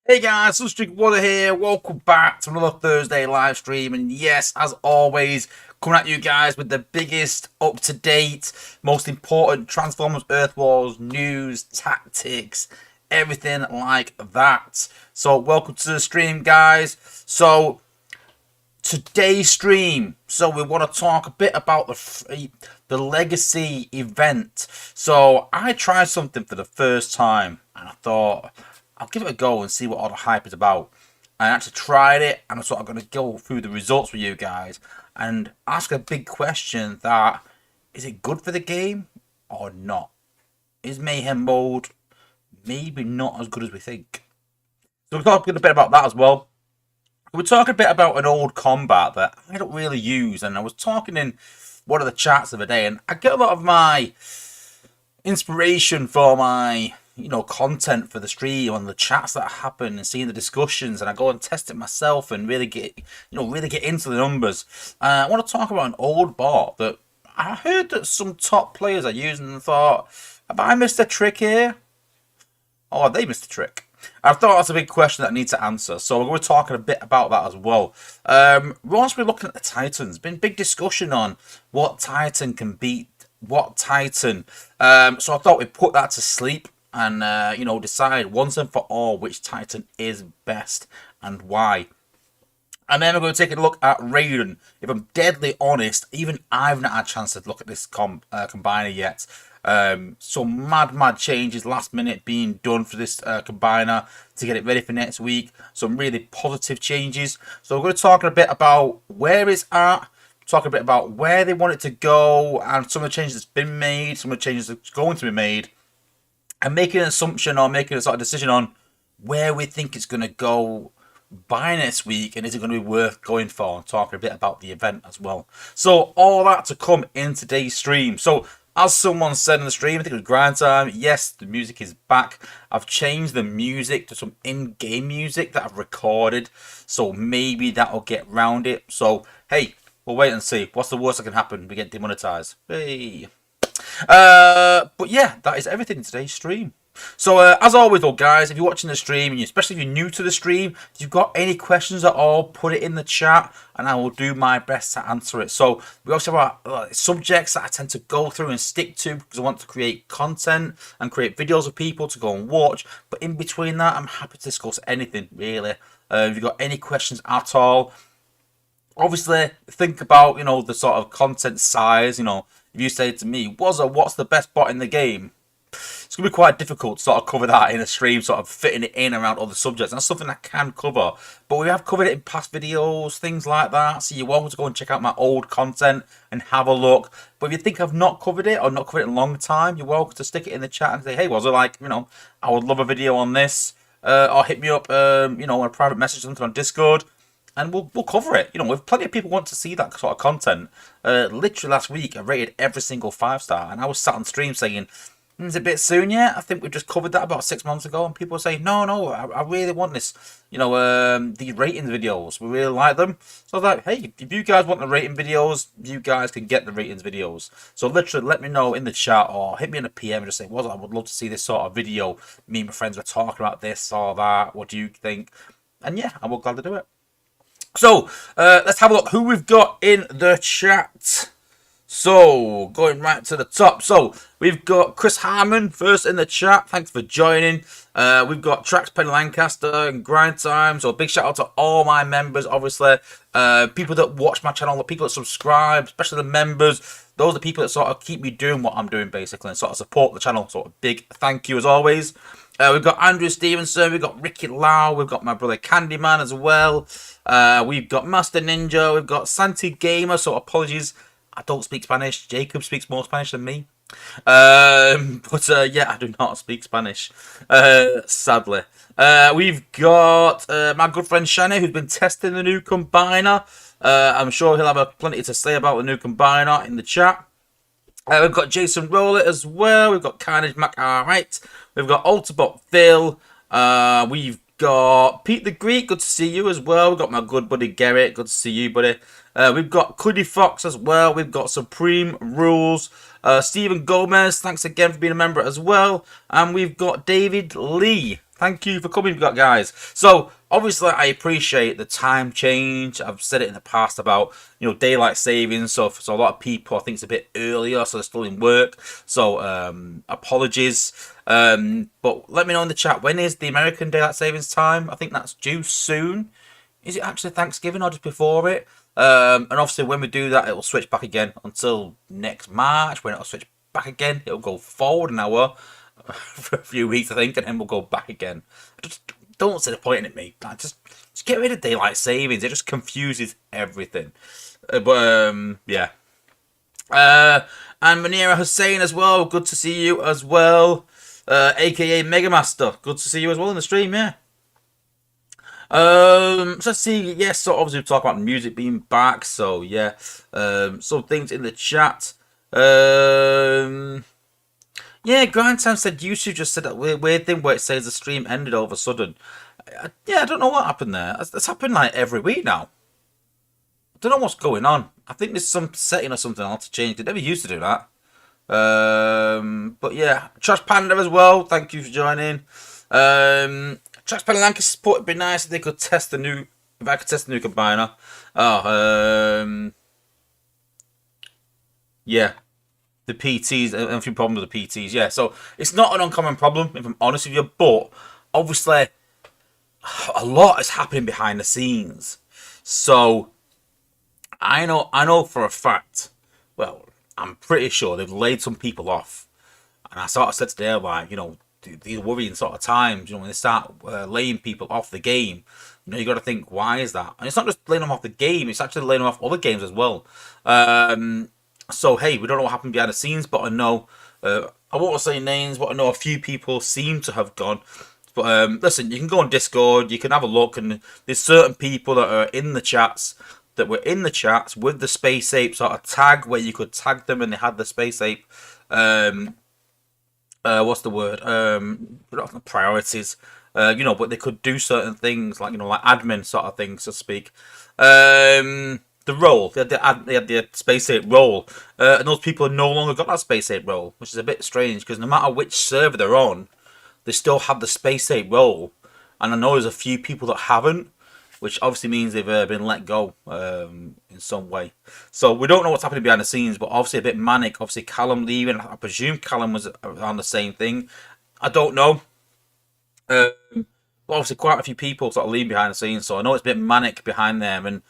Hey guys, Sunstreaker Wozza here. Welcome back to another Thursday live stream. And yes, as always, coming at you guys with the biggest, up-to-date, most important Transformers Earth Wars news, tactics, everything like that. So welcome to the stream, guys. So today's stream, we want to talk a bit about the legacy event. So I tried something for the first time and I thought I'll give it a go and see what all the hype is about. I actually tried it and I'm going to go through the results with you guys and ask a big question: that is it good for the game or not? Is Mayhem mode maybe not as good as we think? So we're talking a bit about that as well. We're talking a bit about an old combat that I don't really use, and I was talking in one of the chats the other day, and I get a lot of my inspiration for my content for the stream on the chats that happen and seeing the discussions, and I go and test it myself and really get into the numbers. I want to talk about an old bot that I heard that some top players are using and thought, have I missed a trick here? Or have they missed a trick? I thought that's a big question that I need to answer, so we're going to be talking a bit about that as well. Once we're looking at the Titans, been big discussion on what Titan can beat what Titan. So I thought we'd put that to sleep and decide once and for all which Titan is best and why. And then we're going to take a look at Raiden. If I'm deadly honest, even I've not had a chance to look at this combiner yet. Some mad changes last minute being done for this combiner to get it ready for next week. Some really positive changes. So we're going to talk a bit about where it's at, talk a bit about where they want it to go, and some of the changes that's been made, some of the changes that's going to be made, and making an assumption or making a sort of decision on where we think it's going to go by next week, and is it going to be worth going for, and talking a bit about the event as well. So all that to come in today's stream. So as someone said in the stream, I think it was grind time, yes, the music is back. I've changed the music to some in-game music that I've recorded, so maybe that'll get round it. So hey, we'll wait and see. What's the worst that can happen? We get demonetized. Hey. But yeah, that is everything in today's stream. So as always though, guys, if you're watching the stream, and especially if you're new to the stream, if you've got any questions at all, put it in the chat and I will do my best to answer it. So we also have our subjects that I tend to go through and stick to because I want to create content and create videos of people to go and watch. But in between that, I'm happy to discuss anything really. If you've got any questions at all, obviously think about the sort of content size. If you say to me, Wozza, what's the best bot in the game? It's going to be quite difficult to sort of cover that in a stream, sort of fitting it in around other subjects. That's something I can cover, but we have covered it in past videos, things like that. So you're welcome to go and check out my old content and have a look. But if you think I've not covered it or not covered it in a long time, you're welcome to stick it in the chat and say, hey, was it like, I would love a video on this, or hit me up, on a private message or something on Discord. And we'll cover it. With plenty of people want to see that sort of content. Literally last week, I rated every single 5-star, and I was sat on stream saying, is it a bit soon yet? I think we just covered that about 6 months ago, and people were saying, no, I really want this. These ratings videos, we really like them. So I was like, hey, if you guys want the rating videos, you guys can get the ratings videos. So literally, let me know in the chat or hit me in a PM and just say, well, I would love to see this sort of video. Me and my friends were talking about this or that. What do you think? And yeah, I will glad to do it. So, let's have a look who we've got in the chat. So, going right to the top. So, we've got Chris Harmon first in the chat. Thanks for joining. We've got Trax Penny Lancaster and Grind Time. So, big shout out to all my members, obviously. People that watch my channel, the people that subscribe, especially the members. Those are the people that sort of keep me doing what I'm doing, basically, and sort of support the channel. So, a big thank you as always. We've got Andrew Stevenson, we've got Ricky Lau, we've got my brother Candyman as well. We've got Master Ninja, we've got Santi Gamer, so apologies, I don't speak Spanish. Jacob speaks more Spanish than me. Yeah, I do not speak Spanish, sadly. We've got my good friend Shani, who's been testing the new combiner. I'm sure he'll have plenty to say about the new combiner in the chat. We've got Jason Rowlett as well. We've got Carnage Mac, alright. We've got Ultibot Phil. We've got Pete the Greek, good to see you as well. We've got my good buddy Garrett, good to see you, buddy. We've got Cuddy Fox as well. We've got Supreme Rules. Stephen Gomez, thanks again for being a member as well. And we've got David Lee. Thank you for coming, guys. So, obviously, I appreciate the time change. I've said it in the past about, daylight savings. So, for a lot of people, I think it's a bit earlier, so they're still in work. So, apologies. But let me know in the chat, when is the American daylight savings time? I think that's due soon. Is it actually Thanksgiving or just before it? And obviously, when we do that, it will switch back again until next March, when it'll switch back again. It'll go forward an hour for a few weeks, I think, and then we'll go back again. Just don't see the point in it, mate. Just get rid of daylight savings. It just confuses everything. Yeah. And Manira Hussein as well. Good to see you as well. AKA Megamaster. Good to see you as well in the stream, yeah. So let's see. Yes, so obviously we talk about music being back. So yeah, some things in the chat. Yeah, Grindtime said YouTube just said that weird thing where it says the stream ended all of a sudden. Yeah, I don't know what happened there. That's happened like every week now. I don't know what's going on. I think there's some setting or something I'll have to change. They never used to do that. But yeah, Trash Panda as well. Thank you for joining. Trash Panda Lancaster support. It'd be nice if they could test the new. If I could test the new combiner. Yeah. The PTs, and a few problems with the PTs, yeah. So it's not an uncommon problem, if I'm honest with you, but obviously a lot is happening behind the scenes. So I know for a fact, well, I'm pretty sure they've laid some people off. And I sort of said today, like, these worrying sort of times, when they start laying people off the game, you got to think, why is that? And it's not just laying them off the game, it's actually laying them off other games as well. So, hey, we don't know what happened behind the scenes, but I know, I won't say names, but I know a few people seem to have gone. But listen, you can go on Discord, you can have a look, and there's certain people that are in the chats, that were in the chats with the Space Ape sort of tag, where you could tag them and they had the Space Ape, what's the word, priorities, but they could do certain things, like admin sort of things, so to speak. The role, they had the Space Ape role, and those people have no longer got that Space Ape role, which is a bit strange, because no matter which server they're on, they still have the Space Ape role, and I know there's a few people that haven't, which obviously means they've been let go in some way. So we don't know what's happening behind the scenes, but obviously a bit manic. Obviously Callum leaving, I presume Callum was on the same thing. I don't know. But obviously quite a few people sort of leaving behind the scenes, so I know it's a bit manic behind them, and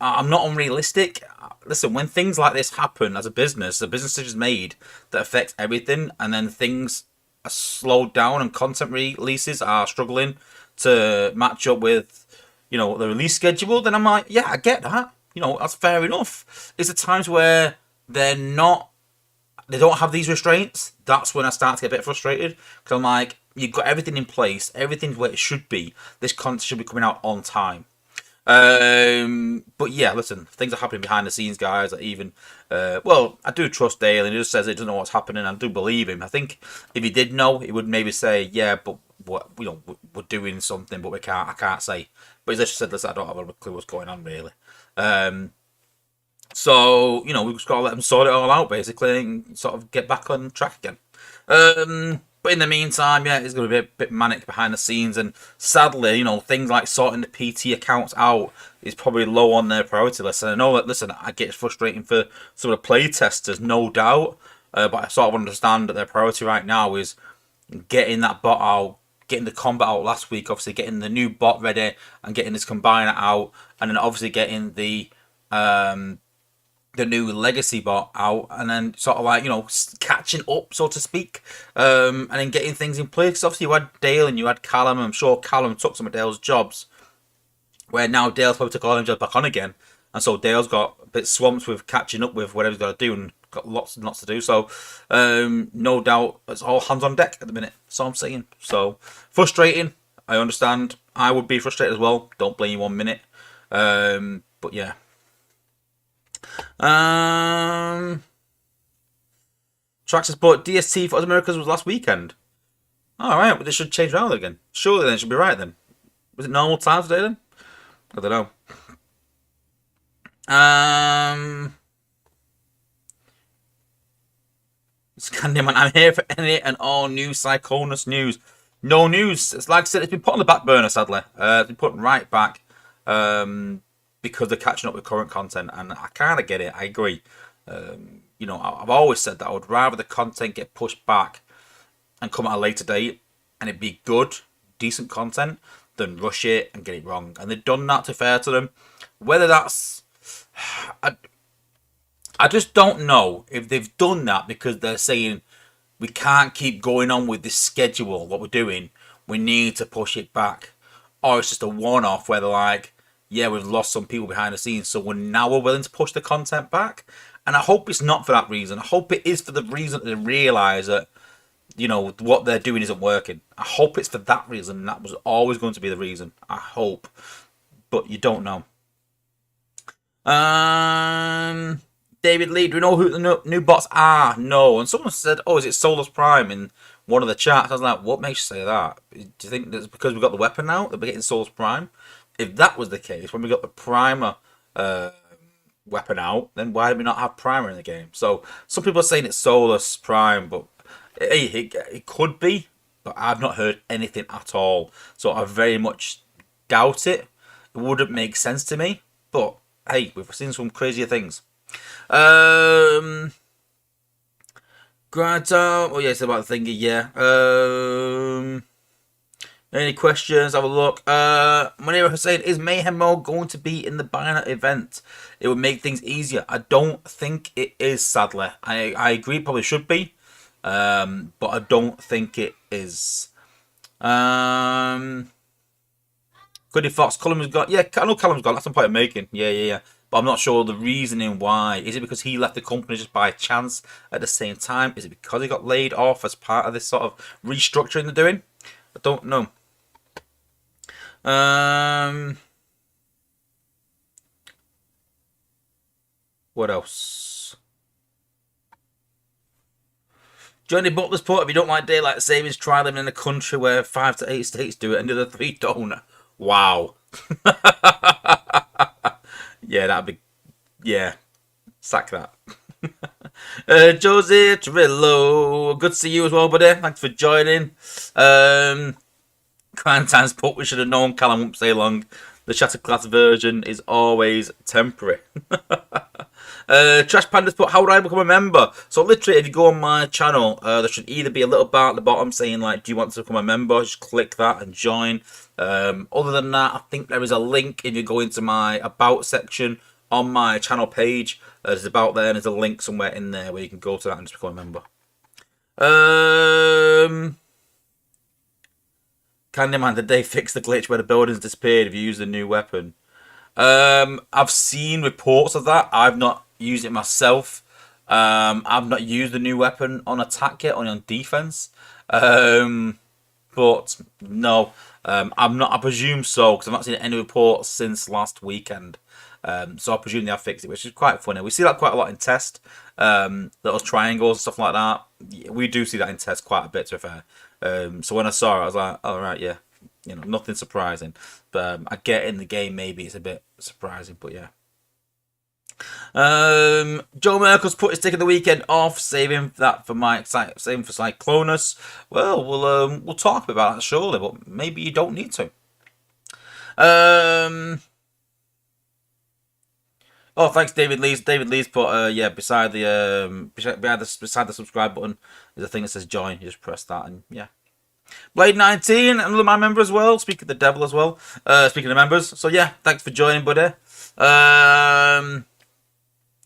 I'm not unrealistic. Listen, when things like this happen as a business, the business decisions made that affect everything, and then things are slowed down and content releases are struggling to match up with, the release schedule, then I'm like, yeah, I get that. That's fair enough. It's the times where they don't have these restraints. That's when I start to get a bit frustrated, because I'm like, you've got everything in place, everything's where it should be. This content should be coming out on time. But yeah, listen, things are happening behind the scenes, guys. I do trust Dale, and he just says he doesn't know what's happening. I do believe him. I think if he did know, he would maybe say, yeah, but we're doing something, but I can't say. But he just said, listen, I don't have a clue what's going on, really. So we've just got to let them sort it all out, basically, and sort of get back on track again. But in the meantime, yeah, it's going to be a bit manic behind the scenes, and sadly, things like sorting the PT accounts out is probably low on their priority list. And I know that, listen, I get frustrating for some of the play testers, no doubt, but I sort of understand that their priority right now is getting that bot out, getting the combat out last week, obviously getting the new bot ready, and getting this combiner out, and then obviously getting the new legacy bot out, and then sort of like, catching up, so to speak, and then getting things in place. Because obviously you had Dale and you had Callum, and I'm sure Callum took some of Dale's jobs, where now Dale's probably took all them jobs back on again, and so Dale's got a bit swamped with catching up with whatever he's got to do, and got lots and lots to do. So no doubt it's all hands on deck at the minute. That's all I'm saying. So frustrating, I understand. I would be frustrated as well, don't blame you 1 minute. But yeah. Traxxas bought DST for Americas was last weekend. Alright, but they should change around again. Surely then it should be right then. Was it normal time today then? I don't know. Scandiman, I'm here for any and all new Psychonus news. No news. It's like I said, it's been put on the back burner, sadly. It's been put right back because they're catching up with current content, and I kind of get it. I agree. I've always said that I would rather the content get pushed back and come at a later date, and it be good, decent content, than rush it and get it wrong. And they've done that, to fair to them. Whether that's... I just don't know if they've done that because they're saying we can't keep going on with this schedule, what we're doing. We need to push it back. Or it's just a one-off where they're like, yeah, we've lost some people behind the scenes, so we're willing to push the content back. And I hope it's not for that reason. I hope it is for the reason that they realise that, what they're doing isn't working. I hope it's for that reason. That was always going to be the reason. I hope. But you don't know. David Lee, do we know who the new bots are? No. And someone said, oh, is it Solus Prime in one of the chats? I was like, what makes you say that? Do you think that's because we got the weapon now that we're getting Solus Prime? If that was the case, when we got the Primer weapon out, then why did we not have Primer in the game? So some people are saying it's Solus Prime, but it could be, but I've not heard anything at all. So I very much doubt it. It wouldn't make sense to me, but hey, we've seen some crazier things. Grant, oh yeah, it's about the thingy, yeah. Any questions? Have a look. Munira Hussein, is Mayhem mode going to be in the Binary event? It would make things easier. I don't think it is, sadly. I agree, probably should be. But I don't think it is. Goody Fox, Callum's got. Yeah, I know Callum's got. That's the point I'm making. Yeah. But I'm not sure the reasoning why. Is it because he left the company just by chance at the same time? Is it because he got laid off as part of this sort of restructuring they're doing? I don't know. What else? Johnny Butler's put, if you don't like daylight savings, try living in a country where 5 to 8 states do it and the other 3 don't. Wow. Yeah, that'd be... Yeah. Sack that. Josie Trillo, good to see you as well, buddy. Thanks for joining. Quarantine's put, we should have known Callum won't stay long. The Shatterclass version is always temporary. Trash Panda's put, how would I become a member? So literally, if you go on my channel, there should either be a little bar at the bottom saying like, do you want to become a member? Just click that and join. Other than that, I think there is a link if you go into my about section on my channel page. There's about there, and there's a link somewhere in there where you can go to that and just become a member. Candyman, did they fix the glitch where the buildings disappeared if you use the new weapon? I've seen reports of that. I've not used it myself. I've not used the new weapon on attack yet, only on defense. But no, I'm not. I presume so because I've not seen any reports since last weekend. So I presume they have fixed it, which is quite funny. We see that quite a lot in test. Little triangles and stuff like that. We do see that in test quite a bit, to be fair. So when I saw it, I was like, "Oh right, yeah." Nothing surprising. But I get in the game, maybe it's a bit surprising, but yeah. Joe Merkel's put his ticket of the weekend off, saving for Cyclonus. Well, we'll talk about that surely, but maybe you don't need to. Oh, thanks, David Lees. David Lees put beside the subscribe button is a thing that says join. You just press that and yeah. Blade 19, another my member as well. Speaking of the devil as well. Speaking of members. So yeah, thanks for joining, buddy.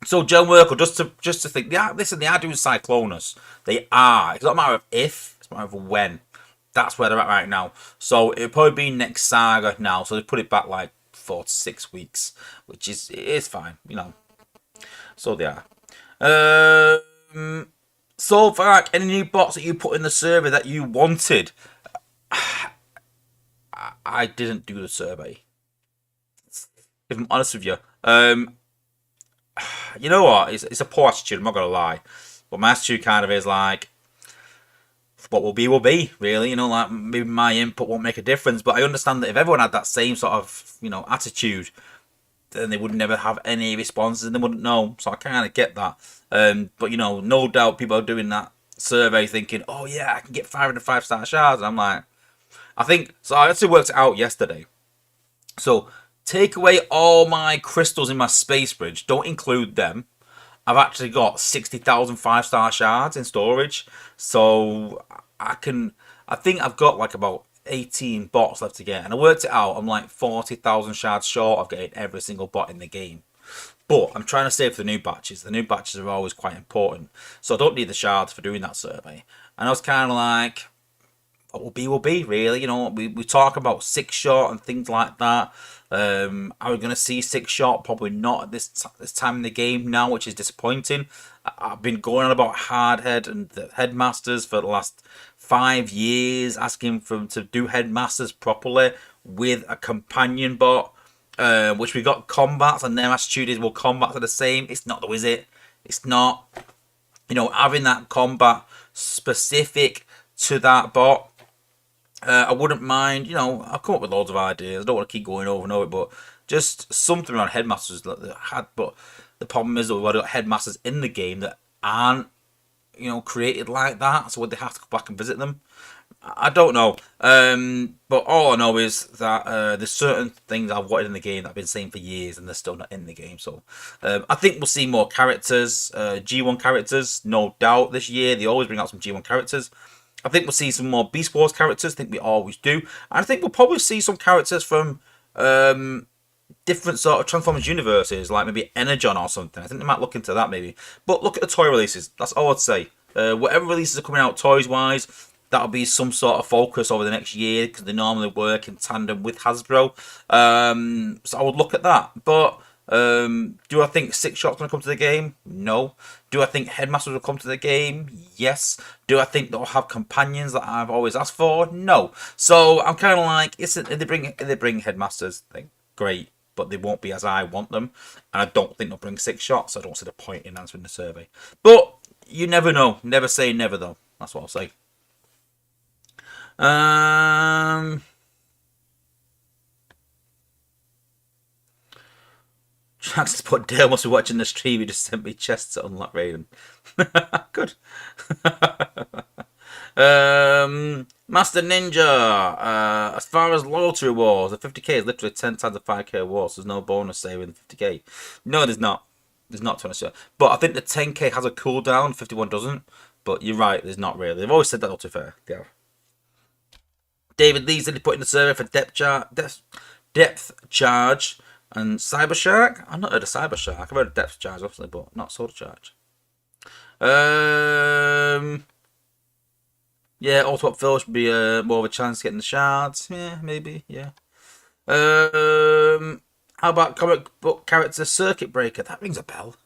So Joe Merkel, just to think, yeah, listen, they are doing Cyclonus. They are. It's not a matter of if, it's a matter of when. That's where they're at right now. So it'll probably be next saga now. So they put it back like 4 to 6 weeks, which is fine, So they are. So, Farak, any new bots that you put in the survey that you wanted? I didn't do the survey. If I'm honest with you. You know what? It's a poor attitude, I'm not going to lie. But my attitude kind of is like, what will be, really. Like maybe my input won't make a difference. But I understand that if everyone had that same sort of, attitude, then they would never have any responses and they wouldn't know. So I kind of get that. But, no doubt people are doing that survey thinking, oh, yeah, I can get 5 5-star shards. And I'm like, I think so. I actually worked it out yesterday. So take away all my crystals in my space bridge. Don't include them. I've actually got 60,000 5-star shards in storage. So I can. I think I've got like about 18 bots left to get, and I worked it out. I'm like 40,000 shards short of getting every single bot in the game. But I'm trying to save for the new batches. The new batches are always quite important, so I don't need the shards for doing that survey. And I was kind of like, what will be, really. You know, we talk about 6-shot and things like that. Are we going to see 6-shot? Probably not at this time in the game now, which is disappointing. I've been going on about Hardhead and the headmasters for the last 5 years, asking for them to do headmasters properly with a companion bot, which we got combats, and their attitude is, well, combats are the same. It's not, though, is it? It's not. You know, having that combat specific to that bot, I wouldn't mind. You know, I've come up with loads of ideas. I don't want to keep going over and over, but just something around headmasters that had. But the problem is that we've got headmasters in the game that aren't, you know, created like that. So would they have to go back and visit them? I don't know. But all I know is that there's certain things I've wanted in the game that I've been saying for years, and they're still not in the game. So I think we'll see more characters, G1 characters, no doubt, this year. They always bring out some G1 characters. I think we'll see some more Beast Wars characters. I think we always do. And I think we'll probably see some characters from different sort of Transformers universes, like maybe Energon or something. I think they might look into that maybe. But look at the toy releases. That's all I'd say. Whatever releases are coming out toys-wise, that'll be some sort of focus over the next year, because they normally work in tandem with Hasbro. So I would look at that. But do I think 6-shot's going to come to the game? No. Do I think headmasters will come to the game? Yes. Do I think they'll have companions that I've always asked for? No. So I'm kind of like, if they bring headmasters, then great, but they won't be as I want them, and I don't think they'll bring 6-shots. So I don't see the point in answering the survey. But you never know. Never say never, though. That's what I'll say. Chances put Dale must be watching the stream. He just sent me chests to unlock Raiden. Good. Master Ninja. As far as loyalty rewards, the 50k is literally 10 times the 5k rewards. So there's no bonus saving the 50k. No, there's not. There's not, to be honest. But I think the 10k has a cooldown. 51 doesn't. But you're right. There's not really. They've always said that, not too fair. Yeah. David Lee said he put in the survey for depth charge and Cyber Shark. I've not heard of Cyber Shark. I've heard of depth charge, obviously, but not soda charge. Yeah, Autobot Phil should be more of a chance getting the shards. Yeah, maybe. Yeah. How about comic book character Circuit Breaker? That rings a bell.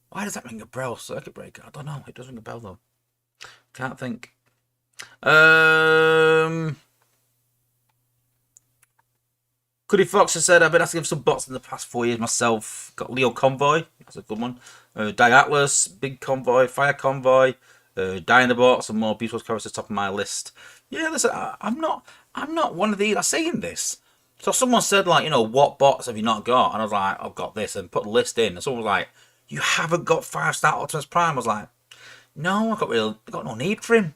Why does that ring a bell? Circuit Breaker. I don't know. It does ring a bell though. Can't think. Cuddy Fox has said, I've been asking for some bots in the past 4 years myself. Got Leo Convoy, that's a good one. Atlas, Big Convoy, Fire Convoy, Dinobot, some more Beast Wars characters top of my list. Yeah, listen, I'm not one of these. I'm saying this. So someone said, like, you know, what bots have you not got? And I was like, I've got this, and put the list in. And someone was like, you haven't got 5-star Optimus Prime. I was like, no, I've got no need for him.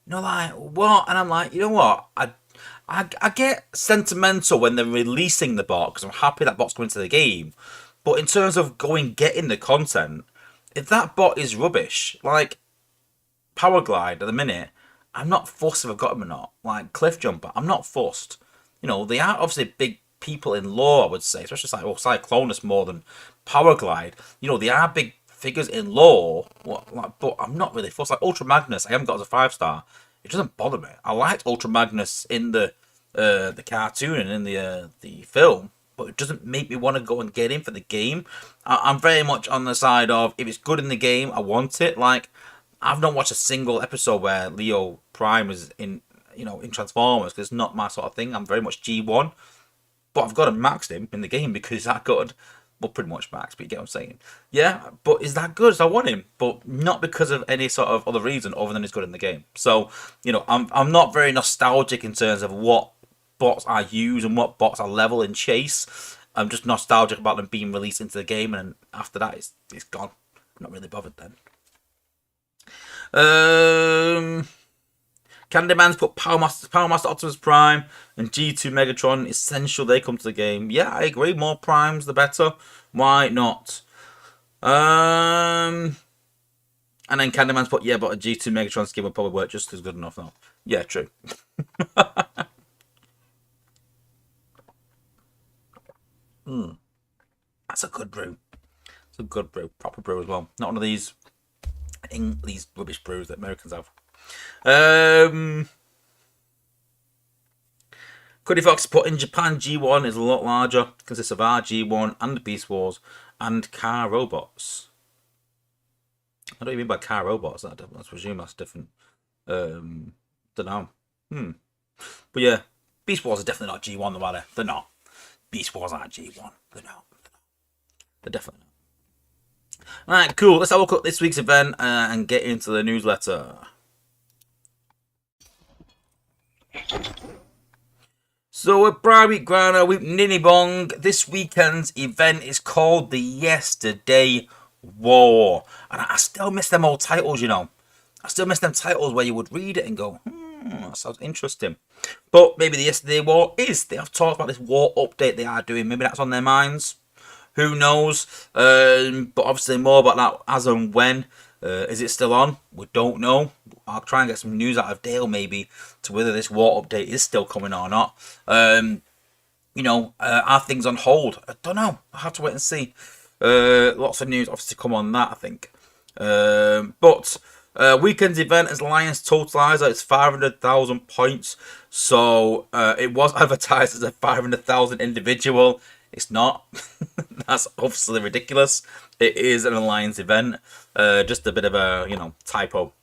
You know, like, what? And I'm like, you know what? I get sentimental when they're releasing the bot, because I'm happy that bot's going to the game. But in terms of getting the content, if that bot is rubbish, like Power Glide at the minute, I'm not fussed if I've got him or not. Like Cliff Jumper, I'm not fussed. You know, they are obviously big people in lore, I would say, especially like, well, Cyclonus more than Power Glide. You know, they are big figures in lore, but I'm not really fussed. Like Ultra Magnus, I haven't got as a 5-star. It doesn't bother me. I liked Ultra Magnus in the cartoon and in the film, but it doesn't make me want to go and get him for the game. I'm very much on the side of, if it's good in the game, I want it. Like, I've not watched a single episode where Leo Prime is in Transformers, because it's not my sort of thing. I'm very much G1, but I've got to max him in the game because he's that good. Well, pretty much max, but you get what I'm saying. Yeah, but is that good? So I want him, but not because of any sort of other reason other than he's good in the game. So, you know, I'm not very nostalgic in terms of what bots I use and what bots I level and chase. I'm just nostalgic about them being released into the game, and after that, it's gone. I'm not really bothered then. Candyman's put Power Master Optimus Prime and G2 Megatron essential. They come to the game. Yeah, I agree. More primes, the better. Why not? And then Candyman's put, yeah, but a G2 Megatron skin would probably work just as good enough now. Yeah, true. That's a good brew. It's a good brew. Proper brew as well. Not one of these rubbish brews that Americans have. Cuddy Fox put in Japan G1 is a lot larger. Consists of RG1 and the Beast Wars and car robots. I don't even mean by car robots. I presume that's different. Don't know. But yeah, Beast Wars are definitely not G1 though, are they? They're not. Beast Wars aren't G1. They're not. They're definitely not. Alright, cool. Let's have a look at this week's event and get into the newsletter. So with Bribery Grana, with Ninny Bong, this weekend's event is called the Yesterday War. And I still miss them old titles, you know. I still miss them titles where you would read it and go, that sounds interesting. But maybe the Yesterday War they have talked about this war update they are doing. Maybe that's on their minds. Who knows? But obviously more about that as and when. Is it still on? We don't know. I'll try and get some news out of Dale maybe to whether this war update is still coming or not. Are things on hold? I don't know. I'll have to wait and see. Lots of news obviously come on that, I think. But weekend's event is Lions Totalizer. It's 500,000 points. So it was advertised as a 500,000 individual. It's not. That's obviously ridiculous. It is an Alliance event. Just a bit of a, typo.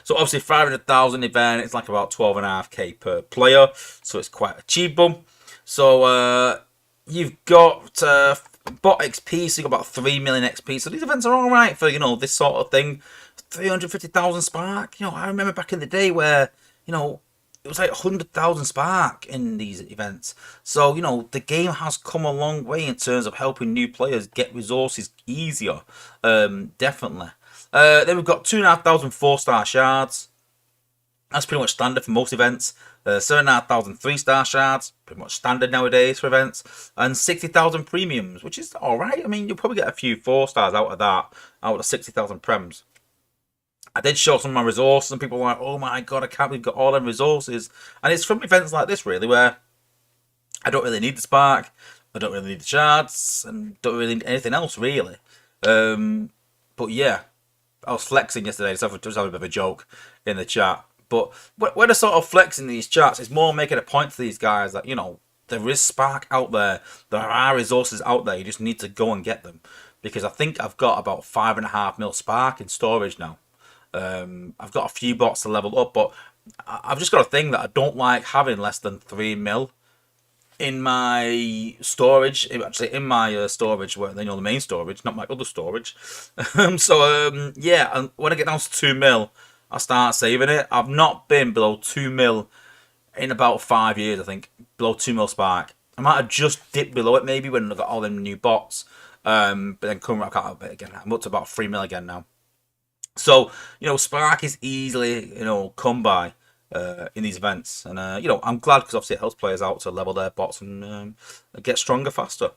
So obviously 500,000 event. It's like about 12.5k per player. So it's quite achievable. So you've got bot XP. So you've got about 3 million XP. So these events are all right for, this sort of thing. 350,000 spark. I remember back in the day where, it was like 100,000 spark in these events. So, the game has come a long way in terms of helping new players get resources easier. Definitely. Then we've got 2,500 4-star shards. That's pretty much standard for most events. 7,500 3-star shards. Pretty much standard nowadays for events. And 60,000 premiums, which is alright. I mean, you'll probably get a few 4-stars out of that. Out of 60,000 prems. I did show some of my resources and people were like, oh my god, I can't believe we've got all them resources. And it's from events like this really where I don't really need the spark, I don't really need the shards, and don't really need anything else really. But yeah, I was flexing yesterday, just having a bit of a joke in the chat. But when I sort of flexing these chats, it's more making a point to these guys that, there is spark out there, there are resources out there, you just need to go and get them. Because I think I've got about 5.5 mil spark in storage now. I've got a few bots to level up, but I've just got a thing that I don't like having less than 3 mil in my storage. Actually, in my storage, where the main storage, not my other storage. Yeah, and when I get down to 2 mil, I start saving it. I've not been below 2 mil in about 5 years, I think. Below 2 mil spark. I might have just dipped below it maybe when I got all them new bots. But then come back out a bit again. I'm up to about 3 mil again now. So, spark is easily, come by in these events. And, I'm glad because obviously it helps players out to level their bots and get stronger faster.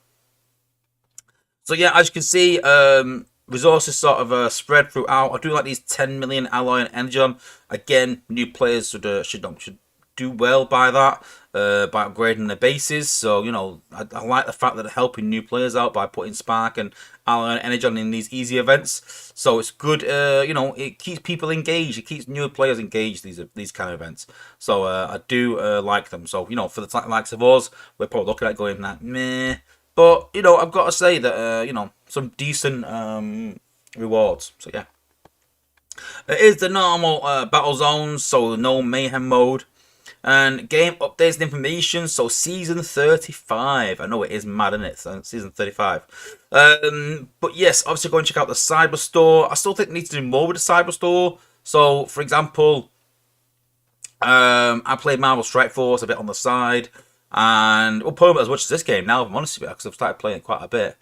So, yeah, as you can see, resources sort of spread throughout. I do like these 10 million alloy and energon. Again, new players should do well by that, by upgrading their bases. So, I like the fact that they're helping new players out by putting spark and alloy and energon in these easy events. So it's good, it keeps people engaged. It keeps new players engaged, these kind of events. So I do like them. So, for the likes of us, we're probably looking at going like, meh. But, I've got to say that, some decent rewards. So, yeah. It is the normal battle zones, so no mayhem mode. And game updates and information, so season 35. I know it is mad, isn't it? So season 35. But yes, obviously go and check out the Cyber Store. I still think they need to do more with the Cyber Store. So, for example, I played Marvel Strike Force a bit on the side. And we'll play as much as this game now, if I'm honest with you, because I've started playing quite a bit.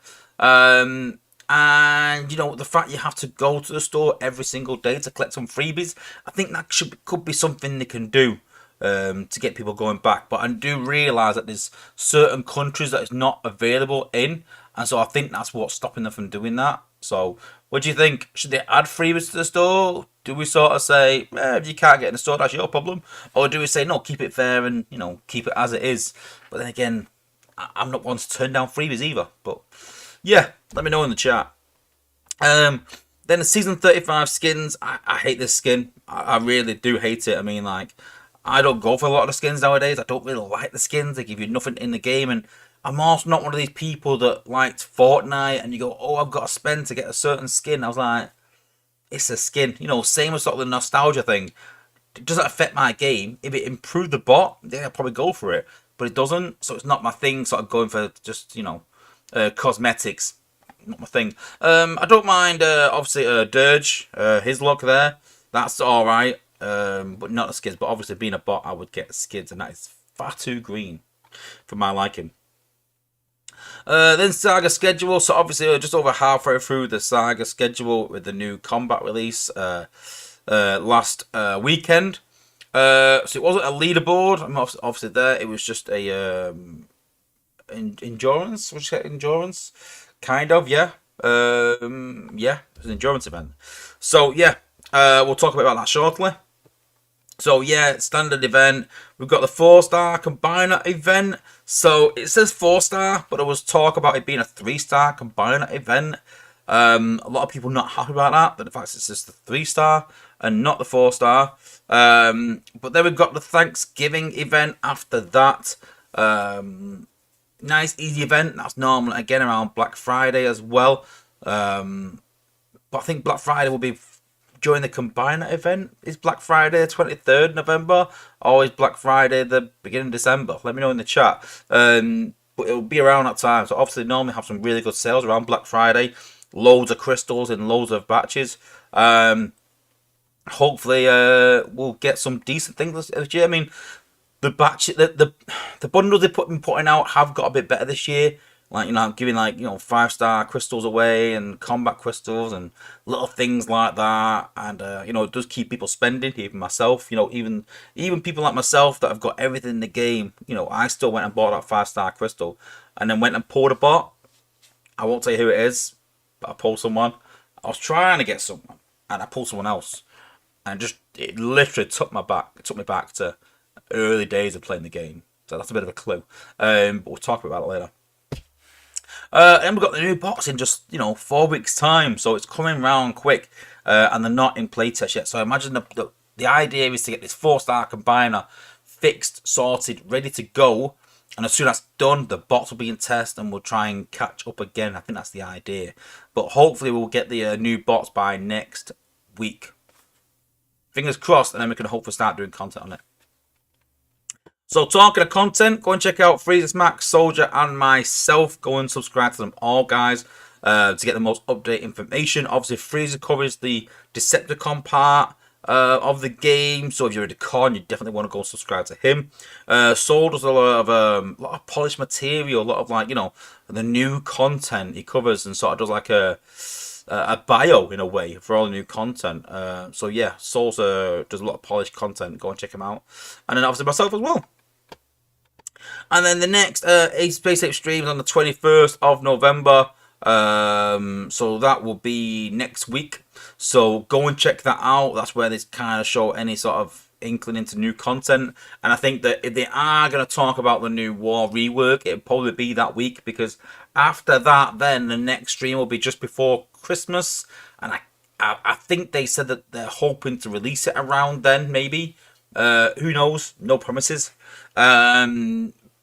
And you know, the fact you have to go to the store every single day to collect some freebies, I think that could be something they can do to get people going back. But I do realise that there's certain countries that it's not available in, and so I think that's what's stopping them from doing that. So, what do you think? Should they add freebies to the store? Do we sort of say, if you can't get in the store, that's your problem, or do we say no, keep it fair and keep it as it is? But then again, I'm not one to turn down freebies either. But yeah, let me know in the chat. Then the season 35 skins. I hate this skin. I really do hate it. I mean, like, I don't go for a lot of the skins nowadays. I don't really like the skins. They give you nothing in the game, and I'm also not one of these people that liked Fortnite and you go, oh, I've got to spend to get a certain skin. I was like, it's a skin. Same as sort of the nostalgia thing. It doesn't affect my game. If it improved the bot, then I'll probably go for it. But it doesn't, so it's not my thing. Sort of going for just cosmetics, not my thing. I don't mind obviously Dirge, his look there. That's all right. But not the skids. But obviously being a bot, I would get skids, and that is far too green for my liking. Then Saga schedule. So obviously just over halfway through the Saga schedule with the new combat release last weekend. So it wasn't a leaderboard. I'm obviously there. It was just a endurance. Which endurance, kind of, yeah. Yeah, it was an endurance event. So yeah, we'll talk a bit about that shortly. So yeah, standard event. We've got the 4-star combiner event. So it says 4-star, but there was talk about it being a 3-star combiner event. A lot of people not happy about that. But the fact it's just the 3-star and not the 4-star. But then we've got the Thanksgiving event after that. Nice easy event. That's normal again around Black Friday as well. But I think Black Friday will be during the combiner event. Is Black Friday the 23rd November, or is Black Friday the beginning of December? Let me know in the chat. But it'll be around that time. So obviously normally have some really good sales around Black Friday. Loads of crystals in loads of batches. Hopefully we'll get some decent things this year. I mean, the batch, the bundles they've been putting out have got a bit better this year. Like, giving 5-star crystals away and combat crystals and little things like that. And it does keep people spending, even myself. Even people like myself that have got everything in the game. I still went and bought that 5-star crystal, and then went and pulled a bot. I won't tell you who it is, but I pulled someone. I was trying to get someone, and I pulled someone else, and it literally took me back to early days of playing the game. So that's a bit of a clue. But we'll talk about it later. And we've got the new box in just 4 weeks time, so it's coming round quick, and they're not in playtest yet. So I imagine the idea is to get this 4-star combiner fixed, sorted, ready to go, and as soon as that's done, the box will be in test, and we'll try and catch up again. I think that's the idea, but hopefully we'll get the new box by next week. Fingers crossed, and then we can hopefully start doing content on it. So talking of content, go and check out Freezes Max, Soldier, and myself. Go and subscribe to them all, guys, to get the most updated information. Obviously, Freezer covers the Decepticon part of the game, so if you're a Decon, you definitely want to go subscribe to him. Soul does a lot of polished material, a lot of the new content he covers, and sort of does like a bio in a way for all the new content. So yeah, Soul's does a lot of polished content. Go and check him out, and then obviously myself as well. And then the next Space Ape stream is on the 21st of November. So that will be next week. So go and check that out. That's where they kind of show any sort of inkling into new content. And I think that if they are going to talk about the new War rework, it'll probably be that week, because after that, then the next stream will be just before Christmas. And I think they said that they're hoping to release it around then, maybe. Who knows? No promises.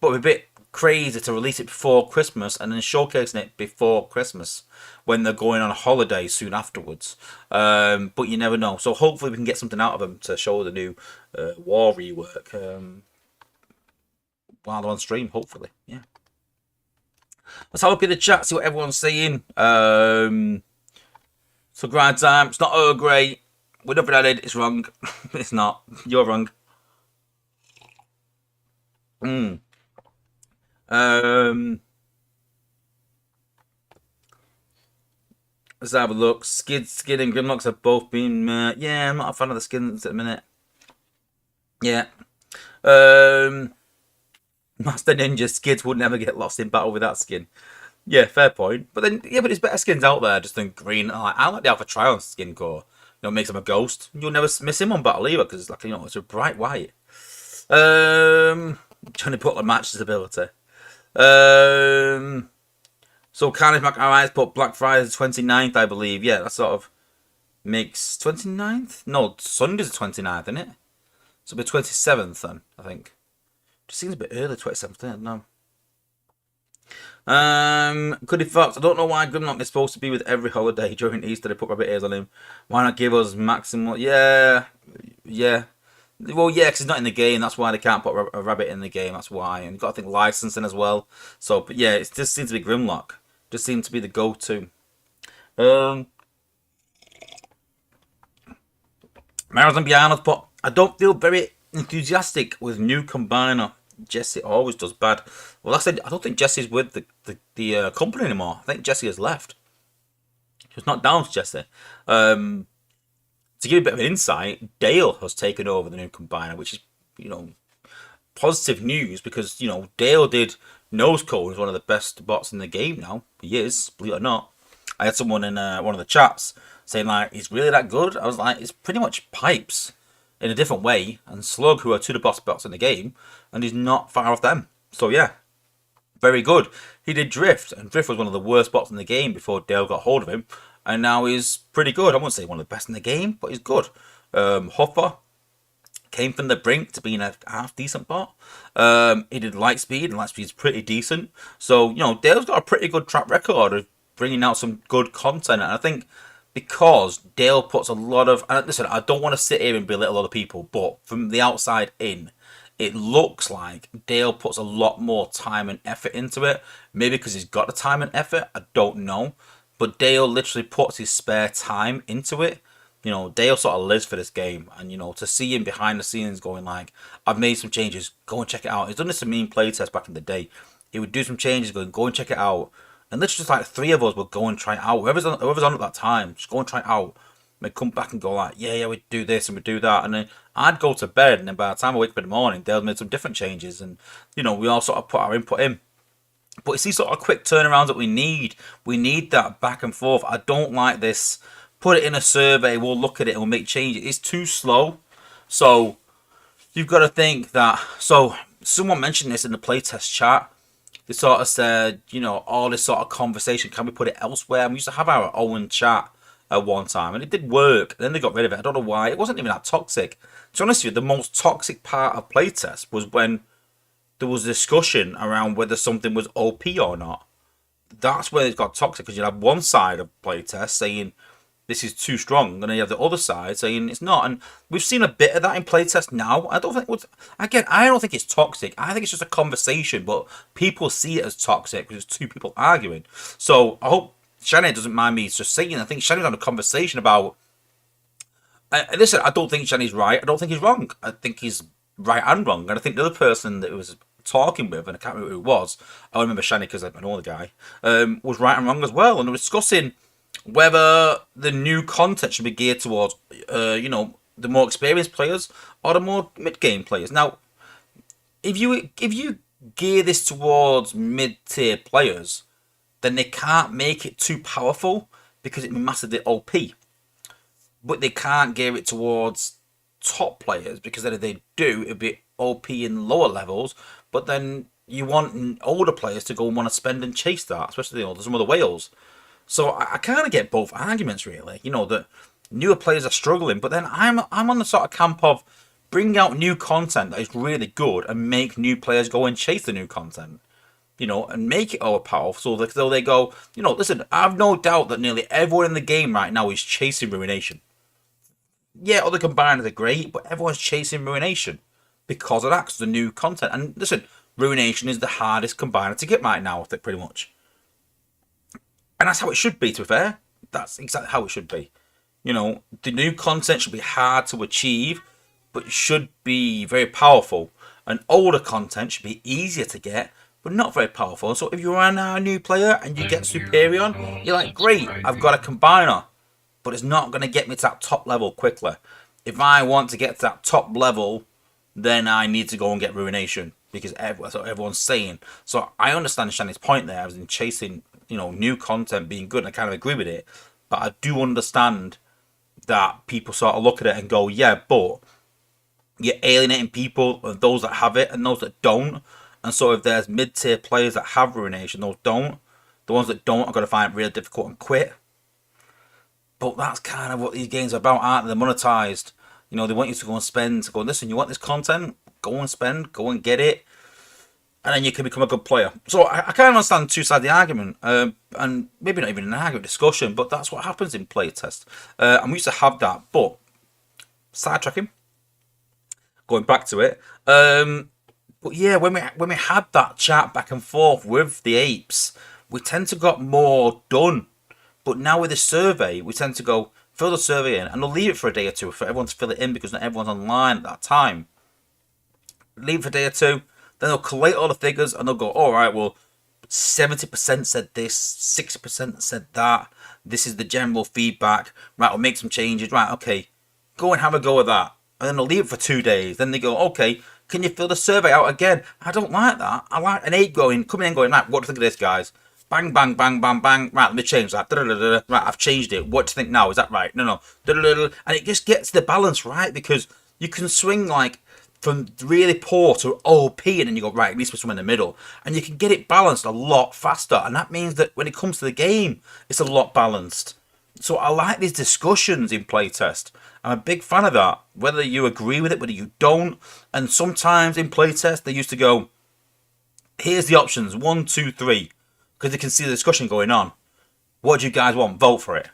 But a bit crazy to release it before Christmas and then showcasing it before Christmas when they're going on a holiday soon afterwards. But you never know. So hopefully we can get something out of them to show the new War rework while they're on stream, hopefully. Yeah. Let's have a look at the chat, see what everyone's saying. So grind time. It's not Earl Grey. We're nothing added. It's wrong. It's not. You're wrong. Let's have a look. Skid and Grimlocks have both been... yeah, I'm not a fan of the skins at the minute. Yeah. Master Ninja Skids would never get lost in battle with that skin. Yeah, fair point. But then, yeah, but there's better skins out there just than green. I like the Alpha Trion skin core. You know, makes him a ghost. You'll never miss him on battle either because it's like, you know, it's a bright white. Trying to put the match's ability. So Carnage Mac Allies put Black Friday the 29th, I believe. Yeah, that sort of makes 29th? No, Sunday's the 29th, isn't it? So it'll be 27th then, I think. Just seems a bit early, 27th, no. Goody Fox, I don't know why Grimlock is supposed to be with every holiday during Easter. They put rabbit ears on him. Why not give us maximal? Yeah. Well, yeah, because he's not in the game. That's why they can't put a rabbit in the game. That's why. And you've got to think licensing as well. So, but yeah, it just seems to be Grimlock. Just seems to be the go-to. Marathon Beyond, but I don't feel very enthusiastic with new combiner. Jesse always does bad. Well, I said I don't think Jesse's with the company anymore. I think Jesse has left. It's not down to Jesse. To give you a bit of an insight, Dale has taken over the new combiner, which is, you know, positive news because, you know, Dale did nose cone, is one of the best bots in the game now. He is, believe it or not. I had someone in one of the chats saying like, he's really that good? I was like, it's pretty much Pipes in a different way, and Slug, who are two of the best bots in the game, and he's not far off them. So yeah, very good. He did Drift, and Drift was one of the worst bots in the game before Dale got hold of him, and now he's pretty good. I wouldn't say one of the best in the game, but he's good. Hopper came from the brink to being a half decent bot. He did Lightspeed, and Lightspeed's pretty decent. So, you know, Dale's got a pretty good track record of bringing out some good content, and I think because Dale puts a lot of... And listen, I don't want to sit here and belittle other people, but from the outside in, it looks like Dale puts a lot more time and effort into it. Maybe because he's got the time and effort, I don't know. But Dale literally puts his spare time into it. You know, Dale sort of lives for this game. And, you know, to see him behind the scenes going like, I've made some changes, go and check it out. He's done this to me in playtest back in the day. He would do some changes, go and check it out. And literally just like three of us would go and try it out. Whoever's on at that time, just go and try it out. And we'd come back and go like, yeah, we'd do this and we'd do that. And then I'd go to bed, and then by the time I wake up in the morning, Dale made some different changes. And, you know, we all sort of put our input in. But it's these sort of quick turnarounds that we need. We need that back and forth. I don't like this. Put it in a survey, we'll look at it and we'll make changes. It's too slow. So you've got to think that. So someone mentioned this in the playtest chat. They sort of said, you know, all this sort of conversation, can we put it elsewhere? And we used to have our own chat at one time, and it did work. Then they got rid of it. I don't know why. It wasn't even that toxic. To be honest with you, the most toxic part of playtest was when there was discussion around whether something was OP or not. That's where it got toxic, because you have one side of playtest saying this is too strong, and then you have the other side saying it's not. And we've seen a bit of that in playtest now. I don't think it's toxic. I think it's just a conversation, but people see it as toxic because it's two people arguing. So I hope Shani doesn't mind me just saying. I think Shani's on a conversation about. Listen, I don't think Shani's right. I don't think he's wrong. I think he's right and wrong. And I think the other person that was talking with, and I can't remember who it was. I remember Shani because I know the guy. Was right and wrong as well, and they were discussing whether the new content should be geared towards, you know, the more experienced players or the more mid-game players. Now, if you gear this towards mid-tier players, then they can't make it too powerful because it be massively OP. But they can't gear it towards top players because then if they do, it'd be OP in lower levels. But then you want older players to go and want to spend and chase that, especially, you know, some of the whales. So I kind of get both arguments, really. You know, that newer players are struggling, but then I'm on the sort of camp of bring out new content that is really good and make new players go and chase the new content. You know, and make it overpowerful so they go, you know, listen, I have no doubt that nearly everyone in the game right now is chasing Ruination. Yeah, other combiners are great, but everyone's chasing Ruination because of that, because of the new content. And listen, Ruination is the hardest combiner to get right now, I think, pretty much. And that's how it should be, to be fair. That's exactly how it should be. You know, the new content should be hard to achieve, but it should be very powerful. And older content should be easier to get, but not very powerful. So if you're a new player and you get Superior, you're like, great, I've got a combiner, but it's not going to get me to that top level quickly. If I want to get to that top level, then I need to go and get Ruination, because that's what everyone's saying. So I understand Shani's point there. I was in chasing, new content being good, and I kind of agree with it. But I do understand that people sort of look at it and go, yeah, but you're alienating people, those that have it and those that don't. And so if there's mid-tier players that have Ruination, those don't, the ones that don't are going to find it really difficult and quit. But that's kind of what these games are about, aren't they? They're monetized. They want you to go and spend, to go, listen, you want this content? Go and spend, go and get it. And then you can become a good player. So I kind of understand two sides of the argument. And maybe not even an argument, discussion, but that's what happens in playtest. And we used to have that. But, sidetracking, going back to it. But yeah, when we had that chat back and forth with the apes, we tend to got more done. But now with the survey, we tend to go, fill the survey in, and they'll leave it for a day or two for everyone to fill it in, because not everyone's online at that time. Leave it for a day or two, then they'll collate all the figures, and they'll go, all right, well, 70% said this, 60% said that, this is the general feedback, right, we'll make some changes, right, okay, go and have a go at that. And then they'll leave it for 2 days, then they go, okay, can you fill the survey out again? I don't like that. I like an ape coming in and going, right, what do you think of this, guys? Bang, bang, bang, bang, bang. Right, let me change that. Right, I've changed it. What do you think now? Is that right? No. And it just gets the balance right, because you can swing like from really poor to OP, and then you go, right, at least we're somewhere in the middle. And you can get it balanced a lot faster. And that means that when it comes to the game, it's a lot balanced. So I like these discussions in playtest. I'm a big fan of that. Whether you agree with it, whether you don't. And sometimes in playtest, they used to go, here's the options, 1, 2, 3. Because they can see the discussion going on. What do you guys want? Vote for it.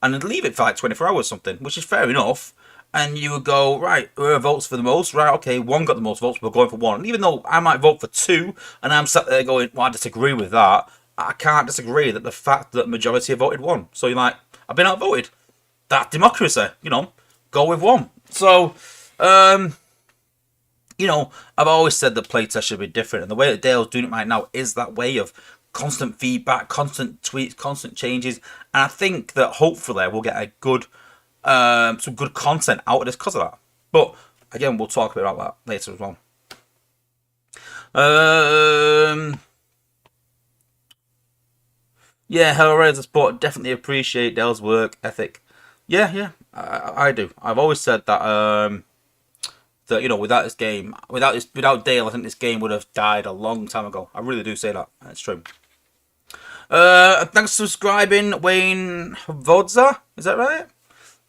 And then leave it for like 24 hours or something, which is fair enough. And you would go, right, who votes for the most? Right, okay, one got the most votes, we're going for one. And even though I might vote for 2, and I'm sat there going, well, I disagree with that, I can't disagree that the fact that the majority have voted 1. So you're like, I've been outvoted. That's democracy, go with 1. So, I've always said that playtest should be different. And the way that Dale's doing it right now is that way of constant feedback, constant tweets, constant changes, and I think that hopefully we'll get a good, some good content out of this because of that. But again, we'll talk a bit about that later as well. Yeah, Hellraiser Sport, definitely appreciate Dell's work ethic. Yeah, I do. I've always said that that without this game, without Dale, I think this game would have died a long time ago. I really do say that. That's true. Thanks for subscribing, Wayne Wozza. Is that right?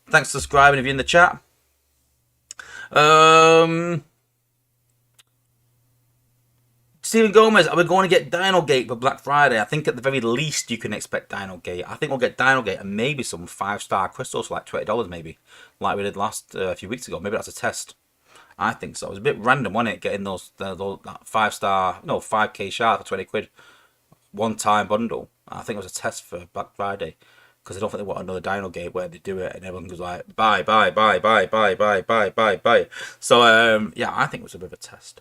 Thanks for subscribing if you're in the chat. Stephen Gomez, are we going to get Dino Gate for Black Friday? I think at the very least you can expect Dino Gate. I think we'll get Dino Gate and maybe some 5-star crystals for like $20 maybe. Like we did last a few weeks ago. Maybe that's a test. I think so. It was a bit random, wasn't it? Getting those 5-star, no, 5k shards for 20 quid. One-time bundle. I think it was a test for Black Friday. Because I don't think they want another Dino Gate where they do it and everyone goes like, buy. So, yeah, I think it was a bit of a test.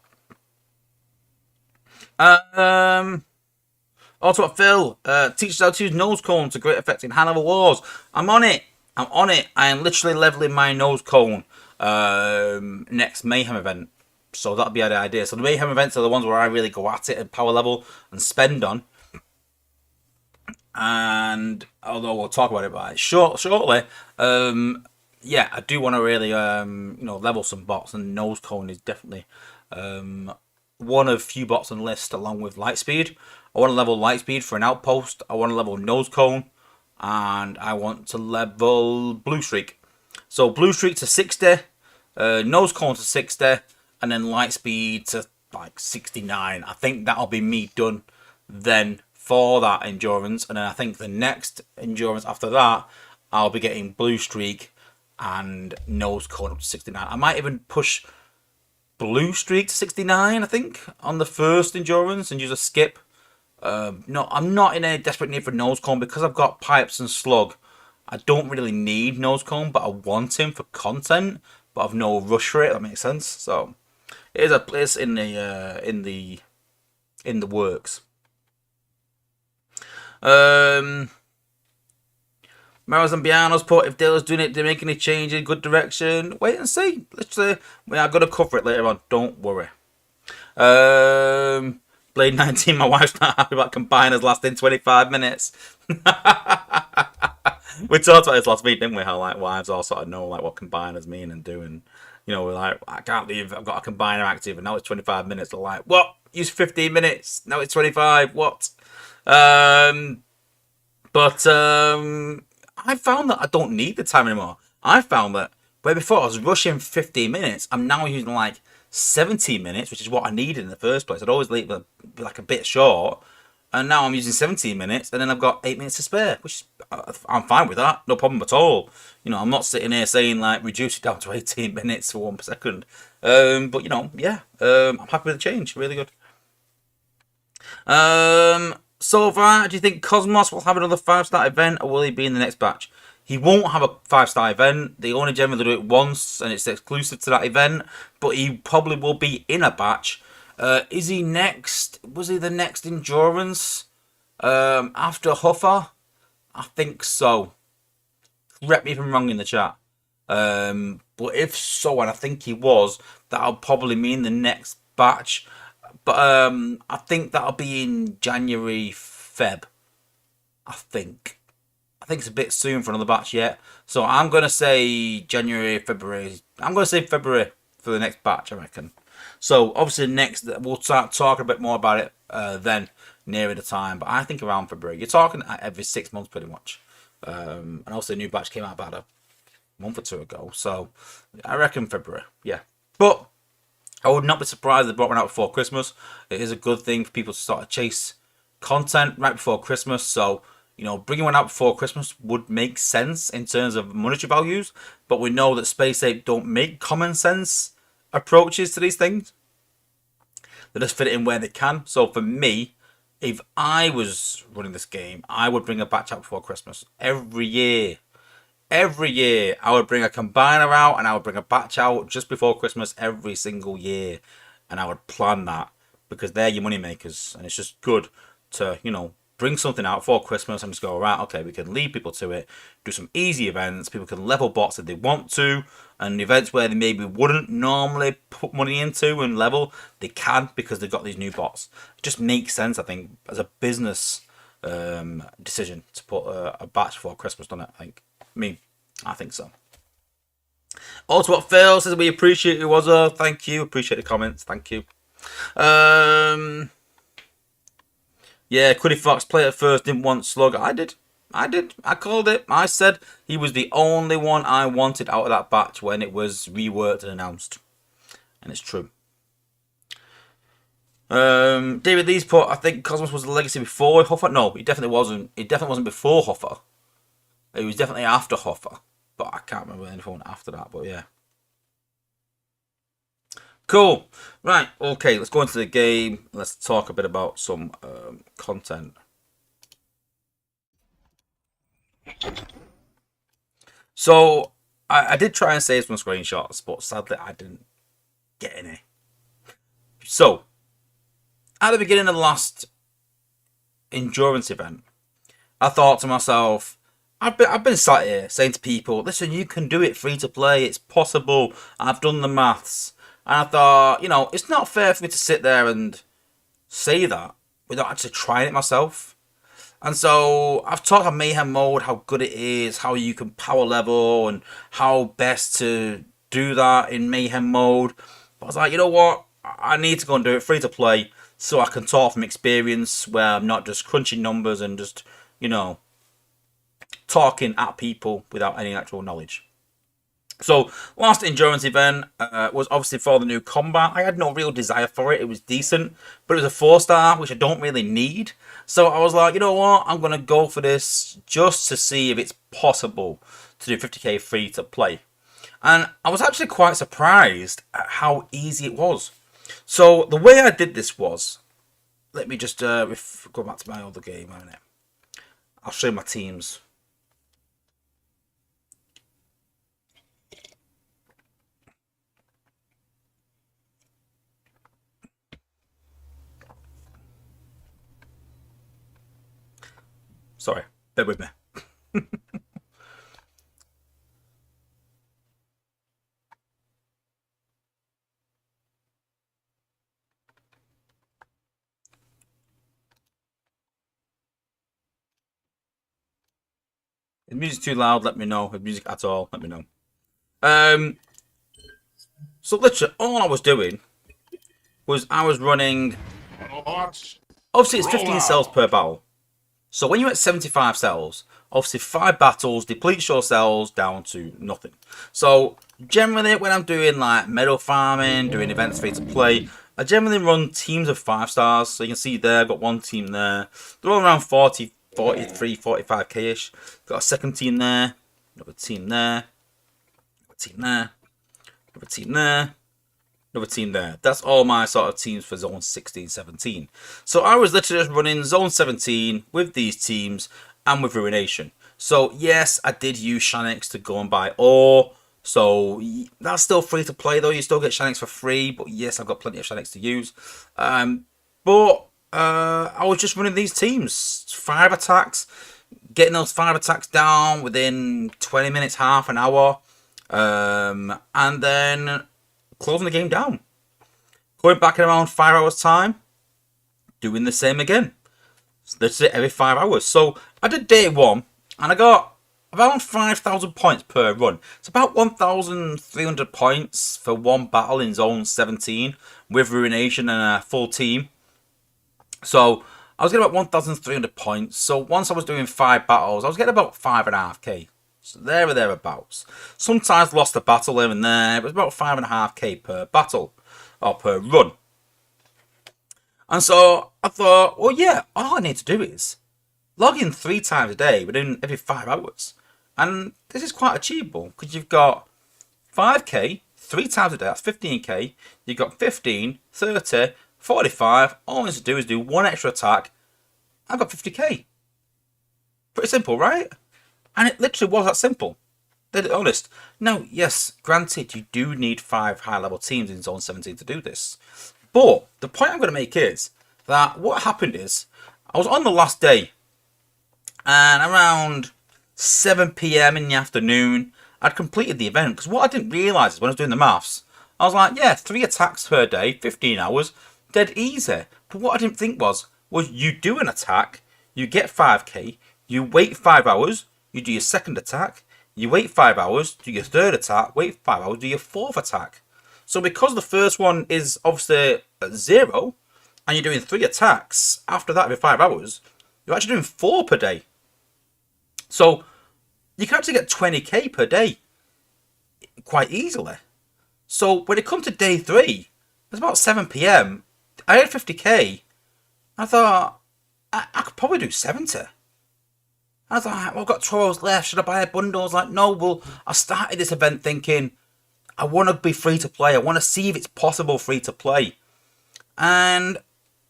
Also, Phil, teaches how to use nose cone to great effect in Hanover Wars. I'm on it. I am literally leveling my nose cone next Mayhem event. So that'll be the idea. So the Mayhem events are the ones where I really go at it and power level and spend on. And although we'll talk about it by shortly, yeah, I do want to really level some bots, and nose cone is definitely one of few bots on the list, along with Lightspeed. I want to level Lightspeed for an outpost. I want to level nose cone, and I want to level Blue Streak. So Blue Streak to 60, nose cone to 60, and then Lightspeed to like 69. I think that'll be me done then for that endurance, and then I think the next endurance after that I'll be getting Blue Streak and nose cone up to 69. I might even push Blue Streak to 69, I think, on the first endurance and use a skip. No, I'm not in a desperate need for nose cone because I've got pipes and slug. I don't really need nose cone, but I want him for content, but I've no rush for it. That makes sense. So it is a place in the in the works. Maros and Biano's put, if Dale's doing it, do they make any change in good direction? Wait and see. Literally, I'm going to cover it later on. Don't worry. Blade 19, my wife's not happy about combiners lasting 25 minutes. We talked about this last week, didn't we? How like wives all sort of know like what combiners mean and do, and you know, we're like, I can't believe I've got a combiner active and now it's 25 minutes. They're like, what? Use 15 minutes. Now it's 25. What? But I found that I don't need the time anymore. I found that where before I was rushing 15 minutes, I'm now using like 17 minutes, which is what I needed in the first place. I'd always leave it like a bit short, and now I'm using 17 minutes, and then I've got 8 minutes to spare, which I'm fine with that, no problem at all. You know, I'm not sitting here saying like reduce it down to 18 minutes for 1 second. But you know, yeah, I'm happy with the change. Really good. So far, do you think Cosmos will have another 5-star event, or will he be in the next batch? He won't have a 5-star event. They only generally do it once, and it's exclusive to that event. But he probably will be in a batch. Is he next? Was he the next Endurance after Huffer? I think so. Correct me if I'm wrong in the chat. But if so, and I think he was, that'll probably mean the next batch. But I think that'll be in January, Feb. I think it's a bit soon for another batch yet. So I'm going to say January, February. I'm going to say February for the next batch, I reckon. So obviously next, we'll start talking a bit more about it then, nearer the time. But I think around February. You're talking every 6 months pretty much. And also a new batch came out about a month or two ago. So I reckon February, yeah. But I would not be surprised if they brought one out before Christmas. It is a good thing for people to start to chase content right before Christmas. So, you know, bringing one out before Christmas would make sense in terms of monetary values. But we know that Space Ape don't make common sense approaches to these things. They just fit it in where they can. So for me, if I was running this game, I would bring a batch out before Christmas every year. Every year, I would bring a combiner out and I would bring a batch out just before Christmas every single year. And I would plan that because they're your money makers. And it's just good to, you know, bring something out for Christmas and just go, right, okay, we can lead people to it, do some easy events. People can level bots if they want to. And events where they maybe wouldn't normally put money into and level, they can because they've got these new bots. It just makes sense, I think, as a business decision to put a batch for Christmas, doesn't it? I think so. Also, what Phil says, we appreciate you, Wozza. Thank you. Appreciate the comments. Thank you. Yeah, Quiddy Fox, play it first, didn't want Slug. I did. I called it. I said he was the only one I wanted out of that batch when it was reworked and announced. And it's true. David Lee's put, I think Cosmos was the legacy before Hoffer. No, he definitely wasn't. It definitely wasn't before Hoffer. It was definitely after Hoffer. But I can't remember anything after that, but yeah. Cool. Right, okay, let's go into the game. Let's talk a bit about some content. So, I did try and save some screenshots, but sadly I didn't get any. So, at the beginning of the last endurance event, I thought to myself, I've been sat here saying to people, listen, you can do it free to play, it's possible, I've done the maths. And I thought, you know, it's not fair for me to sit there and say that without actually trying it myself. And so I've talked about Mayhem mode, how good it is, how you can power level, and how best to do that in Mayhem mode. But I was like, you know what? I need to go and do it free to play so I can talk from experience where I'm not just crunching numbers and just, you know, talking at people without any actual knowledge. So, last endurance event was obviously for the new combat. I had no real desire for it. It was decent, but it was a 4-star, which I don't really need. So I was like, you know what? I'm going to go for this just to see if it's possible to do 50k free to play. And I was actually quite surprised at how easy it was. So the way I did this was, let me just go back to my other game a minute. I'll show you my teams. Sorry, bear with me. If music's too loud, let me know. If music at all, let me know. So literally, all I was doing was I was running. Obviously, it's 15 cells per battle. So when you're at 75 cells, obviously 5 battles depletes your cells down to nothing. So generally, when I'm doing like medal farming, doing events free to play, I generally run teams of 5 stars. So you can see there, I've got one team there. They're all around 40, 43, 45k-ish. Got a second team there, another team there, another team there, another team there, another team there. That's all my sort of teams for zone 16, 17. So I was literally just running zone 17 with these teams and with Ruination. So yes, I did use Shanix to go and buy ore. So that's still free to play though. You still get Shanix for free. But yes, I've got plenty of Shanix to use. But I was just running these teams. 5 attacks. Getting those 5 attacks down within 20 minutes, half an hour. And then closing the game down. Going back in around 5 hours time. Doing the same again. So that's it, every 5 hours. So I did day 1 and I got around 5,000 points per run. It's about 1,300 points for one battle in zone 17 with Ruination and a full team. So I was getting about 1,300 points. So once I was doing 5 battles, I was getting about 5.5k. So there or thereabouts. Sometimes lost a battle here and there. It was about 5.5k per battle or per run. And so I thought, well, yeah, all I need to do is log in 3 times a day within every 5 hours. And this is quite achievable because you've got 5k 3 times a day, that's 15k. You've got 15, 30, 45. All I need to do is do 1 extra attack. I've got 50k. Pretty simple, right? And it literally was that simple. Dead honest. Now, yes, granted, you do need 5 high-level teams in Zone 17 to do this. But the point I'm going to make is that what happened is, I was on the last day, and around 7 PM in the afternoon, I'd completed the event. Because what I didn't realise is when I was doing the maths, I was like, yeah, 3 attacks per day, 15 hours, dead easy. But what I didn't think was you do an attack, you get 5k, you wait 5 hours, you do your second attack, you wait 5 hours, do your third attack, wait 5 hours, do your fourth attack. So because the first one is obviously at 0, and you're doing 3 attacks, after that every 5 hours, you're actually doing 4 per day. So you can actually get 20k per day quite easily. So when it comes to day 3, it was about 7 PM, I had 50k, I thought, I could probably do 70. I was like, well, I've got 12 hours left, should I buy a bundle? I was like, no, well, I started this event thinking, I want to be free to play. I want to see if it's possible free to play. And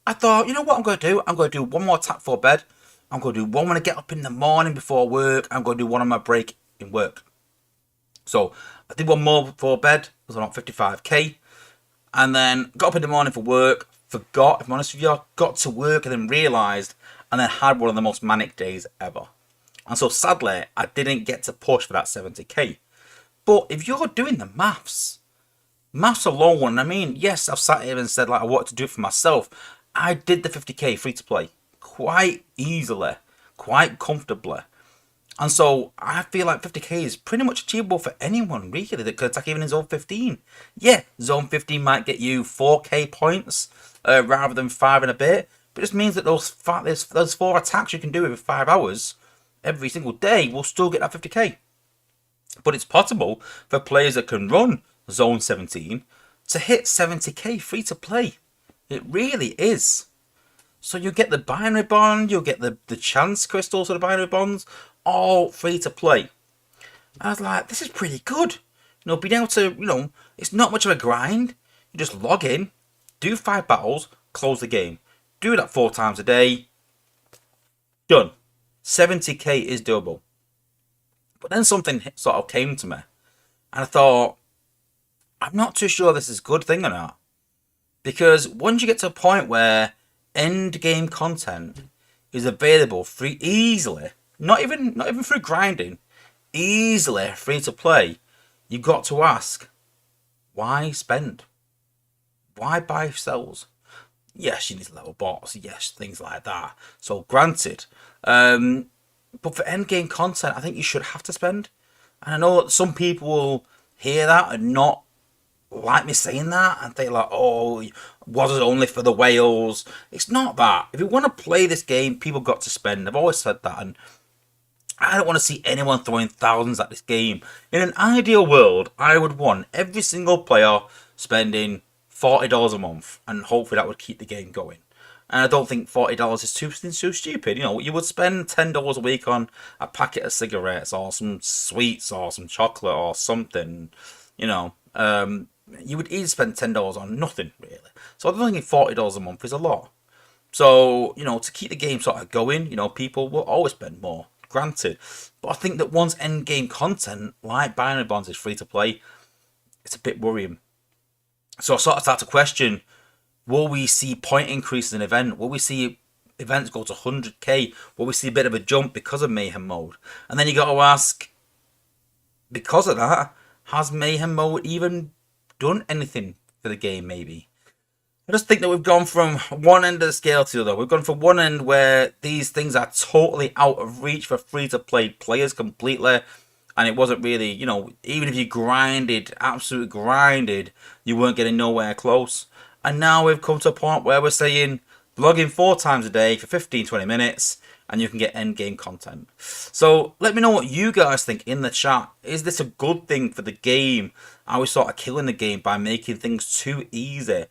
I thought, you know what I'm going to do? I'm going to do 1 more attack for bed. I'm going to do 1 when I get up in the morning before work. I'm going to do 1 on my break in work. So I did 1 more before bed. It was around 55k. And then got up in the morning for work. Forgot, if I'm honest with you, got to work and then realised. And then had one of the most manic days ever. And so sadly, I didn't get to push for that 70k. But if you're doing the maths alone, I mean, yes, I've sat here and said like I wanted to do it for myself. I did the 50k free to play quite easily, quite comfortably. And so I feel like 50k is pretty much achievable for anyone really that could attack even in zone 15. Yeah, zone 15 might get you 4k points rather than 5 and a bit. But it just means that those 4 attacks you can do every 5 hours every single day will still get that 50k. But it's possible for players that can run Zone 17 to hit 70k free to play. It really is. So you get the binary bond, you'll get the chance crystals for the binary bonds, all free to play. I was like, this is pretty good. You know, being able to, it's not much of a grind. You just log in, do 5 battles, close the game. Do that 4 times a day. Done. 70k is doable. But then something sort of came to me. And I thought, I'm not too sure this is a good thing or not. Because once you get to a point where end game content is available free easily, not even through grinding, easily free to play, you've got to ask, why spend? Why buy cells? Yes, you need to level bots, yes, things like that. So granted, but for endgame content, I think you should have to spend. And I know that some people will hear that and not like me saying that and think like, oh, was it only for the whales? It's not that. If you want to play this game, people got to spend. I've always said that, and I don't want to see anyone throwing thousands at this game. In an ideal world, I would want every single player spending $40 a month, and hopefully that would keep the game going. And I don't think $40 is too stupid. You know, you would spend $10 a week on a packet of cigarettes or some sweets or some chocolate or something. You know, you would easily spend $10 on nothing really. So I don't think $40 a month is a lot. So, you know, to keep the game sort of going, you know, people will always spend more, granted. But I think that once end game content, like binary bonds, is free to play, it's a bit worrying. So I sort of start to question, will we see point increases in event? Will we see events go to 100k? Will we see a bit of a jump because of Mayhem mode? And then you got to ask, because of that, has Mayhem mode even done anything for the game maybe? I just think that we've gone from one end of the scale to the other. We've gone from one end where these things are totally out of reach for free-to-play players completely. And it wasn't really, you know, even if you grinded, absolutely grinded, you weren't getting nowhere close. And now we've come to a point where we're saying, log in 4 times a day for 15-20 minutes, and you can get end-game content. So let me know what you guys think in the chat. Is this a good thing for the game? Are we sort of killing the game by making things too easy?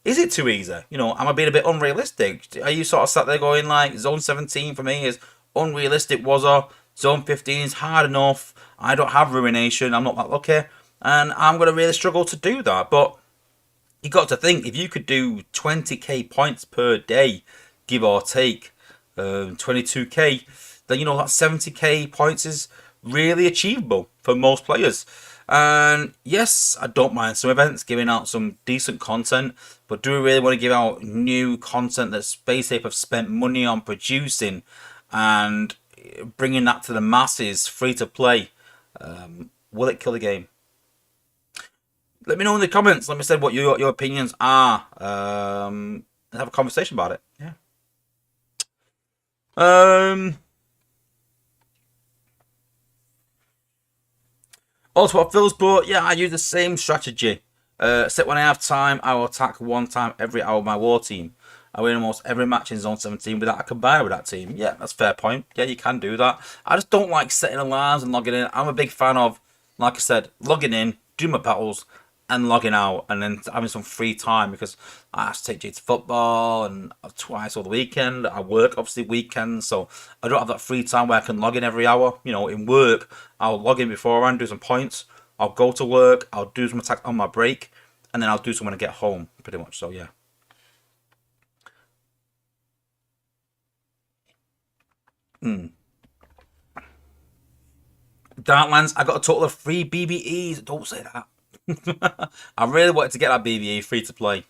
Is it too easy? You know, am I being a bit unrealistic? Are you sort of sat there going like, Zone 17 for me is unrealistic, Wozza. Zone 15 is hard enough. I don't have Ruination. I'm not that lucky. And I'm going to really struggle to do that. But you got to think, if you could do 20k points per day, give or take, 22k, then, you know, that 70k points is really achievable for most players. And yes, I don't mind some events giving out some decent content, but do we really want to give out new content that SpaceSafe have spent money on producing and bringing that to the masses, free to play? Will it kill the game? Let me know in the comments. Let me say what your opinions are. And have a conversation about it. Yeah. Also, what Phil's bought, yeah, I use the same strategy. Except when I have time, I will attack 1 time every hour of my war team. I win almost every match in Zone 17 without a combiner with that team. Yeah, that's a fair point. Yeah, you can do that. I just don't like setting alarms and logging in. I'm a big fan of, like I said, logging in, do my battles, and logging out, and then having some free time, because I have to take Jay to football and twice all the weekend. I work obviously weekends, so I don't have that free time where I can log in every hour. You know, in work, I'll log in beforehand, do some points. I'll go to work, I'll do some attack on my break, and then I'll do some when I get home, pretty much. So yeah. Darklands, I got a total of 3 BBEs. Don't say that. I really wanted to get that BBE free to play,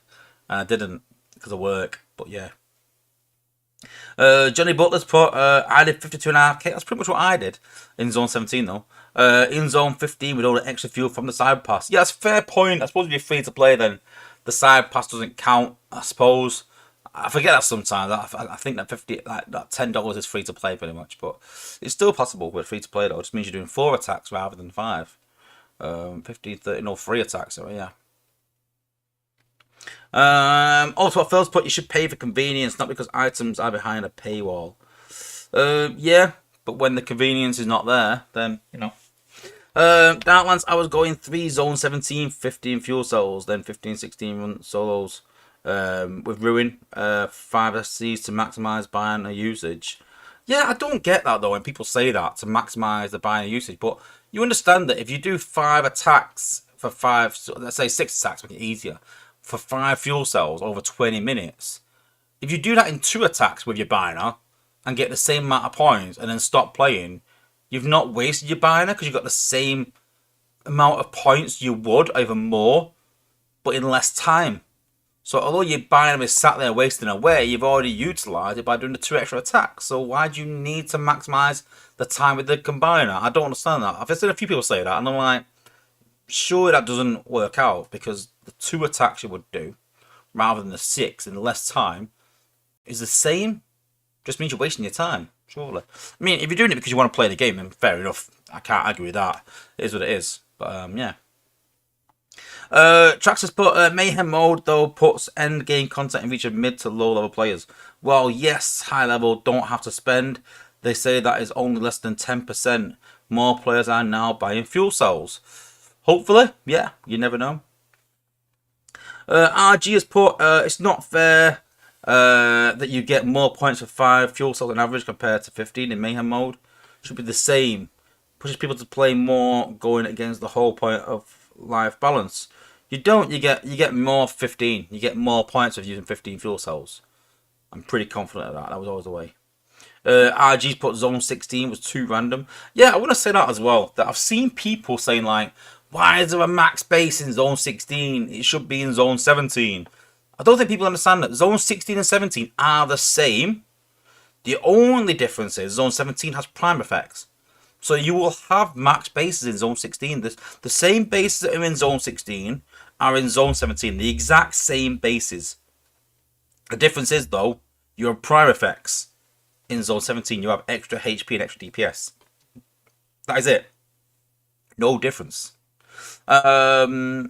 and I didn't because of work. But yeah. Johnny Butler's put, I did 52.5k. That's pretty much what I did in Zone 17 though. In Zone 15 with all the extra fuel from the side pass. Yeah, that's a fair point. I suppose if you're free to play, then the side pass doesn't count, I suppose. I forget that sometimes. I think that that $10 is free to play pretty much, but it's still possible with free to play though. It just means you're doing 4 attacks rather than 5. 15, 30, no, 3 attacks. So yeah. Also, what Phil's put, you should pay for convenience, not because items are behind a paywall. Yeah, but when the convenience is not there, then you know. Darklands, I was going 3 Zone 17, 15 fuel cells, then 15, 16 run solos. With Ruin, 5 SCs to maximise binary usage. Yeah, I don't get that though when people say that, to maximise the binary usage, but you understand that if you do 5 attacks for 5, so let's say 6 attacks, make it easier, for 5 fuel cells over 20 minutes, if you do that in 2 attacks with your binary and get the same amount of points and then stop playing, you've not wasted your binary because you've got the same amount of points you would, even more, but in less time. So although your biome is sat there wasting away, you've already utilised it by doing the 2 extra attacks. So why do you need to maximise the time with the combiner? I don't understand that. I've seen a few people say that, and I'm like, sure, that doesn't work out, because the 2 attacks you would do rather than the 6 in less time is the same. Just means you're wasting your time, surely. I mean, if you're doing it because you want to play the game, then fair enough. I can't argue with that. It is what it is. But yeah. Trax has put Mayhem mode though puts end game content in reach of mid to low level players. Well, yes, high level don't have to spend. They say that is only less than 10%. More players are now buying fuel cells. Hopefully, yeah, you never know. RG has put it's not fair that you get more points for 5 fuel cells on average compared to 15 in Mayhem mode. Should be the same. Pushes people to play more, going against the whole point of life balance. You don't. You get more 15. You get more points of using 15 fuel cells. I'm pretty confident of that. That was always the way. RG's put zone 16 was too random. Yeah, I want to say that as well. That I've seen people saying like, why is there a max base in zone 16? It should be in zone 17. I don't think people understand that zone 16 and 17 are the same. The only difference is zone 17 has prime effects. So you will have max bases in zone 16. The same bases that are in zone 16 are in zone 17. The exact same bases. The difference is, though, you have prime effects. In zone 17, you have extra HP and extra DPS. That is it. No difference. Cuddy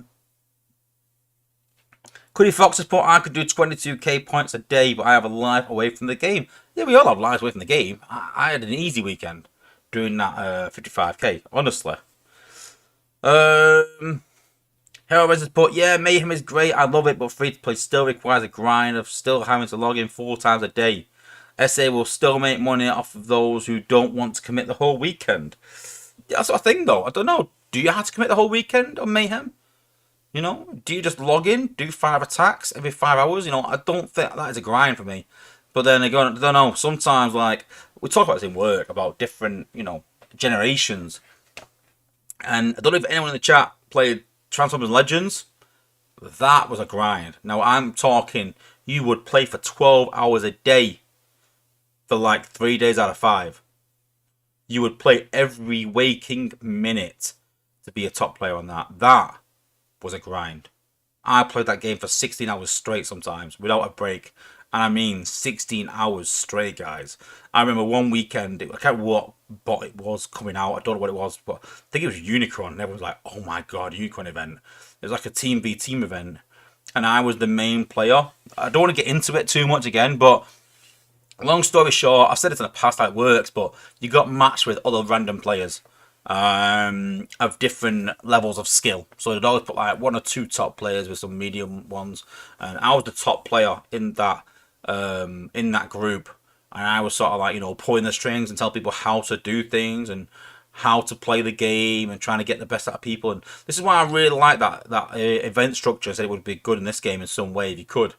Fox has put, I could do 22k points a day, but I have a life away from the game. Yeah, we all have lives away from the game. I had an easy weekend doing that 55k, honestly. Hero Res has put, yeah, Mayhem is great, I love it, but free to play still requires a grind of still having to log in 4 times a day. SA will still make money off of those who don't want to commit the whole weekend. Yeah, that's what I think, though. I don't know. Do you have to commit the whole weekend on Mayhem? You know, do you just log in, do 5 attacks every 5 hours? You know, I don't think that is a grind for me. But then again, I don't know. Sometimes, like, we talk about this in work, about different, you know, generations. And I don't know if anyone in the chat played Transformers Legends. That was a grind. Now, I'm talking, you would play for 12 hours a day for like 3 days out of 5. You would play every waking minute to be a top player on that. That was a grind. I played that game for 16 hours straight sometimes without a break. And I mean 16 hours straight, guys. I remember one weekend, I can't remember what bot it was coming out. I don't know what it was, but I think it was Unicron. And everyone was like, oh my god, Unicron event. It was like a team v team event. And I was the main player. I don't want to get into it too much again, but long story short, I've said it in the past how it works, but you got matched with other random players of different levels of skill. So they'd always put like 1 or 2 top players with some medium ones, and I was the top player in that group, and I was sort of like, you know, pulling the strings and tell people how to do things and how to play the game and trying to get the best out of people. And this is why I really like that event structure. I said it would be good in this game in some way if you could.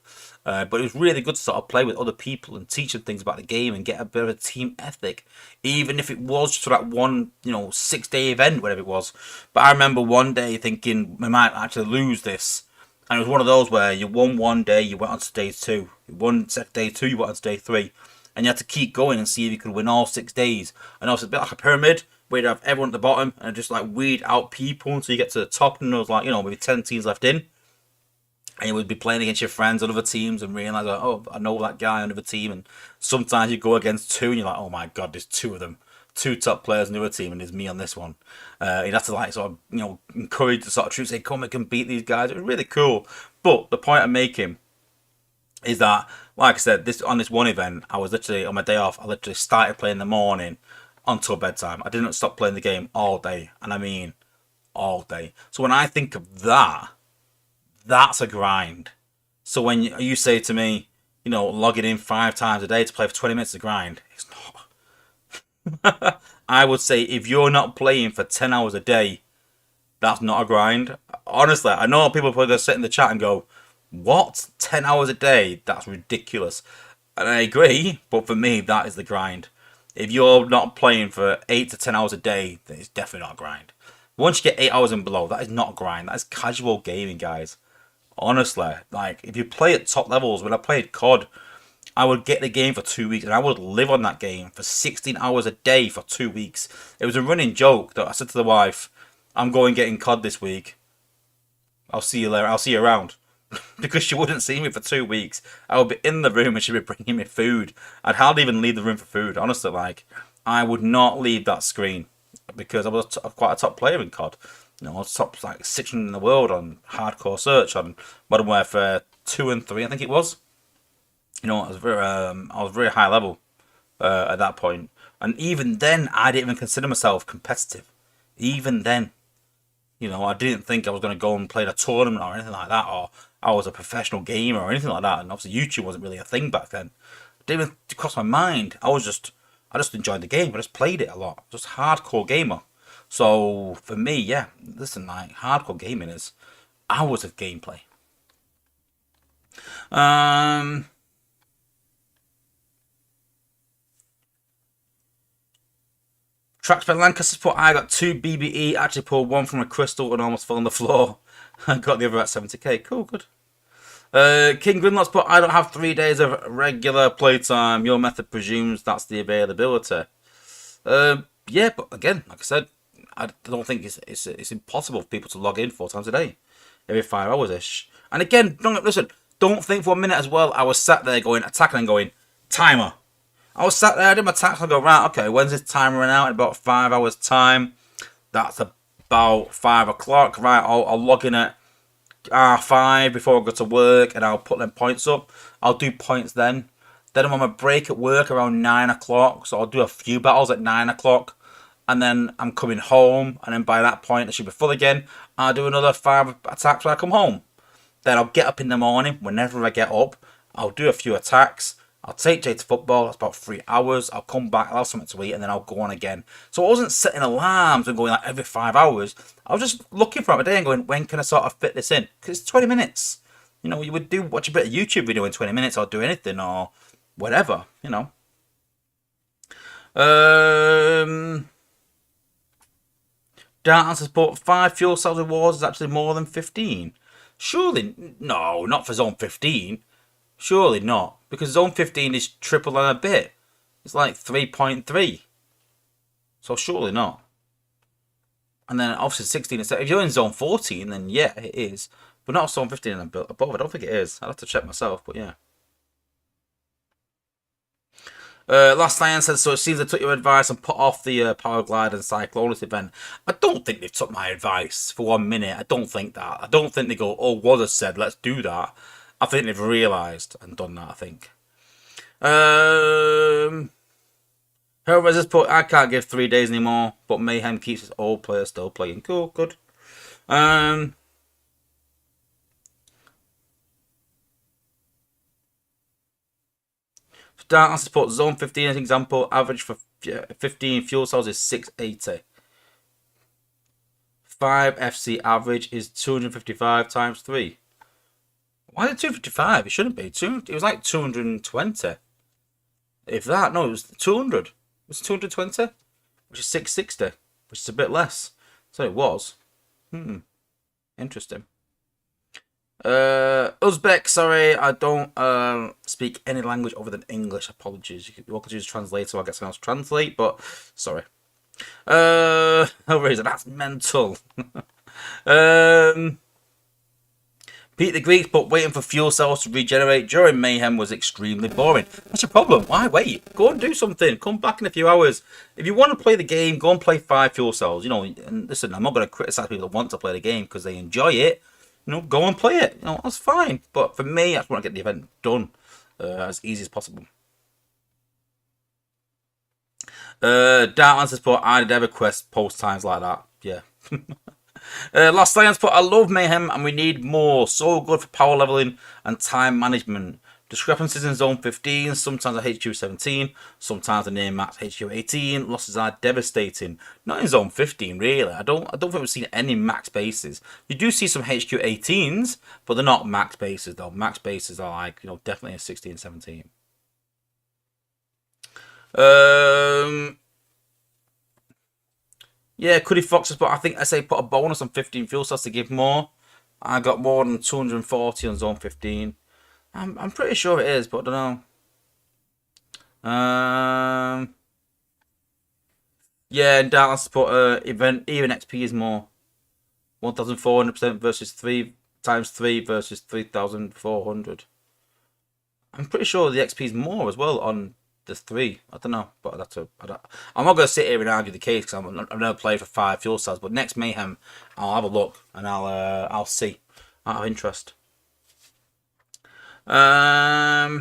But it was really good to sort of play with other people and teach them things about the game and get a bit of a team ethic, even if it was just for that one, you know, 6-day event, whatever it was. But I remember one day thinking we might actually lose this, and it was one of those where you won one day, you went on to day 2, you won day 2, you went on to day 3, and you had to keep going and see if you could win all 6 days. And also, it's a bit like a pyramid where you have everyone at the bottom and just like weed out people until you get to the top, and there was like, you know, maybe 10 teams left in. And you would be playing against your friends on other teams and realize, like, oh, I know that guy on another team. And sometimes you go against 2 and you're like, oh my god, there's 2 of them. 2 top players on the other team and there's me on this one. You'd have to like sort of, you know, encourage the sort of troops, say, come, we can beat these guys. It was really cool. But the point I'm making is that, like I said, on this one event, I was literally, on my day off, I literally started playing in the morning until bedtime. I didn't stop playing the game all day. And I mean, all day. So when I think of that, that's a grind. So when you say to me, you know, logging in 5 times a day to play for 20 minutes is a grind, it's not. I would say if you're not playing for 10 hours a day, that's not a grind. Honestly, I know people probably sit in the chat and go, what? 10 hours a day? That's ridiculous. And I agree, but for me, that is the grind. If you're not playing for 8 to 10 hours a day, then it's definitely not a grind. Once you get 8 hours and below, that is not a grind. That is casual gaming, guys. Honestly, like if you play at top levels, when I played COD, I would get the game for 2 weeks and I would live on that game for 16 hours a day for 2 weeks. It was a running joke that I said to the wife, I'm going getting COD this week. I'll see you later. I'll see you around. Because she wouldn't see me for 2 weeks. I would be in the room and she'd be bringing me food. I'd hardly even leave the room for food. Honestly, like, I would not leave that screen because I was quite a top player in COD. You know, I was top like 600 in the world on hardcore search on Modern Warfare 2 and 3, I think it was. You know, I was very high level at that point, and even then, I didn't even consider myself competitive. Even then, you know, I didn't think I was going to go and play a tournament or anything like that, or I was a professional gamer or anything like that. And obviously, YouTube wasn't really a thing back then. It didn't even cross my mind. I just enjoyed the game. I just played it a lot. Just hardcore gamer. So for me, yeah, listen, like hardcore gaming is hours of gameplay. Um. Tracks by Lancaster put, I got 2 BBE, actually pulled one from a crystal and almost fell on the floor. I got the other at 70k. Cool, good. King Grimlock's put, I don't have 3 days of regular playtime. Your method presumes that's the availability. Yeah, but again, like I said, I don't think it's impossible for people to log in 4 times a day, every 5 hours ish. And again, don't think for a minute as well. I was sat there going attacking and going timer. I was sat there, I did my tax, I go, right, okay, when's this timer run out? In about 5 hours time. That's about 5 o'clock. Right, I'll log in at 5 before I go to work and I'll put them points up. I'll do points then. Then I'm on my break at work around 9 o'clock, so I'll do a few battles at 9 o'clock. And then I'm coming home, and then by that point, it should be full again. I'll do another 5 attacks when I come home. Then I'll get up in the morning, whenever I get up, I'll do a few attacks. I'll take Jay to football, that's about 3 hours. I'll come back, I'll have something to eat, and then I'll go on again. So I wasn't setting alarms and going like every 5 hours. I was just looking for a day and going, when can I sort of fit this in? Because it's 20 minutes. You know, you would watch a bit of YouTube video in 20 minutes or do anything or whatever, you know. Dart answers, but 5 fuel cells rewards is actually more than 15. Surely, no, not for Zone 15. Surely not, because Zone 15 is triple and a bit. It's like 3.3. So surely not. And then obviously 16 is, if you're in Zone 14, then yeah, it is. But not Zone 15 and above. I don't think it is. I'll have to check myself, but yeah. Last Lion says, so it seems they took your advice and put off the Powerglide and Cyclonus event. I don't think they've took my advice for 1 minute. I don't think that. I don't think they go, oh, Wozza said, let's do that. I think they've realised and done that, I think. Whoever has put, I can't give 3 days anymore, but Mayhem keeps his old player still playing. Cool, good. Start and support Zone 15 as an example. Average for 15 fuel cells is 680. 5 FC average is 255 times 3. Why is it 255? It shouldn't be. It was like 220. If that, no, it was 200. It was 220, which is 660, which is a bit less. So it was. Interesting. Uzbek, sorry, I don't speak any language other than English. Apologies. You're welcome to use a translator. I'll get someone else to translate, but sorry. No reason. That's mental. Pete the Greek, but waiting for fuel cells to regenerate during Mayhem was extremely boring. That's a problem. Why wait? Go and do something. Come back in a few hours. If you want to play the game, go and play 5 fuel cells. You know, and listen, I'm not going to criticize people that want to play the game because they enjoy it. You know, go and play it. You know, that's fine. But for me, I just want to get the event done as easy as possible. Dark Answers put, I did ever quest post times like that. Yeah. Last Lions put, I love Mayhem and we need more. So good for power leveling and time management. Discrepancies in Zone 15, sometimes at HQ 17, sometimes at near max HQ 18. Losses are devastating. Not in Zone 15, really. I don't think we've seen any max bases. You do see some HQ 18s, but they're not max bases though. Max bases are like, you know, definitely a 16, 17. Yeah, Cuddy Foxes, but I think I say put a bonus on 15 fuel cells to give more. I got more than 240 on Zone 15. I'm pretty sure it is, but I don't know. Yeah, and Dallas put even XP is more. 1,400% versus 3 times 3 versus 3,400. I'm pretty sure the XP is more as well on the 3. I don't know, but I'm not going to sit here and argue the case because I've never played for 5 fuel cells. But next Mayhem, I'll have a look and I'll see out of interest. Sky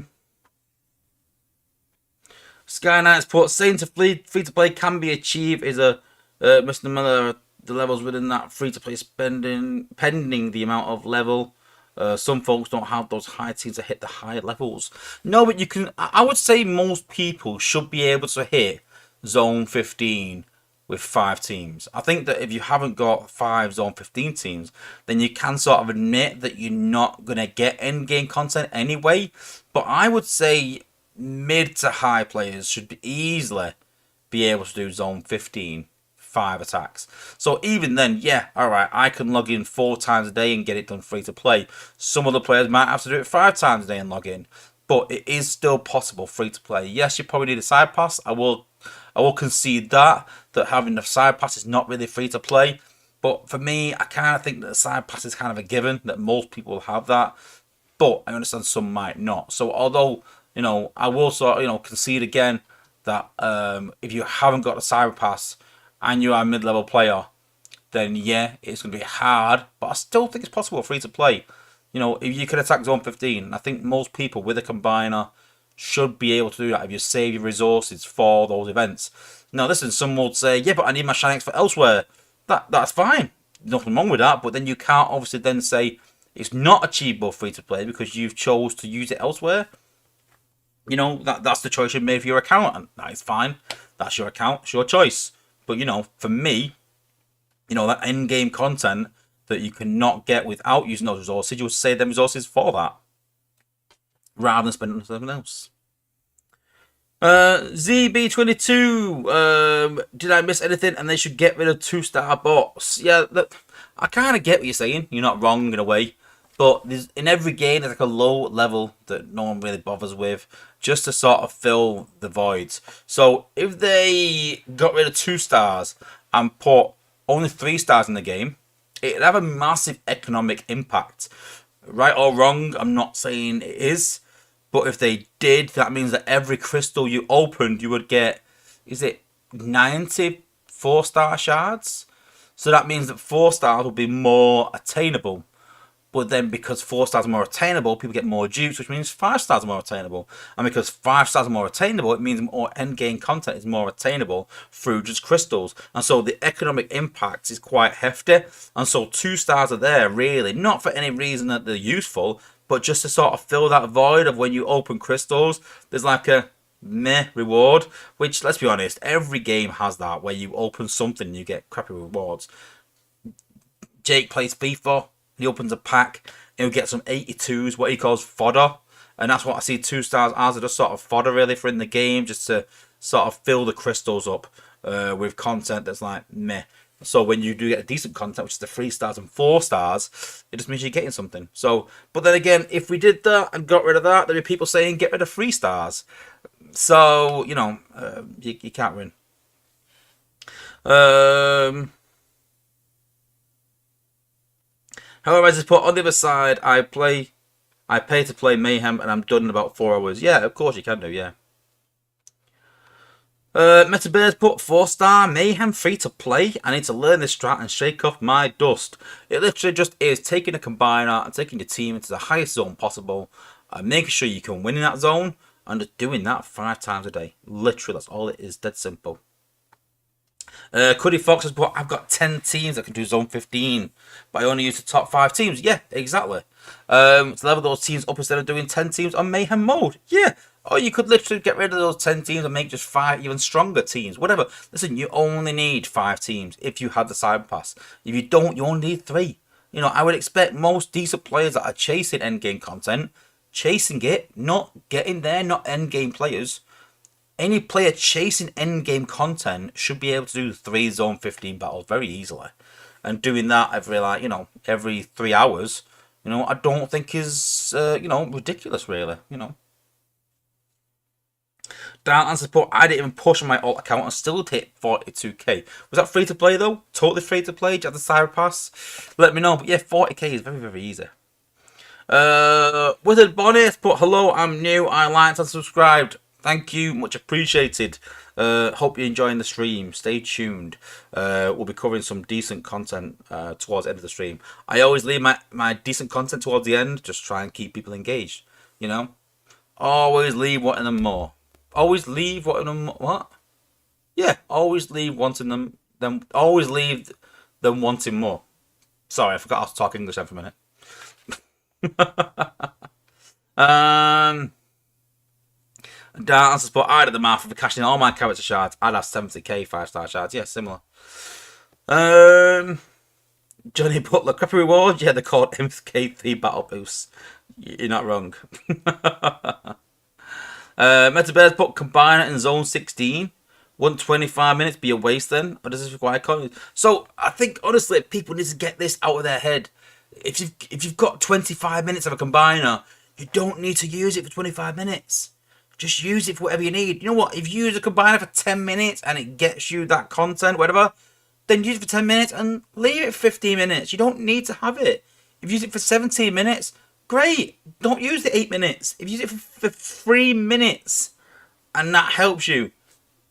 Knight's put saying to free to play can be achieved is a Mr. Miller. The levels within that free to play spending pending the amount of level. Some folks don't have those high teams to hit the higher levels. No, but you can. I would say most people should be able to hit Zone 15 with 5 teams. I think that if you haven't got 5 Zone 15 teams, then you can sort of admit that you're not going to get end-game content anyway. But I would say mid to high players should easily be able to do Zone 15. 5 attacks. So even then, yeah, alright, I can log in 4 times a day and get it done free to play. Some other players might have to do it 5 times a day and log in. But it is still possible free to play. Yes, you probably need a side pass. I will concede that having the side pass is not really free to play. But for me, I kind of think that the side pass is kind of a given, that most people will have that. But I understand some might not. So although, I will sort of, concede again that if you haven't got a side pass and you are a mid-level player, then yeah, it's going to be hard, but I still think it's possible free to play. If you can attack Zone 15, I think most people with a combiner should be able to do that if you save your resources for those events. Now listen, some would say, yeah, but I need my Shanks for elsewhere. That's fine. Nothing wrong with that, but then you can't obviously then say it's not achievable free to play because you've chose to use it elsewhere. That's the choice you made for your account, and that is fine. That's your account, it's your choice. But, for me, that end-game content that you cannot get without using those resources, you'll save them resources for that. Rather than spending on something else. ZB22, did I miss anything? And they should get rid of 2-star bots. Yeah, I kind of get what you're saying. You're not wrong in a way. But in every game, there's like a low level that no one really bothers with, just to sort of fill the voids. So if they got rid of 2 stars and put only 3 stars in the game, it'd have a massive economic impact. Right or wrong, I'm not saying it is. But if they did, that means that every crystal you opened, you would get, is it 90 4-star shards? So that means that 4 stars will be more attainable. But then because 4 stars are more attainable, people get more dupes, which means 5 stars are more attainable. And because 5 stars are more attainable, it means more end-game content is more attainable through just crystals. And so the economic impact is quite hefty. And so 2 stars are there, really, not for any reason that they're useful, but just to sort of fill that void of when you open crystals, there's like a meh reward, which, let's be honest, every game has that, where you open something and you get crappy rewards. Jake plays FIFA. He opens a pack, and he'll get some 82s, what he calls fodder. And that's what I see 2 stars as, are just sort of fodder really for in the game, just to sort of fill the crystals up with content that's like meh. So when you do get a decent content, which is the 3 stars and 4 stars, it just means you're getting something. So, but then again, if we did that and got rid of that, there'd be people saying get rid of 3 stars. So, you can't win. However, as I put on the other side, I pay to play Mayhem, and I'm done in about 4 hours. Yeah, of course you can do, yeah. Meta Bears put 4-star Mayhem free to play. I need to learn this strat and shake off my dust. It literally just is taking a combiner and taking your team into the highest zone possible, and making sure you can win in that zone, and just doing that 5 times a day. Literally, that's all it is. Dead simple. Cuddy Fox has put, I've got 10 teams that can do Zone 15, but I only use the top 5 teams. Yeah, exactly. To level those teams up instead of doing 10 teams on Mayhem mode. Yeah. Or you could literally get rid of those 10 teams and make just 5 even stronger teams. Whatever. Listen, you only need 5 teams if you have the Cyber Pass. If you don't, you only need 3. I would expect most decent players that are chasing endgame content, chasing it, not getting there, not endgame players. Any player chasing endgame content should be able to do 3 Zone 15 battles very easily. and doing that every, like, you know, every 3 hours, you know, I don't think is, you know, ridiculous, really, you know. Down and support, I didn't even push on my alt account and still hit 42k. Was that free to play though? Totally free to play? Did you have the Cyber Pass? Let me know. But yeah, 40k is very, very easy. Wizard Bonnie put, hello, I'm new. I liked and subscribed. Thank you, much appreciated. Hope you're enjoying the stream. Stay tuned. We'll be covering some decent content towards the end of the stream. I always leave my decent content towards the end, just try and keep people engaged. You know, always leave wanting them more. Always leave wanting them. What? Yeah, always leave wanting them. Always leave them wanting more. Sorry, I forgot how to talk English there for a minute. Down and support. I did the math for cashing all my character shards. I'd have 70k 5-star shards. Yeah, similar. Johnny Butler, crappy reward. Yeah, they're called MK3 battle boosts. You're not wrong. Meta Bears put combiner in zone 16. 125 minutes be a waste then? Or does this require content? So I think honestly people need to get this out of their head. If you've got 25 minutes of a combiner, you don't need to use it for 25 minutes. Just use it for whatever you need. You know what? If you use a combiner for 10 minutes and it gets you that content, whatever, then use it for 10 minutes and leave it for 15 minutes. You don't need to have it. If you use it for 17 minutes, great. Don't use the 8 minutes. If you use it for 3 minutes and that helps you,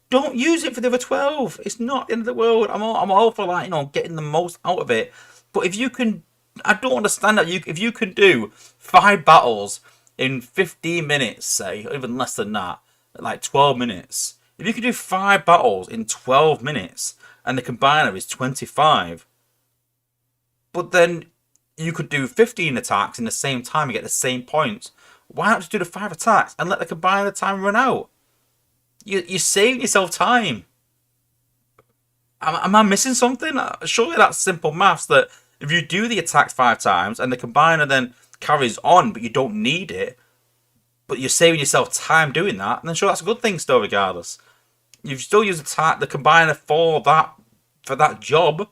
don't use it for the other 12. It's not the end of the world. I'm all for, like, you know, getting the most out of it. But if you can, I don't understand that. If you can do 5 battles in 15 minutes, say, or even less than that, like 12 minutes. If you can do 5 battles in 12 minutes and the combiner is 25, but then you could do 15 attacks in the same time and get the same points. Why not just do the 5 attacks and let the combiner time run out? You're saving yourself time. Am I missing something? Surely that's simple maths that if you do the attacks 5 times and the combiner then carries on, but you don't need it, but you're saving yourself time doing that, then sure, that's a good thing still, regardless. You've still used the combiner for that job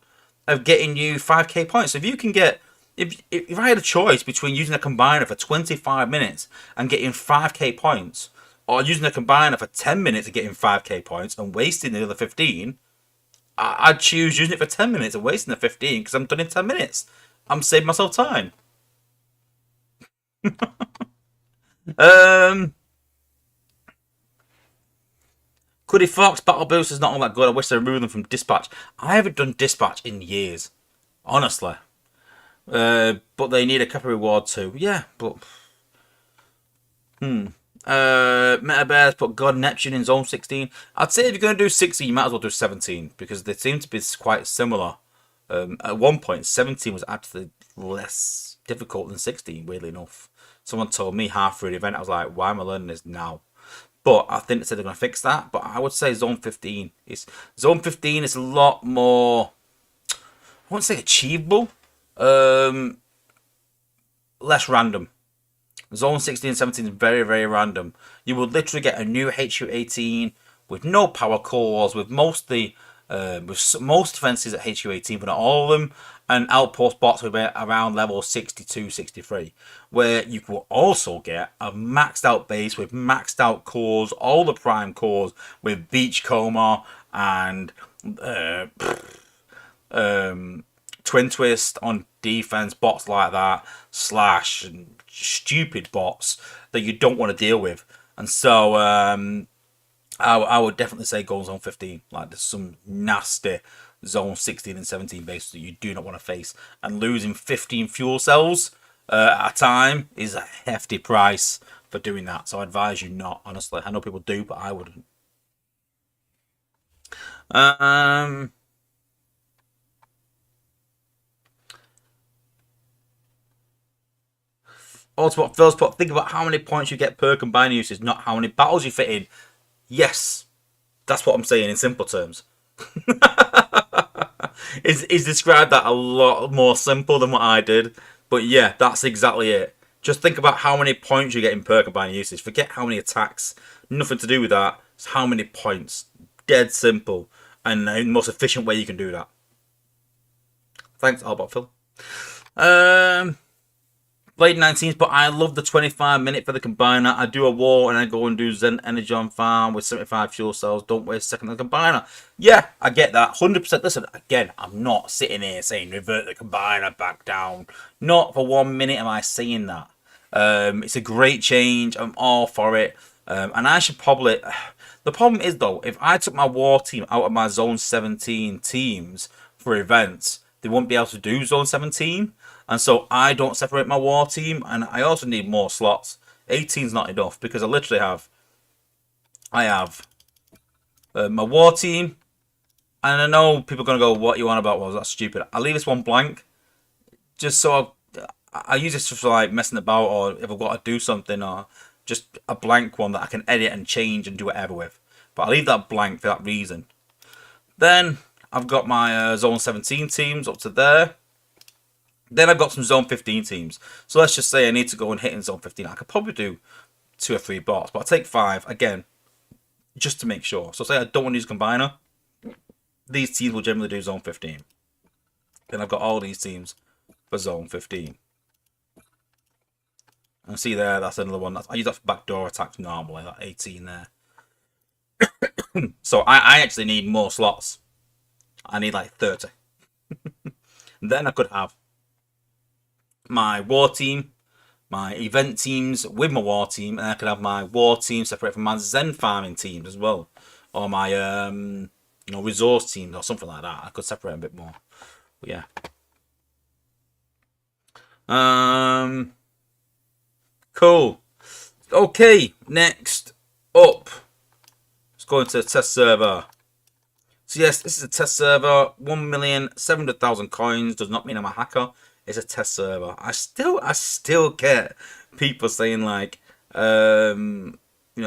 of getting you 5k points. So if you can get, if I had a choice between using a combiner for 25 minutes and getting 5k points, or using a combiner for 10 minutes and getting 5k points and wasting the other 15, I'd choose using it for 10 minutes and wasting the 15 because I'm done in 10 minutes. I'm saving myself time. Cuddy Fox, Battle Boost is not all that good. I wish they removed them from Dispatch. I haven't done Dispatch in years, honestly. But they need a copy reward too. Yeah, but Meta Bears put God Neptune in Zone 16. I'd say if you're going to do 16, you might as well do 17 because they seem to be quite similar. At one point, 17 was actually less difficult than 16, weirdly enough. Someone told me half through the event. I was like, why am I learning this now? But I think they said they're going to fix that. But I would say Zone 15 is a lot more, I wouldn't say achievable, less random. Zone 16 and 17 is very, very random. You would literally get a new HU18 with no power cores, with most defenses at HU18, but not all of them, and outpost bots with around level 62, 63, where you will also get a maxed out base with maxed out cores, all the prime cores with Beachcomber and Twin Twist on defense, bots like that, slash and stupid bots that you don't want to deal with. And so I would definitely say go Zone 15. Like, there's some nasty Zone 16 and 17 bases that you do not want to face, and losing 15 fuel cells at a time is a hefty price for doing that. So I advise you not, honestly. I know people do, but I wouldn't. Also, what Phil's put, think about how many points you get per combiner usage, not how many battles you fit in. Yes, that's what I'm saying in simple terms. He's described that a lot more simple than what I did. But yeah, that's exactly it. Just think about how many points you get in per combiner usage. Forget how many attacks. Nothing to do with that. It's how many points. Dead simple. And the most efficient way you can do that. Thanks, Albert Phil. Blade 19s, but I love the 25-minute for the combiner. I do a war and I go and do Zen Energy on farm with 75 fuel cells. Don't waste a second on the combiner. Yeah, I get that. 100%. Listen, again, I'm not sitting here saying revert the combiner back down. Not for 1 minute am I saying that. It's a great change. I'm all for it. And I should probably... The problem is, though, if I took my war team out of my Zone 17 teams for events, they won't be able to do Zone 17. And so I don't separate my war team. And I also need more slots. 18's not enough because I literally have... I have my war team. And I know people are going to go, what you on about? Well, that's stupid. I'll leave this one blank. Just so I use this for like messing about, or if I've got to do something, or just a blank one that I can edit and change and do whatever with. But I'll leave that blank for that reason. Then I've got my Zone 17 teams up to there. Then I've got some Zone 15 teams. So let's just say I need to go and hit in Zone 15. I could probably do 2 or 3 bots, but I'll take 5 again, just to make sure. So say I don't want to use combiner. These teams will generally do Zone 15. Then I've got all these teams for Zone 15. And see there, that's another one. I use that for backdoor attacks normally, that 18 there. So I actually need more slots. I need like 30. Then I could have my war team, my event teams with my war team, and I could have my war team separate from my Zen farming teams as well, or my resource teams or something like that. I could separate them a bit more. But yeah. Cool. Okay, next up, let's go into the test server. So yes, this is a test server. 1,700,000 coins does not mean I'm a hacker. It's a test server. I still get people saying like, how'd you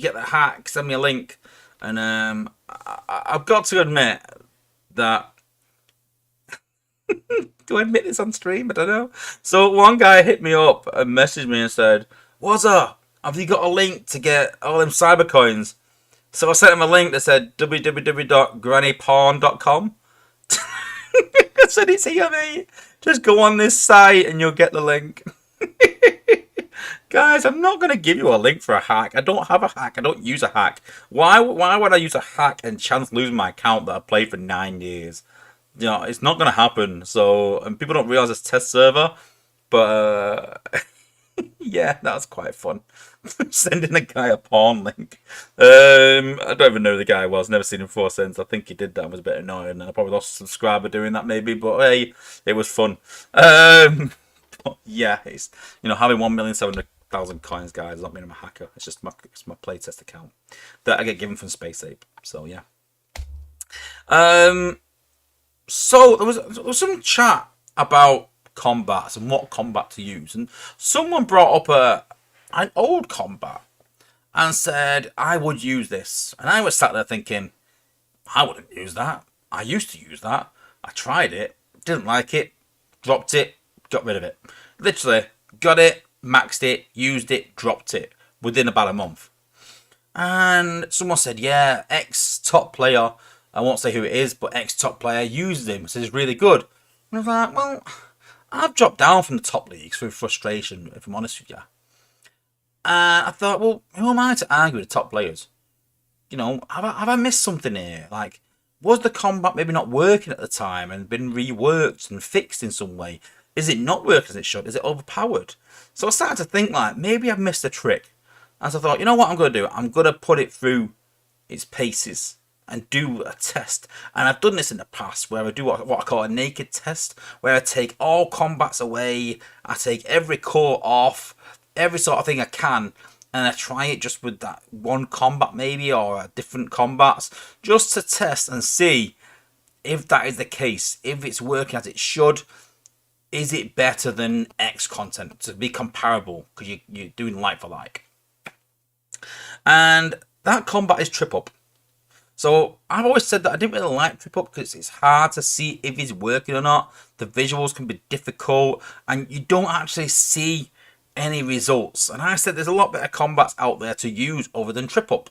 get the hack? Send me a link. And I've got to admit that. Do I admit this on stream? I don't know. So one guy hit me up and messaged me and said, Wozza, have you got a link to get all them cyber coins? So I sent him a link that said www.grannyporn.com. I said, it's here, mate. Just go on this site and you'll get the link. Guys, I'm not going to give you a link for a hack. I don't have a hack. I don't use a hack. Why would I use a hack and chance losing my account that I played for 9 years? You know, it's not going to happen. So, and people don't realize it's test server. But, yeah, that was quite fun. Sending a guy a porn link. I don't even know who the guy was. Never seen him before since. I think he did that. It was a bit annoying. And I probably lost a subscriber doing that maybe. But, hey, it was fun. But, yeah, it's, having 1,700,000 coins, guys, does not mean I'm a hacker. It's just my playtest account that I get given from Space Ape. So, yeah. So there was some chat about combats and what combat to use, and someone brought up an old combat and said I would use this, and I was sat there thinking I wouldn't use that. I used to use that. I tried it, didn't like it, dropped it, got rid of it. Literally got it, maxed it, used it, dropped it within about a month. And someone said, yeah, X top player, I won't say who it is, but X top player uses him, says he's really good. And I was like, well, I've dropped down from the top leagues through frustration, if I'm honest with you. And I thought, well, who am I to argue with the top players? Have I missed something here? Like, was the combat maybe not working at the time and been reworked and fixed in some way? Is it not working as it should? Is it overpowered? So I started to think, like, maybe I've missed a trick. And so I thought, you know what I'm going to do? I'm going to put it through its paces and do a test. And I've done this in the past where I do what I call a naked test, where I take all combats away, I take every core off, every sort of thing I can, and I try it just with that one combat maybe, or different combats, just to test and see if that is the case, if it's working as it should. Is it better than X content, to be comparable, because you're doing like for like. And that combat is trip up. So I've always said that I didn't really like trip up because it's hard to see if it's working or not. The visuals can be difficult and you don't actually see any results. And I said there's a lot better combats out there to use other than trip up.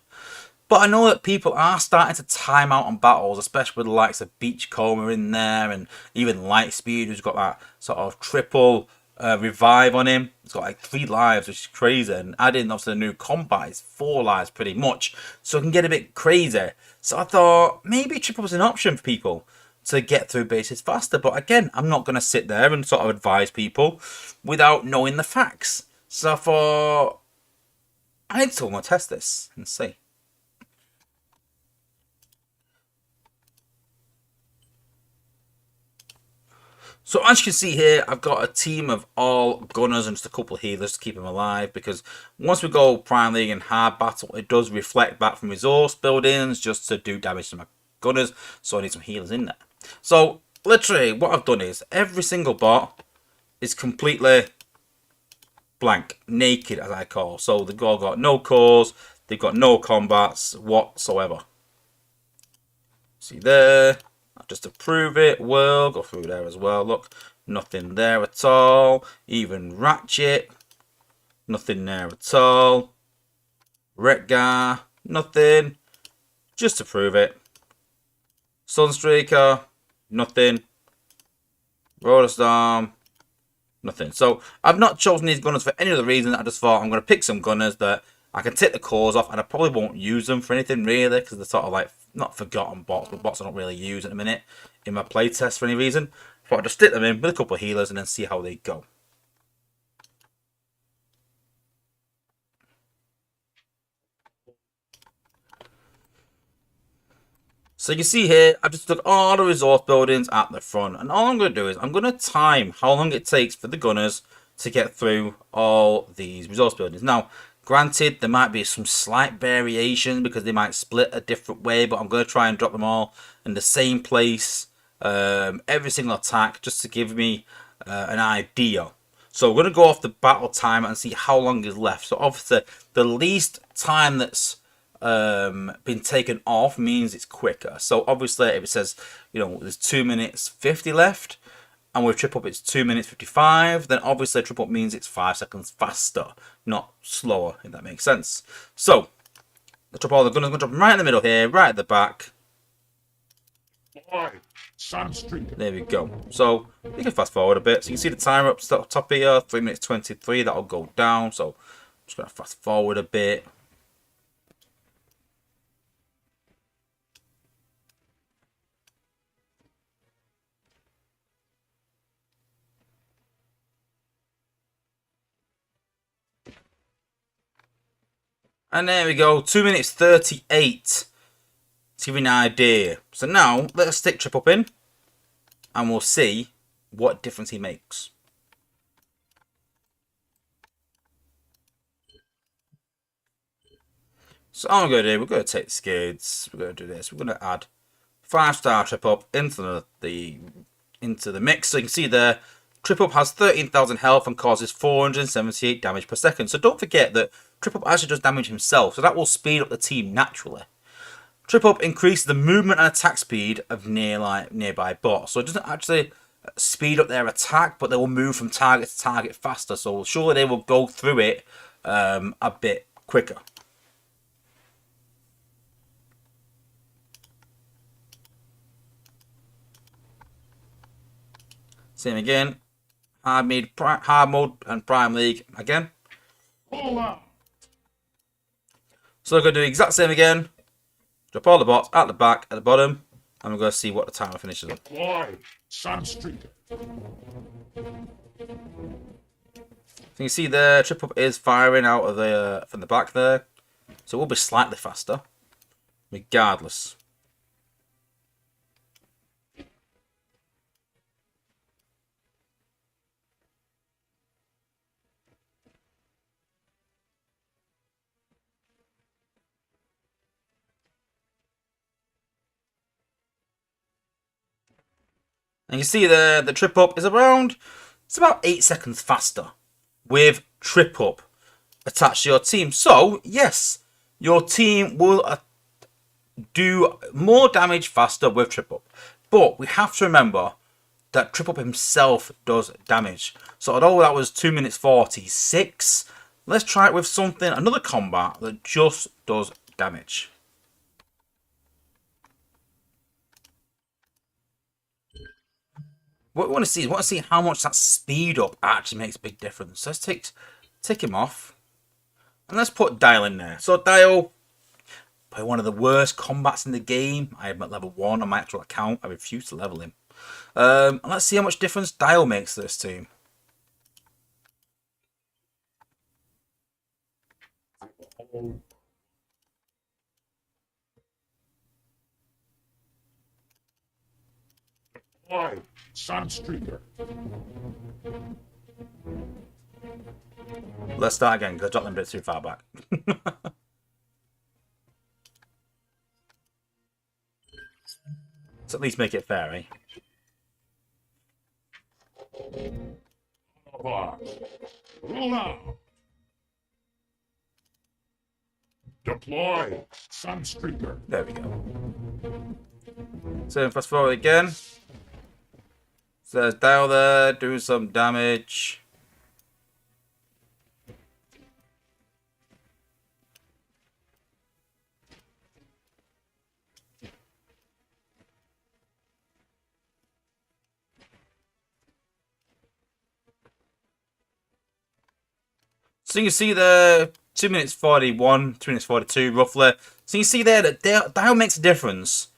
But I know that people are starting to time out on battles, especially with the likes of Beachcomber in there, and even Lightspeed, who's got that sort of triple revive on him. He's got like 3 lives, which is crazy. And adding obviously the new combat is 4 lives pretty much. So it can get a bit crazy. So I thought maybe triple was an option for people to get through bases faster. But again, I'm not going to sit there and sort of advise people without knowing the facts. So I thought I need to test this and see. So as you can see here, I've got a team of all gunners and just a couple of healers to keep them alive, because once we go Prime League and hard battle, it does reflect back from resource buildings just to do damage to my gunners, so I need some healers in there. So literally what I've done is every single bot is completely blank, naked as I call. So they've all got no cores, they've got no combats whatsoever. See there? Just to prove it, we'll go through there as well. Look, nothing there at all. Even Ratchet, nothing there at all. Retgar, nothing. Just to prove it. Sunstreaker, nothing. Roarstorm, nothing. So I've not chosen these gunners for any other reason. I just thought I'm going to pick some gunners that I can take the cores off, and I probably won't use them for anything really, because they're sort of like not forgotten bots, but bots I don't really use at the minute in my playtest for any reason. But I'll just stick them in with a couple of healers and then see how they go. So you can see here, I've just took all the resource buildings at the front, and all I'm going to do is I'm going to time how long it takes for the gunners to get through all these resource buildings. Now, granted, there might be some slight variation because they might split a different way, but I'm going to try and drop them all in the same place, every single attack, just to give me an idea. So we're going to go off the battle timer and see how long is left. So obviously, the least time that's been taken off means it's quicker. So obviously, if it says, you know, there's 2 minutes 50 left, and with trip up it's 2 minutes 55, then obviously trip up means it's 5 seconds faster, not slower, if that makes sense. So let's drop all the gunners. I'm going to drop them right in the middle here, right at the back. Sunstreaker. There we go. So you can fast forward a bit. So you can see the timer up to the top here, 3 minutes 23. That'll go down. So I'm just going to fast forward a bit. And there we go, 2 minutes 38. To give you an idea. So now let's stick trip up in, and we'll see what difference he makes. So all I'm going to do, we're going to take the skids. We're going to do this. We're going to add 5-star trip up into the mix. So you can see there, trip up has 13,000 health and causes 478 damage per second. So don't forget that trip up actually does damage himself, so that will speed up the team naturally. Trip up increases the movement and attack speed of nearby bots. So it doesn't actually speed up their attack, but they will move from target to target faster. So surely they will go through it a bit quicker. Same again. Hard mode and Prime League again. So we're going to do the exact same again. Drop all the bots at the back, at the bottom, and we're going to see what the timer finishes on. Sunstreaker. So you see there, trip up is firing out of the from the back there, so it will be slightly faster, regardless. And you see there, the trip up is around, it's about 8 seconds faster with trip up attached to your team. So, yes, your team will do more damage faster with trip up. But we have to remember that trip up himself does damage. So although that was 2 minutes 46, let's try it with something, another combat that just does damage. What we want to see is how much that speed up actually makes a big difference. So let's take him off. And let's put Dial in there. So Dial, probably one of the worst combats in the game. I am at level 1 on my actual account. I refuse to level him. And let's see how much difference Dial makes to this team. Sunstreaker. Let's start again because I dropped them a bit too far back. So at least make it fair, eh? Roll out. Deploy Sunstreaker. There we go. So fast forward again. Says Dial there, do some damage. So you can see there, 2 minutes 41, 2 minutes 42 roughly. So you see there that Dial makes a difference,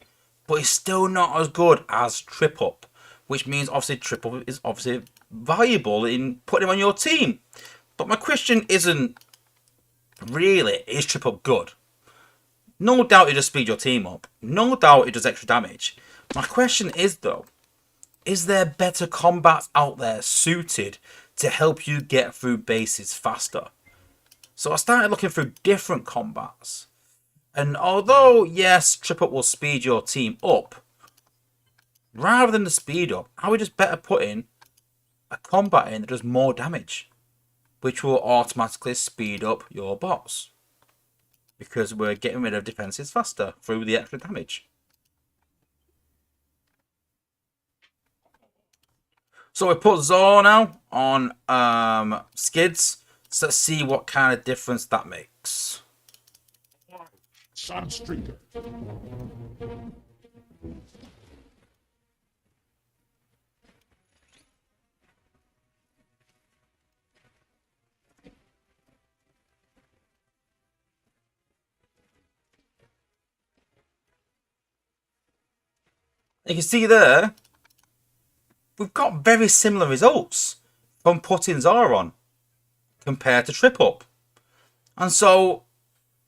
but it's still not as good as Trip Up, which means obviously Trip Up is obviously valuable in putting him on your team. But my question isn't really, is Trip Up good? No doubt it does speed your team up. No doubt it does extra damage. My question is though, is there better combats out there suited to help you get through bases faster? So I started looking through different combats. And although, yes, Trip Up will speed your team up, rather than the speed up, I would just better put in a combat in that does more damage, which will automatically speed up your bots. Because we're getting rid of defenses faster through the extra damage. So we put Zor now on skids. So let's see what kind of difference that makes. Sunstreaker. You can see there, we've got very similar results from putting Zor on compared to Trip Up. And so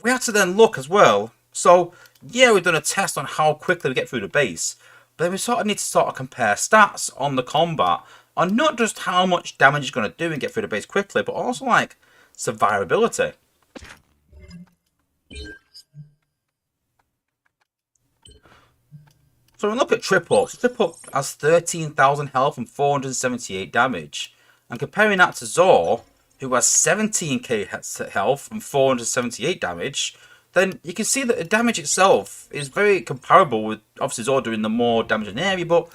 we have to then look as well. So yeah, we've done a test on how quickly we get through the base, but then we sort of need to sort of compare stats on the combat on not just how much damage it's going to do and get through the base quickly, but also like survivability. So when we look at Trip Up, Trip Up has 13,000 health and 478 damage. And comparing that to Zor, who has 17k health and 478 damage, then you can see that the damage itself is very comparable with obviously Zor doing the more damage in the area, but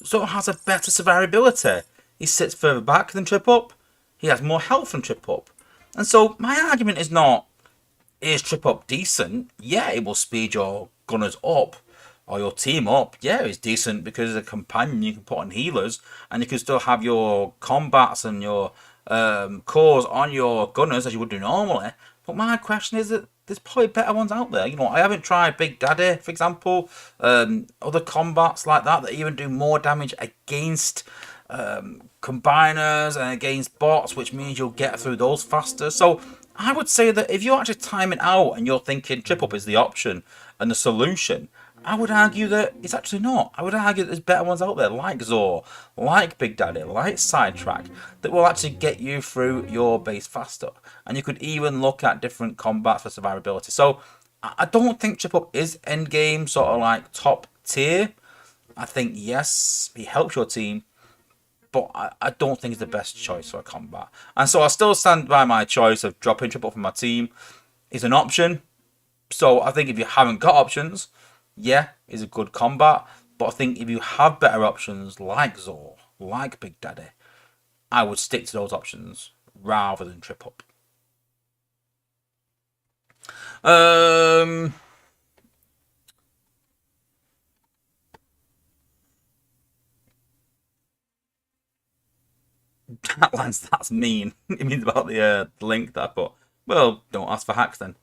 Zor has a better survivability. He sits further back than Trip Up. He has more health than Trip Up. And so my argument is not, is Trip Up decent? Yeah, it will speed your gunners up or your team up. Yeah, it's decent because as a companion you can put on healers and you can still have your combats and your cores on your gunners as you would do normally. But my question is that there's probably better ones out there. You know, I haven't tried Big Daddy, for example. Other combats like that even do more damage against combiners and against bots, which means you'll get through those faster. So I would say that if you're actually timing out and you're thinking Trip Up is the option and the solution, I would argue that it's actually not. I would argue that there's better ones out there, like Zor, like Big Daddy, like Sidetrack, that will actually get you through your base faster. And you could even look at different combats for survivability. So I don't think Trip Up is endgame, sort of like top tier. I think, yes, he helps your team, but I don't think it's the best choice for a combat. And so I still stand by my choice of dropping Trip Up from my team. Is an option. So I think if you haven't got options, yeah, it's a good combat. But I think if you have better options like Zor, like Big Daddy, I would stick to those options rather than Trip Up. Lance, that's mean. It means about the link that I put. Well, don't ask for hacks then.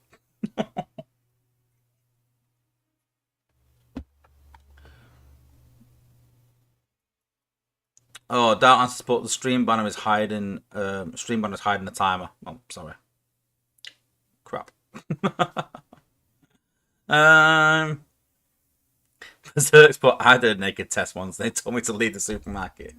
Oh, don't answer, but the stream banner is hiding. Stream banner is hiding the timer. Oh, sorry. Crap. Berserk's but I did a naked test once. They told me to leave the supermarket.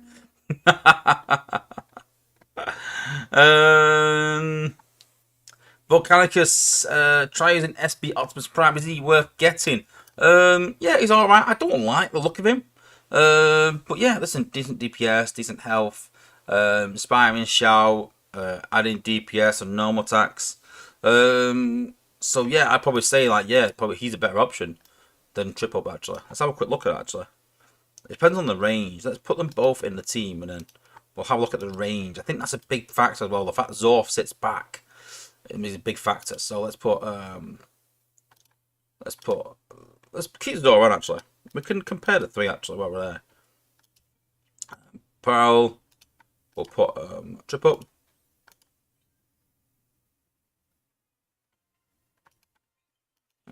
Volcanicus, try using SB Optimus Prime. Is he worth getting? Yeah, he's alright. I don't like the look of him. But yeah, listen, decent DPS, decent health, inspiring shout, adding DPS and normal attacks. So yeah, I'd probably say like, yeah, probably he's a better option than Trip Up actually. Let's have a quick look at it actually. It depends on the range. Let's put them both in the team and then we'll have a look at the range. I think that's a big factor as well. The fact that Zorf sits back, it is a big factor. So let's keep Zor on actually. We can compare the three actually while we're there. Pearl, we'll put Trip Up.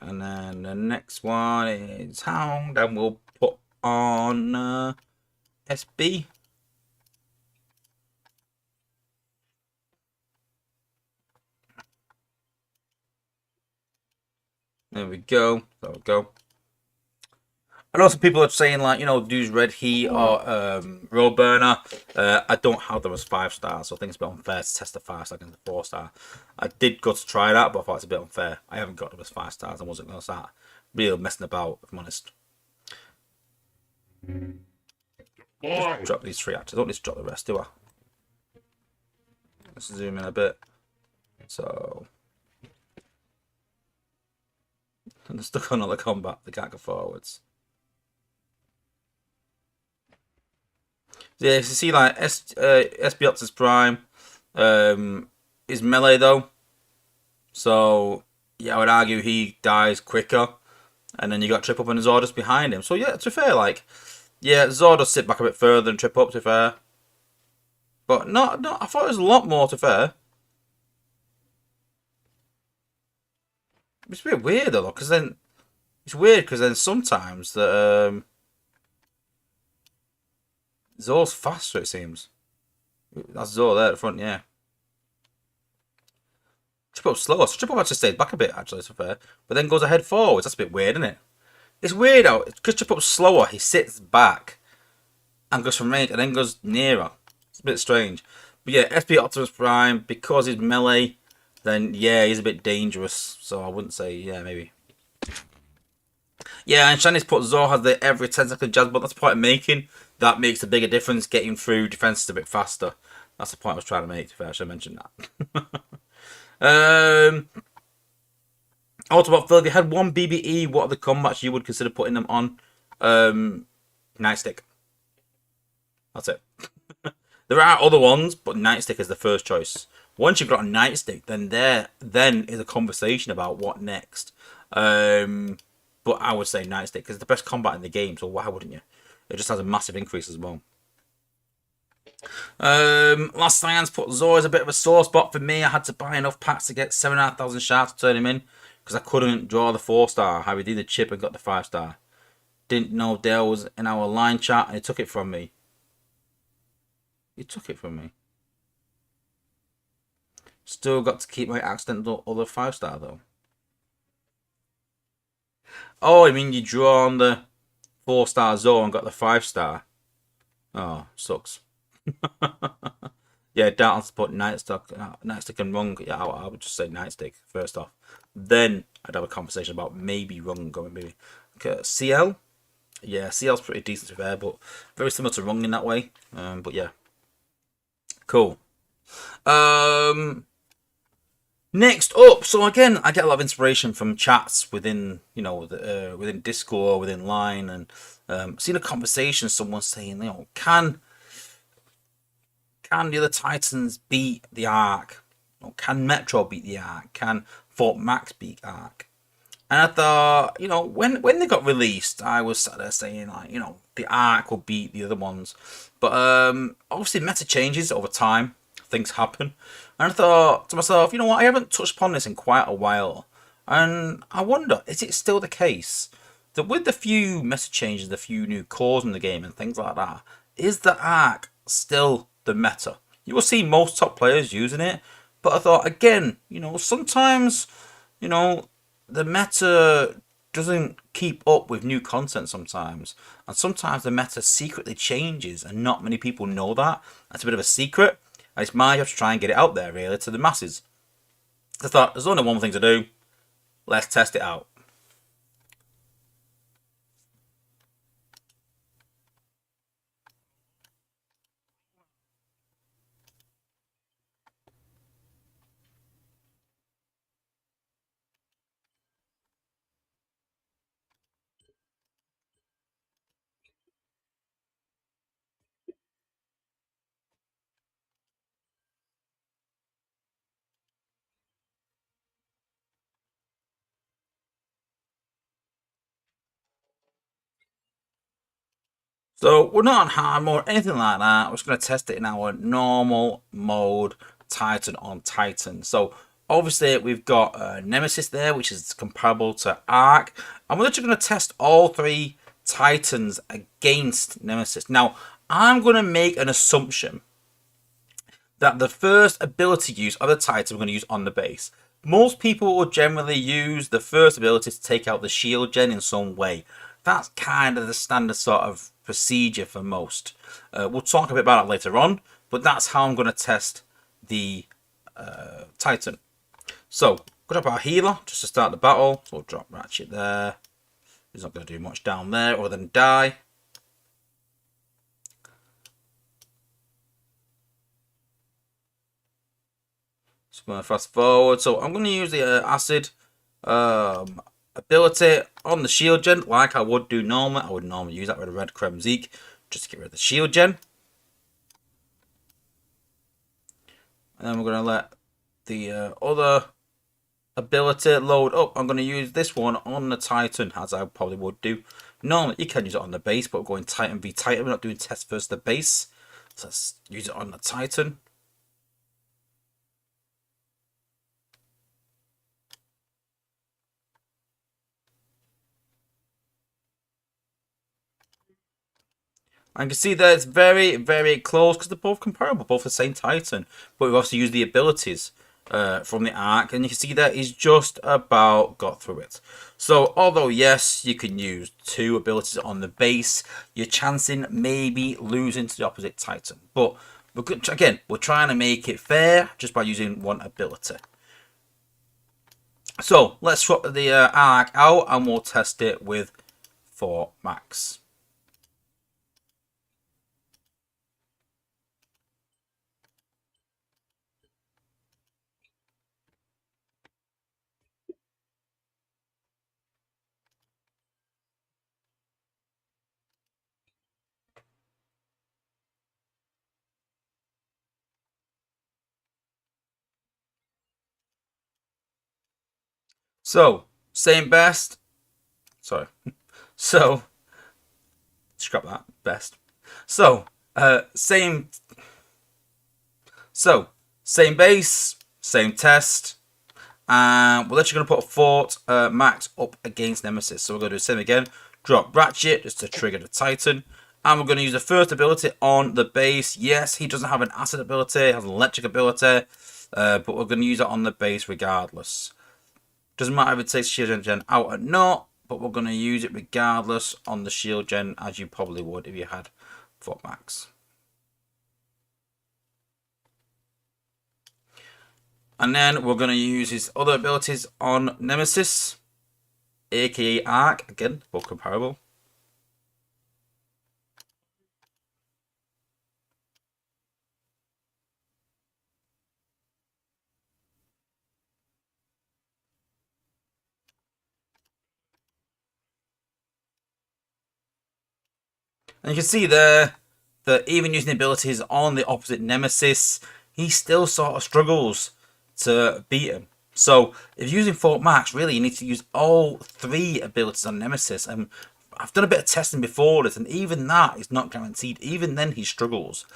And then the next one is Hound, and we'll put on SB. There we go. There we go. I know some people are saying like, you know, do Red Heat or Road Burner. I don't have them as 5 stars, so I think it's a bit unfair to test the 5 star against the 4 star. I did go to try that, but I thought it's a bit unfair. I haven't got them as 5 stars. I wasn't going to start really messing about, if I'm honest. Just drop these 3 actually. I don't need to drop the rest, do I? Let's zoom in a bit. So and they're stuck on another combat. They can't go forwards. Yeah, you see like SB Optimus Prime is melee though. So yeah, I would argue he dies quicker. And then you got Trip Up and Zor just behind him. So yeah, to be fair, like, yeah, Zor does sit back a bit further than Trip Up, to be fair. But no, I thought it was a lot more, to be fair. It's a bit weird though, because then it's weird because then sometimes that Zor's faster, it seems. That's Zor there at the front, yeah. Trip Up's slower. So Trip Up actually stays back a bit, actually, to be fair. But then goes ahead forwards. That's a bit weird, isn't it? It's weird how, because Trip Up's slower, he sits back and goes from range and then goes nearer. It's a bit strange. But yeah, SP Optimus Prime, because he's melee, then yeah, he's a bit dangerous. So I wouldn't say, yeah, maybe. Yeah, and Shani's put Zor has the every 10-second jazz button. That's the point I'm making. That makes a bigger difference. Getting through defenses a bit faster. That's the point I was trying to make. If I should mention that. Autobot Phil, if you had one BBE, what are the combats you would consider putting them on? Nightstick. That's it. There are other ones, but Nightstick is the first choice. Once you've got a Nightstick, then is a conversation about what next. But I would say Nightstick because it's the best combat in the game, so why wouldn't you? It just has a massive increase as well. Last Science put Zor as a bit of a sore spot for me. I had to buy enough packs to get 7,500 shards to turn him in because I couldn't draw the 4-star. I redeemed the chip and got the 5-star. Didn't know Dale was in our line chat and he took it from me. He took it from me. Still got to keep my accidental other 5-star though. Oh, I mean you draw on the 4-star Zor and got the 5-star. Oh, sucks. Yeah, Darton's put Nightstick and Rung. Yeah, I would just say Nightstick first off. Then I'd have a conversation about maybe Rung going maybe. Okay, CL. Yeah, CL's pretty decent to fair, but very similar to Rung in that way. But yeah, cool. Next up, so again, I get a lot of inspiration from chats within, you know, within Discord, within Line, and seeing a conversation, someone saying, you know, can the other Titans beat the Ark? Or can Metro beat the Ark? Can Fort Max beat Ark? And I thought, you know, when they got released, I was sat there saying, like, you know, the Ark will beat the other ones. But obviously, meta changes over time. things happen. And I thought to myself, you know what, I haven't touched upon this in quite a while. And I wonder, is it still the case that with the few meta changes, the few new cores in the game and things like that, is the arc still the meta? You will see most top players using it, but I thought, again, you know, sometimes, you know, the meta doesn't keep up with new content sometimes. And sometimes the meta secretly changes and not many people know that. That's a bit of a secret. And it's my job to try and get it out there, really, to the masses. I thought, there's only one thing to do. Let's test it out. So we're not on hard mode, anything like that. We're just going to test it in our normal mode, Titan on Titan. So obviously we've got Nemesis there, which is comparable to Arc. And we're literally going to test all three Titans against Nemesis. Now, I'm going to make an assumption that the first ability use of the Titan we're going to use on the base. Most people will generally use the first ability to take out the shield gen in some way. That's kind of the standard sort of procedure for most. We'll talk a bit about it later on, but that's how I'm going to test the Titan. So, we'll drop our healer just to start the battle. So we'll drop Ratchet there. He's not going to do much down there other than die. So I'm going to fast forward. So I'm going to use the acid ability on the shield gen like I would do normally. I would normally use that with a red Krem Zeke just to get rid of the shield gen. And then we're going to let the other ability load up. I'm going to use this one on the Titan as I probably would do. Normally you can use it on the base, but we're going Titan v Titan. We're not doing test versus the base. So let's use it on the Titan. And you can see that it's very, very close because they're both comparable, both the same Titan. But we've also used the abilities from the arc, and you can see that he's just about got through it. So, although yes, you can use two abilities on the base, you're chancing maybe losing to the opposite Titan. But again, we're trying to make it fair just by using one ability. So let's swap the arc out and we'll test it with 4 max. So, same best. Sorry. So, scrap that. Best. So, same base, same test. And we're literally going to put Fort Max up against Nemesis. So we're going to do the same again. Drop Ratchet just to trigger the Titan. And we're going to use the first ability on the base. Yes, he doesn't have an acid ability. He has an electric ability. But we're going to use it on the base regardless. Doesn't matter if it takes shield gen out or not. But we're going to use it regardless on the shield gen, as you probably would if you had Fort Max. And then we're going to use his other abilities on Nemesis, aka Arc. Again, both comparable. And you can see there that even using abilities on the opposite Nemesis, he still sort of struggles to beat him. So if you're using Fort Max, really you need to use all 3 abilities on Nemesis. And I've done a bit of testing before this, and even that is not guaranteed. Even then, he struggles.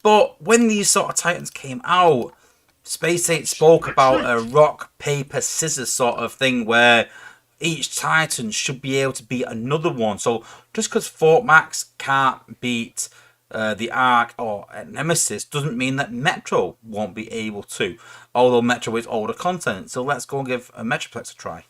But when these sort of Titans came out, Space 8 spoke about a rock, paper, scissors sort of thing where each Titan should be able to beat another one. So just because Fort Max can't beat the Ark or Nemesis doesn't mean that Metro won't be able to. Although Metro is older content. So let's go and give a Metroplex a try.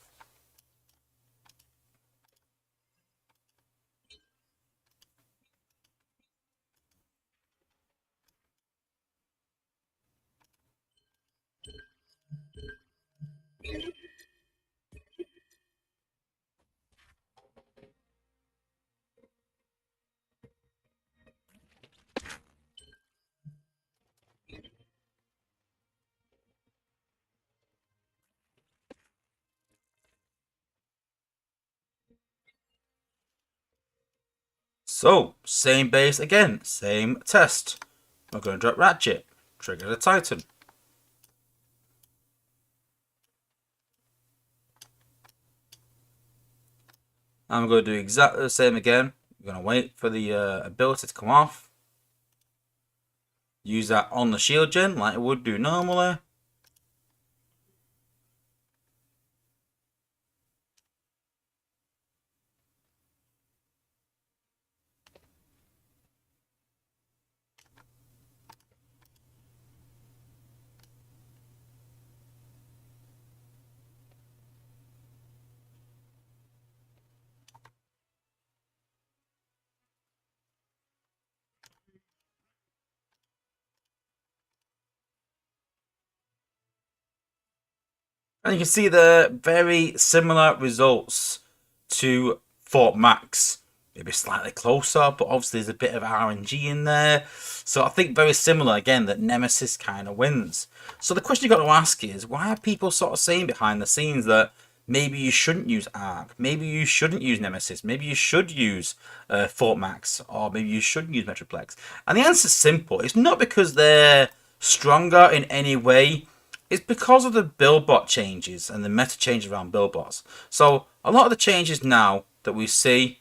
So, same base again, same test. We're going to drop Ratchet, trigger the Titan. I'm going to do exactly the same again. We're going to wait for the ability to come off. Use that on the shield gen like it would do normally. And you can see the very similar results to Fort Max. Maybe slightly closer, but obviously there's a bit of RNG in there. So I think very similar again that Nemesis kind of wins. So the question you got to ask is, why are people sort of saying behind the scenes that maybe you shouldn't use Ark, maybe you shouldn't use Nemesis, maybe you should use Fort Max, or maybe you shouldn't use Metroplex? And the answer's simple. It's not because they're stronger in any way. It's because of the buildbot changes and the meta changes around buildbots. So a lot of the changes now that we see,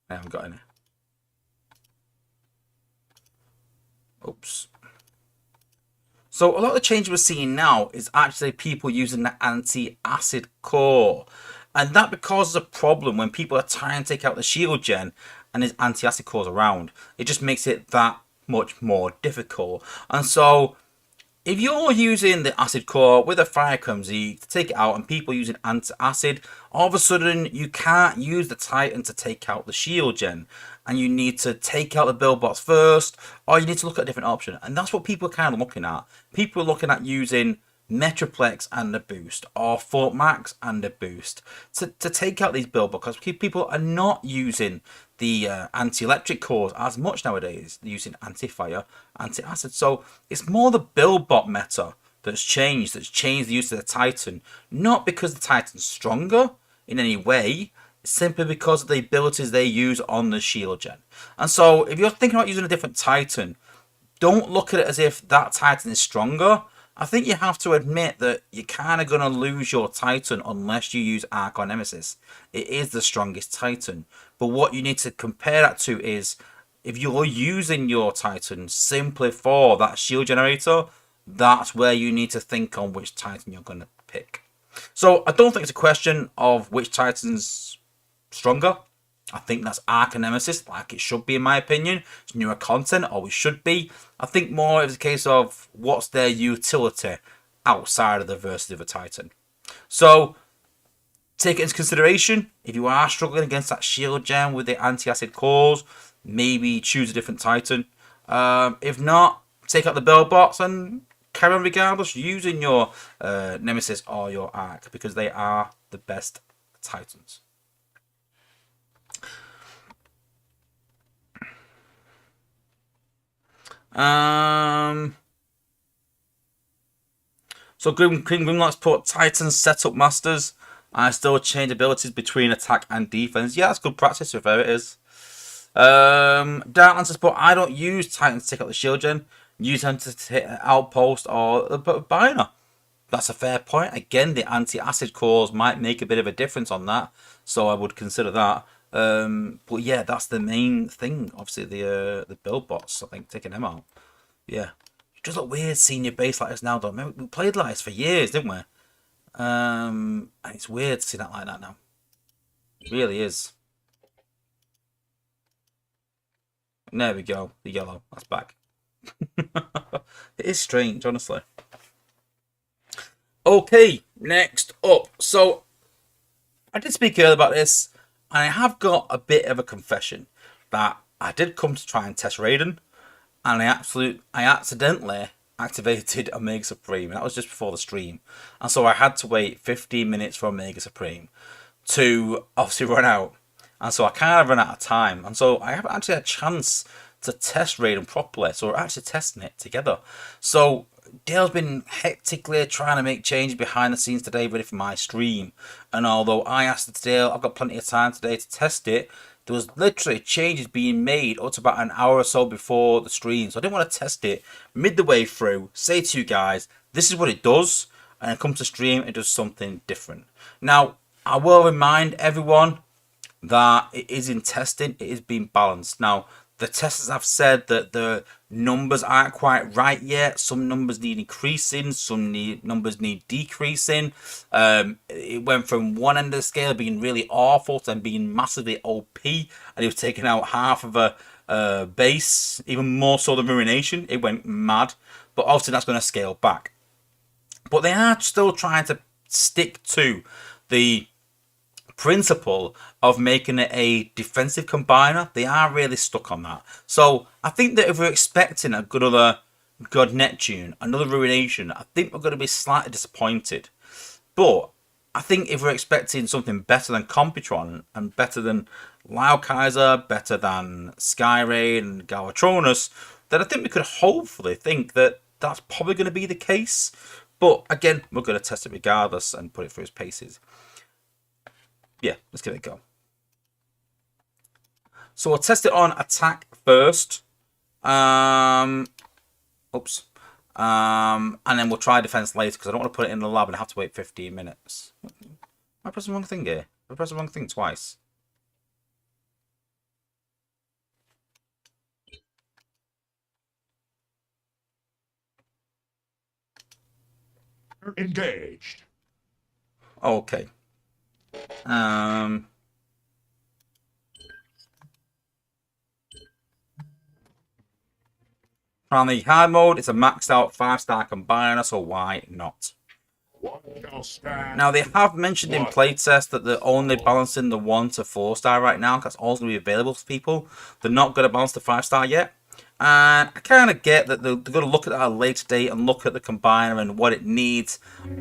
I haven't got any. Oops. So a lot of the changes we're seeing now is actually people using the anti-acid core. And that causes a problem when people are trying to take out the shield gen and there's anti-acid cores around. It just makes it that much more difficult. And so if you're using the acid core with a fire clumsy to take it out and people using anti-acid, all of a sudden you can't use the Titan to take out the shield gen. And you need to take out the build bots first, or you need to look at a different option. And that's what people are kind of looking at. People are looking at using Metroplex and a boost, or Fort Max and a boost to take out these build bots, because people are not using the anti-electric cores as much nowadays. They're using anti-fire, anti-acid. So it's more the build bot meta that's changed the use of the Titan, not because the Titan's stronger in any way, simply because of the abilities they use on the shield gen. And so if you're thinking about using a different Titan, don't look at it as if that Titan is stronger. I think you have to admit that you're kind of going to lose your Titan unless you use Ark or Nemesis. It is the strongest Titan. But what you need to compare that to is, if you're using your Titan simply for that shield generator, that's where you need to think on which Titan you're going to pick. So I don't think it's a question of which Titan's stronger. I think that's Ark and Nemesis, like it should be in my opinion. It's newer content, always should be. I think more it's a case of what's their utility outside of the versus of a Titan. So take it into consideration. If you are struggling against that shield gen with the anti-acid cores, maybe choose a different Titan. If not, take out the build bots and carry on regardless using your Nemesis or your Ark, because they are the best Titans. So Grimlock's put Titans setup masters. I still change abilities between attack and defense. Yeah, that's good practice if there it is. Darklands has put, I don't use Titans to take out the shield gen. Use them to hit an outpost or a biner. that's a fair point. Again, the anti-acid cores might make a bit of a difference on that, so I would consider that. But yeah, that's the main thing. Obviously, the build bots, I think, taking them out. Yeah, it does look weird seeing your base like this now, though. Remember, we played like this for years, didn't we? And it's weird to see that like that now. It really is. There we go. The yellow. That's back. It is strange, honestly. Okay, next up. So, I did speak earlier about this, and I have got a bit of a confession that I did come to try and test Raiden, and I accidentally activated Omega Supreme, and that was just before the stream, and so I had to wait 15 minutes for Omega Supreme to obviously run out, and so I kind of ran out of time, and so I haven't actually had a chance to test Raiden properly, so we're actually testing it together. So Dale's been hectically trying to make changes behind the scenes today, ready for my stream, and although I asked Dale, I've got plenty of time today to test it, there was literally changes being made up to about an hour or so before the stream, so I didn't want to test it mid the way through, say to you guys, this is what it does, and it comes to stream, it does something different. Now, I will remind everyone that it is in testing, it is being balanced. Now, the testers have said that the numbers aren't quite right yet. Some numbers need increasing, some numbers need decreasing. It went from one end of the scale being really awful to then being massively OP, and it was taking out half of a base, even more so than Ruination. It went mad, but obviously that's going to scale back. But they are still trying to stick to the principle of making it a defensive combiner. They are really stuck on that. So I think that if we're expecting a good God Neptune, another Ruination, I think we're going to be slightly disappointed. But I think if we're expecting something better than Computron and better than Lao Kaiser, better than Skyraid and Galvatronus, then I think we could hopefully think that that's probably going to be the case. But again, we're going to test it regardless and put it through its paces. Yeah, let's give it a go. So we'll test it on attack first. And then we'll try defense later because I don't want to put it in the lab and have to wait 15 minutes. I pressed the wrong thing here. I pressed the wrong thing twice. Engaged. Okay. On the hard mode, it's a maxed out 5-star combiner, so why not? Now, they have mentioned in playtest that they're only balancing the 1 to 4-star right now. That's all going to be available to people. They're not going to balance the 5-star yet. And I kind of get that they're going to look at that at a later date and look at the combiner and what it needs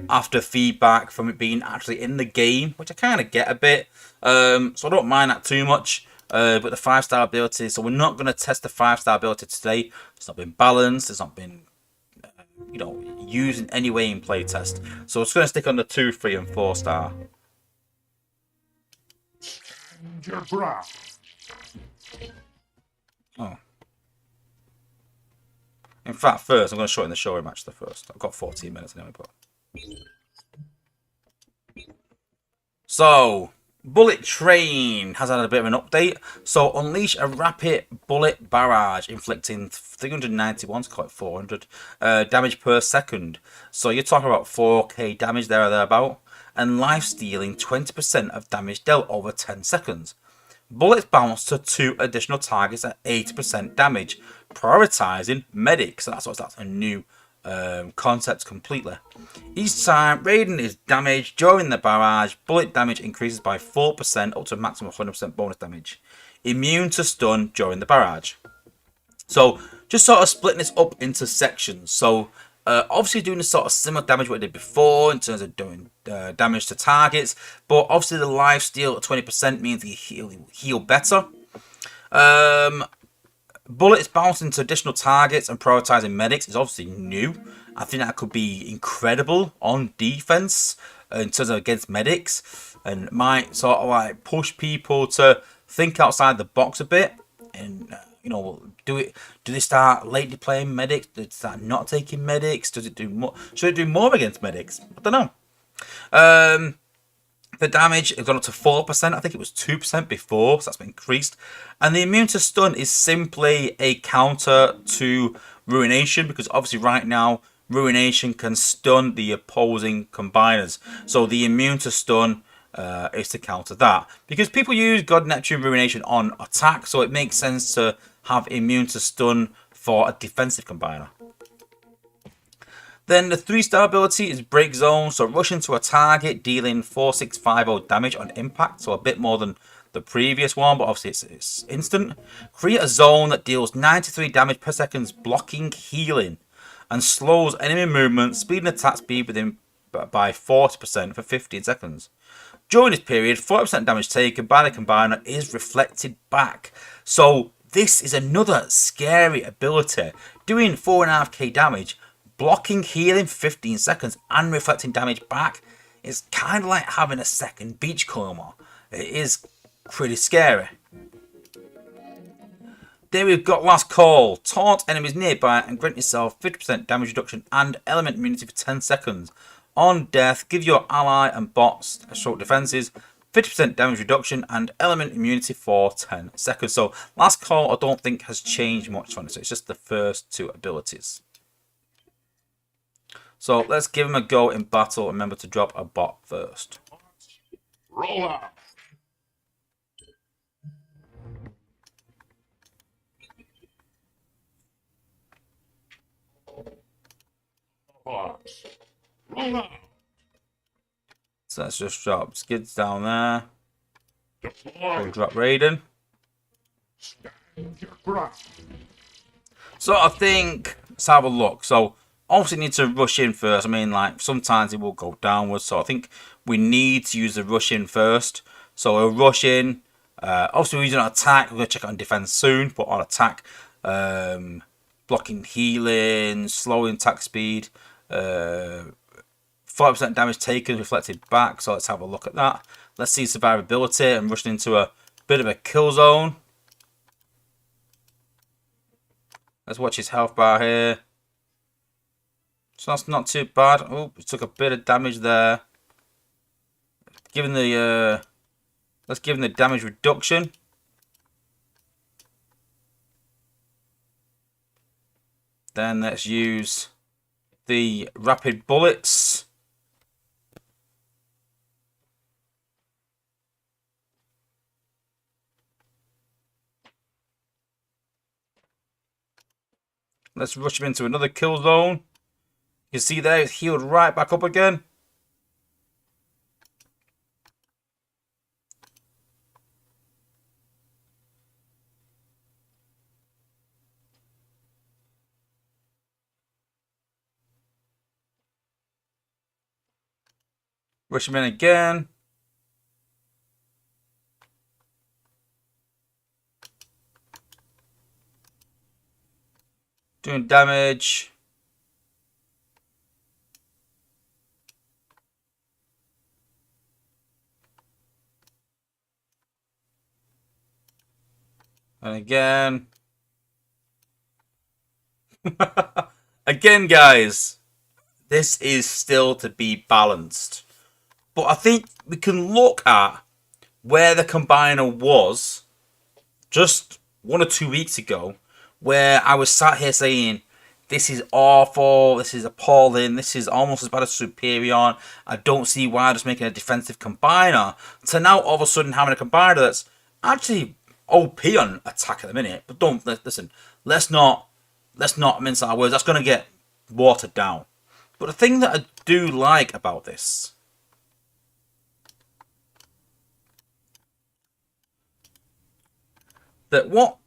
after feedback from it being actually in the game, which I kind of get a bit. So I don't mind that too much. But the 5-star ability, so we're not going to test the 5-star ability today. It's not been balanced. It's not been, used in any way in playtest. So it's going to stick on the 2, 3, and 4-star. Oh. In fact, first, I'm going to shorten the showing match the first. I've got 14 minutes anyway, but... So, Bullet Train has had a bit of an update. So, unleash a rapid bullet barrage, inflicting 391 to quite 400 damage per second. So, you're talking about 4k damage there or thereabout. And life stealing 20% of damage dealt over 10 seconds. Bullets bounce to 2 additional targets at 80% damage, prioritizing medics. So that's a new concept completely. Each time Raiden is damaged during the barrage, bullet damage increases by 4% up to a maximum of 100% bonus damage. Immune to stun during the barrage. So just sort of splitting this up into sections. So obviously doing the sort of similar damage what I did before in terms of doing damage to targets, but obviously the life steal at 20% means you heal better. Bullets bouncing into additional targets and prioritizing medics is obviously new. I think that could be incredible on defense in terms of against medics, and might sort of like push people to think outside the box a bit and you know, do they start late deploying medics? Do they start not taking medics? Does it do more? Should it do more against medics? I don't know. The damage has gone up to 4%. I think it was 2% before, so that's been increased. And the immune to stun is simply a counter to ruination, because obviously right now ruination can stun the opposing combiners. So the immune to stun is to counter that, because people use God Neptune ruination on attack, so it makes sense to have immune to stun for a defensive combiner. Then the 3-star ability is Break Zone, so rush into a target, dealing 4650 damage on impact, so a bit more than the previous one, but obviously it's instant. Create a zone that deals 93 damage per second, blocking, healing, and slows enemy movement, speed and attack speed within by 40% for 15 seconds. During this period, 40% damage taken by the combiner is reflected back. So this is another scary ability, doing 4.5k damage, blocking, healing for 15 seconds, and reflecting damage back. Is kind of like having a second Beachcomber. It is pretty scary. Then we've got Last Call. Taunt enemies nearby and grant yourself 50% damage reduction and element immunity for 10 seconds. On death, give your ally and bots short defenses 50% damage reduction and element immunity for 10 seconds. So Last Call I don't think has changed much on it. So it's just the first two abilities. So let's give him a go in battle. Remember to drop a bot first. Roll out. Box. Roll out. So let's just drop Skids down there. Deploy. We'll drop Raiden. Stand your ground. So I think, let's have a look. So obviously need to rush in first. I mean, like, sometimes it will go downwards. So I think we need to use the rush in first. So we'll rush in. Obviously we're using an attack. We're going to check it on defense soon. But on attack, blocking, healing, slowing attack speed, 5% damage taken, reflected back. So let's have a look at that. Let's see survivability. I'm rushing into a bit of a kill zone. Let's watch his health bar here. So that's not too bad. Oh, we took a bit of damage there. Given the let's give him the damage reduction. Then let's use the rapid bullets. Let's rush him into another kill zone. You see there, he's healed right back up again. Rush him in again. Doing damage. And again. Again, guys. This is still to be balanced. But I think we can look at where the combiner was just 1 or 2 weeks ago, where I was sat here saying, this is awful, this is appalling, this is almost as bad as Superion, I don't see why I'm just making a defensive combiner, to now all of a sudden having a combiner that's actually OP on attack at the minute. But don't, listen, let's not mince our words, that's going to get watered down. But the thing that I do like about this, that what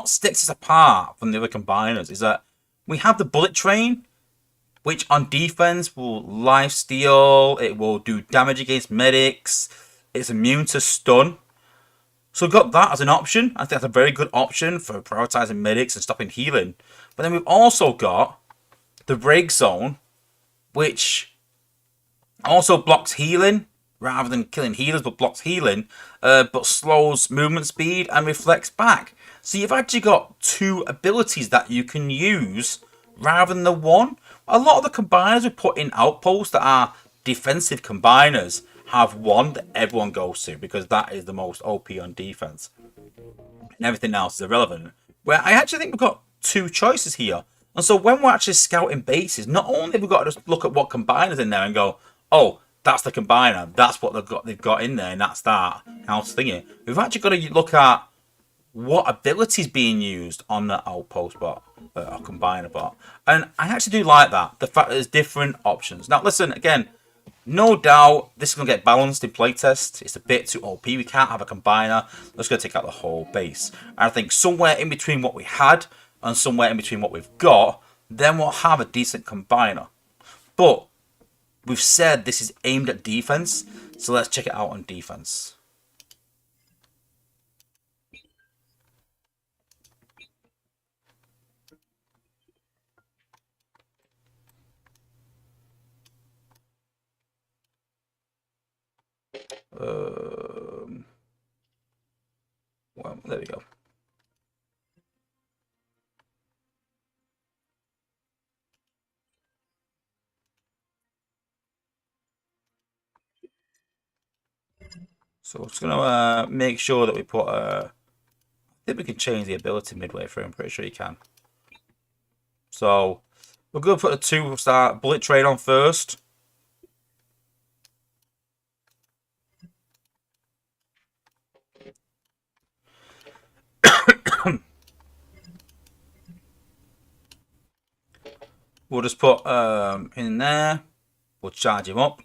sticks us apart from the other combiners is that we have the bullet train, which on defense will life steal, it will do damage against medics, it's immune to stun. So we've got that as an option. I think that's a very good option for prioritizing medics and stopping healing. But then we've also got the break zone, which also blocks healing, rather than killing healers but blocks healing, but slows movement speed and reflects back. So you've actually got two abilities that you can use rather than the one. A lot of the combiners we put in Outposts that are defensive combiners have one that everyone goes to because that is the most OP on defense. And everything else is irrelevant. Where I actually think we've got two choices here. And so when we're actually scouting bases, not only have we got to just look at what combiners in there and go, oh, that's the combiner, that's what they've got in there, and that's that, how to thing it. We've actually got to look at what abilities being used on the Outpost bot, or combiner bot. And I actually do like that, the fact that there's different options. Now listen, again, no doubt this is going to get balanced in playtest. It's a bit too OP. We can't have a combiner. Let's go take out the whole base. And I think somewhere in between what we had and somewhere in between what we've got, then we'll have a decent combiner. But we've said this is aimed at defense, so let's check it out on defense. Well, there we go. So we're just gonna make sure that we put I think we can change the ability midway through. I'm pretty sure you can. So we're gonna put a 2-star bullet train on first. We'll just put in there. We'll charge him up.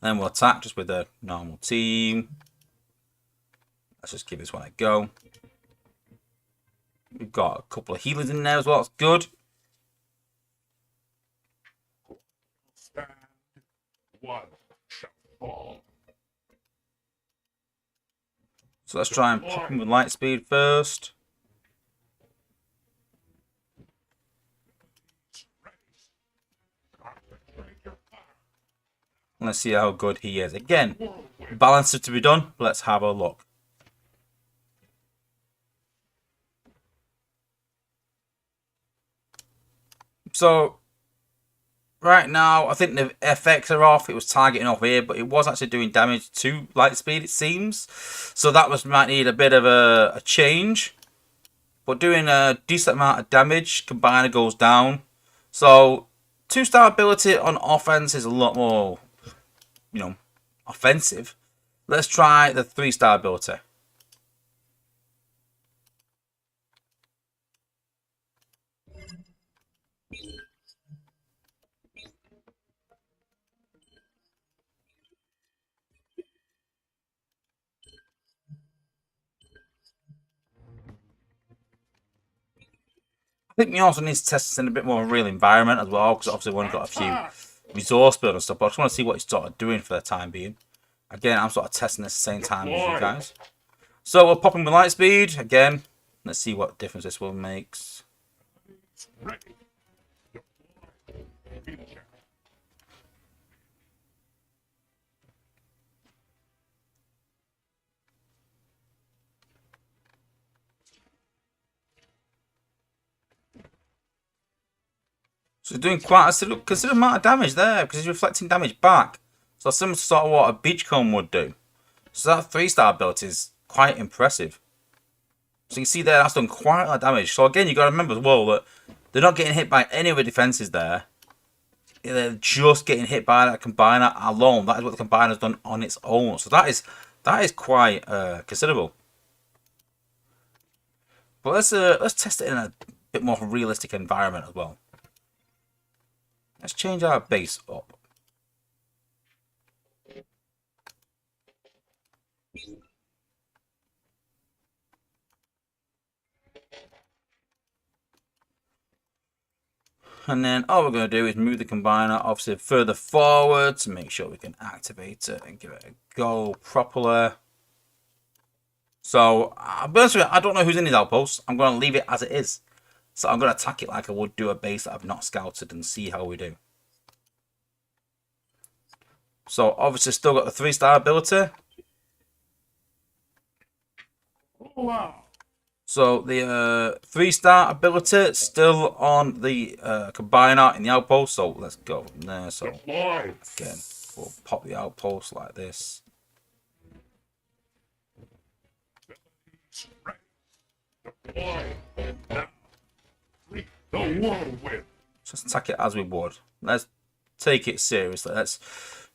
Then we'll attack just with a normal team. Let's just give this one a go. We've got a couple of healers in there as well. That's good. Stand. One shall fall. So let's try and pop him with light speed first. Let's see how good he is. Again, balancer to be done. Let's have a look. So, right now, I think the FX are off. It was targeting off here, but it was actually doing damage to light speed, it seems. So that might need a bit of a change. But doing a decent amount of damage, combiner goes down. So, 2-star ability on offense is a lot more, offensive. Let's try the 3-star ability. I think we also need to test this in a bit more real environment as well, because obviously we've only got a few resource build and stuff, but I just want to see what it's sort of doing for the time being. Again, I'm sort of testing this at the same time as you guys. So we'll pop him with light speed. Again, let's see what difference this one makes. So he's doing quite a considerable amount of damage there because he's reflecting damage back. So similar to sort of what a Beachcomb would do. So that 3-star ability is quite impressive. So you can see there that's done quite a lot of damage. So again, you got to remember as well that they're not getting hit by any of the defenses there. They're just getting hit by that combiner alone. That is what the combiner's done on its own. So that is quite considerable. But let's test it in a bit more realistic environment as well. Let's change our base up. And then all we're going to do is move the combiner obviously further forward to make sure we can activate it and give it a go properly. So, I'll be honest with you, I don't know who's in these outposts. I'm going to leave it as it is. So I'm going to attack it like I would do a base that I've not scouted and see how we do. So obviously still got the 3-star ability. Oh, wow. So the 3-star ability still on the combiner in the outpost. So let's go from there. So Deploy. again, we'll pop the outpost like this. Deploy. Now. Reach the whirlwind. Just attack it as we would. Let's take it seriously. Let's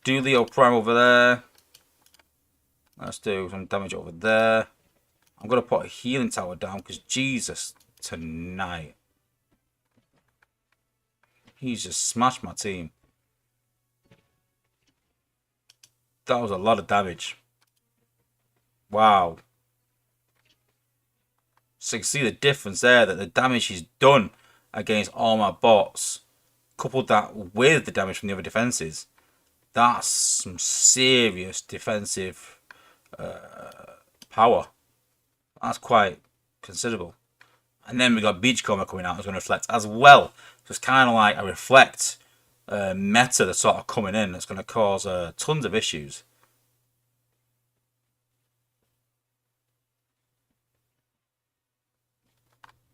do Leo Prime over there. Let's do some damage over there. I'm going to put a healing tower down because Jesus, tonight. He's just smashed my team. That was a lot of damage. Wow. So you can see the difference there, that the damage he's done against all my bots, coupled that with the damage from the other defenses, that's some serious defensive power. That's quite considerable. And then we got Beachcomber coming out, who's going to reflect as well. So it's kind of like a reflect meta that's sort of coming in, that's going to cause tons of issues.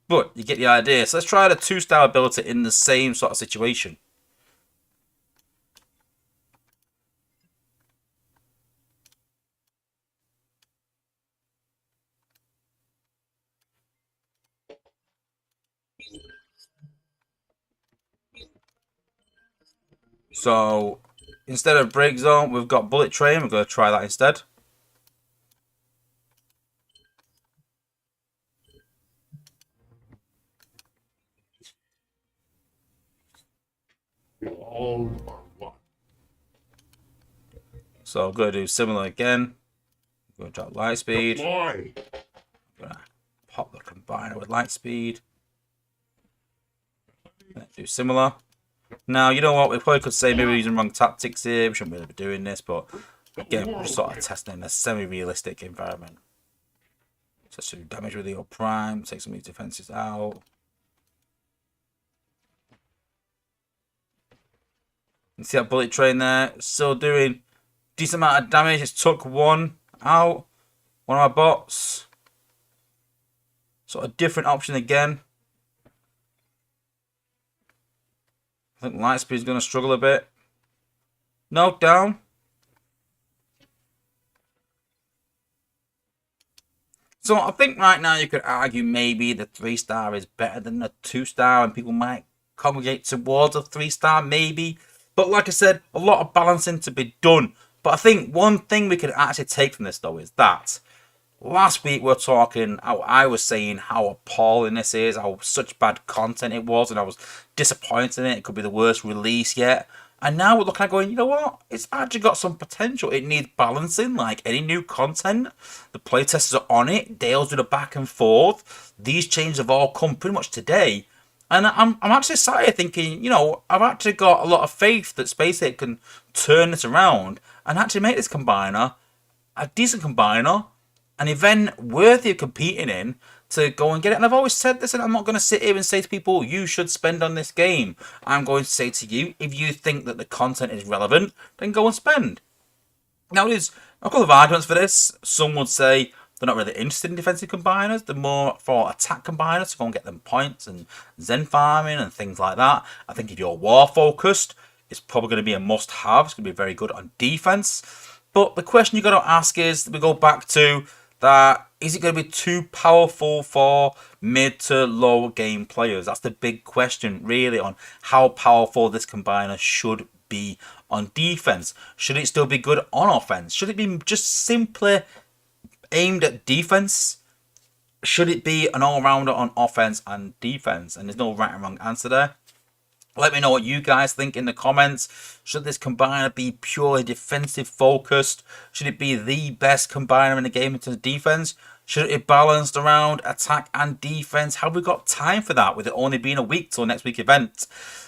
But you get the idea. So let's try the 2-star ability in the same sort of situation. So instead of break zone, we've got bullet train. We're going to try that instead. You all are one. So I'm going to do similar again. I'm going to drop light speed. Deploy. I'm going to pop the combiner with light speed. Let's do similar. Now, you know what? We probably could say maybe we're using wrong tactics here. We shouldn't really be doing this, but again, we're sort of testing a semi-realistic environment. So let's do damage with your prime. Take some of these defenses out. You see that bullet train there? Still doing decent amount of damage. It's took one out. One of my bots. Sort of different option again. I think Lightspeed's going to struggle a bit. No, down. So I think right now you could argue maybe the 3-star is better than the 2-star, and people might congregate towards a 3-star maybe. But like I said, a lot of balancing to be done. But I think one thing we could actually take from this though is that last week we were talking, I was saying how appalling this is, how such bad content it was, and I was disappointed in it. It could be the worst release yet. And now we're looking at going, you know what? It's actually got some potential. It needs balancing, like any new content. The playtesters are on it. Dale's doing a back and forth. These changes have all come pretty much today. And I'm actually sat here thinking, you know, I've actually got a lot of faith that SpaceX can turn this around and actually make this combiner a decent combiner, an event worthy of competing in, to go and get it. And I've always said this, and I'm not going to sit here and say to people, you should spend on this game. I'm going to say to you, if you think that the content is relevant, then go and spend. Now, there's a couple of arguments for this. Some would say they're not really interested in defensive combiners. They're more for attack combiners to go and get them points and Zen farming and things like that. I think if you're war focused, it's probably going to be a must have. It's going to be very good on defense. But the question you got to ask is, we go back to that, is it going to be too powerful for mid to low game players? That's the big question really, on how powerful this combiner should be on defense. Should it still be good on offense? Should it be just simply aimed at defense? Should it be an all-rounder on offense and defense? And there's no right and wrong answer there. Let me know what you guys think in the comments. Should this combiner be purely defensive focused? Should it be the best combiner in the game in terms of defense? Should it be balanced around attack and defense? Have we got time for that, with it only being a week till next week event?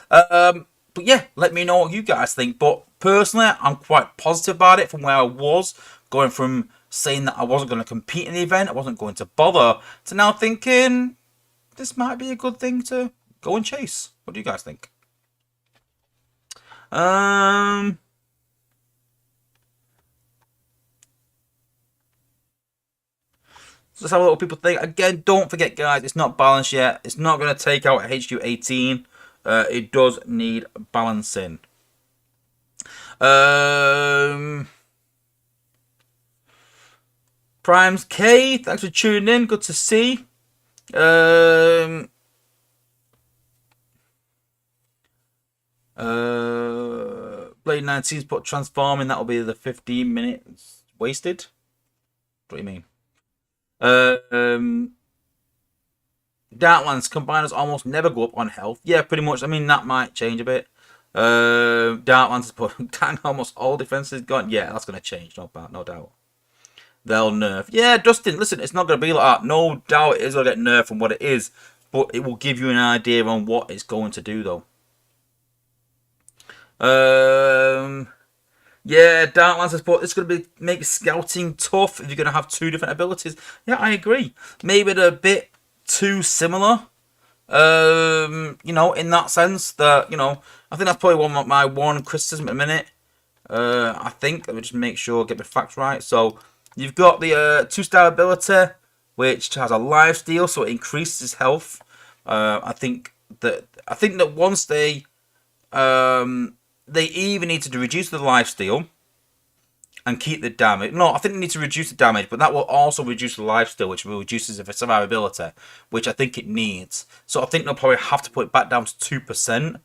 But yeah, let me know what you guys think. But personally, I'm quite positive about it from where I was, going from saying that I wasn't going to compete in the event, I wasn't going to bother, to now thinking this might be a good thing to go and chase. What do you guys think? So let's have a little people think. Again, don't forget, guys, it's not balanced yet. It's not going to take out HU18. It does need balancing. Primes K, thanks for tuning in. Good to see. Blade 19's put transforming. That'll be the 15 minutes wasted. What do you mean? Darklands combiners almost never go up on health. Yeah, pretty much. I mean, that might change a bit. Darklands has put dang, almost all defenses gone. Yeah, that's going to change. No doubt. They'll nerf. Yeah, Dustin, listen, it's not going to be like that. No doubt it is going to get nerfed from what it is. But it will give you an idea on what it's going to do, though. Yeah, Darklands has put it's going to make scouting tough if you're going to have two different abilities. Yeah, I agree. Maybe they're a bit too similar. You know, in that sense that, you know, I think that's probably my one criticism at a minute. I think, let me just make sure, get the facts right. So, you've got the 2-star ability, which has a lifesteal, so it increases health. I think that once they either need to reduce the lifesteal and keep the damage. No, I think they need to reduce the damage, but that will also reduce the lifesteal, which will reduce the survivability, which I think it needs. So I think they'll probably have to put it back down to 2%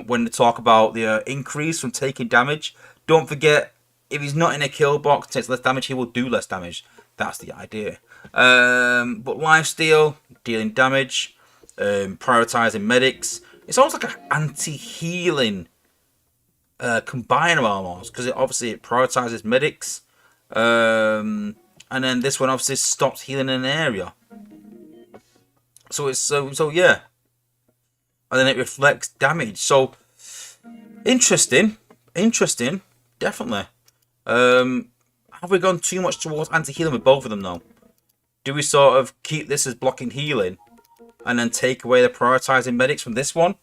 when they talk about the increase from taking damage. Don't forget, if he's not in a kill box, takes less damage, he will do less damage. That's the idea. But lifesteal, dealing damage, prioritizing medics. It's almost like an anti-healing combiner almost, because it prioritizes medics, and then this one obviously stops healing in an area. So it's so yeah, and then it reflects damage. So interesting, definitely. Have we gone too much towards anti-healing with both of them though? Do we sort of keep this as blocking healing, and then take away the prioritizing medics from this one?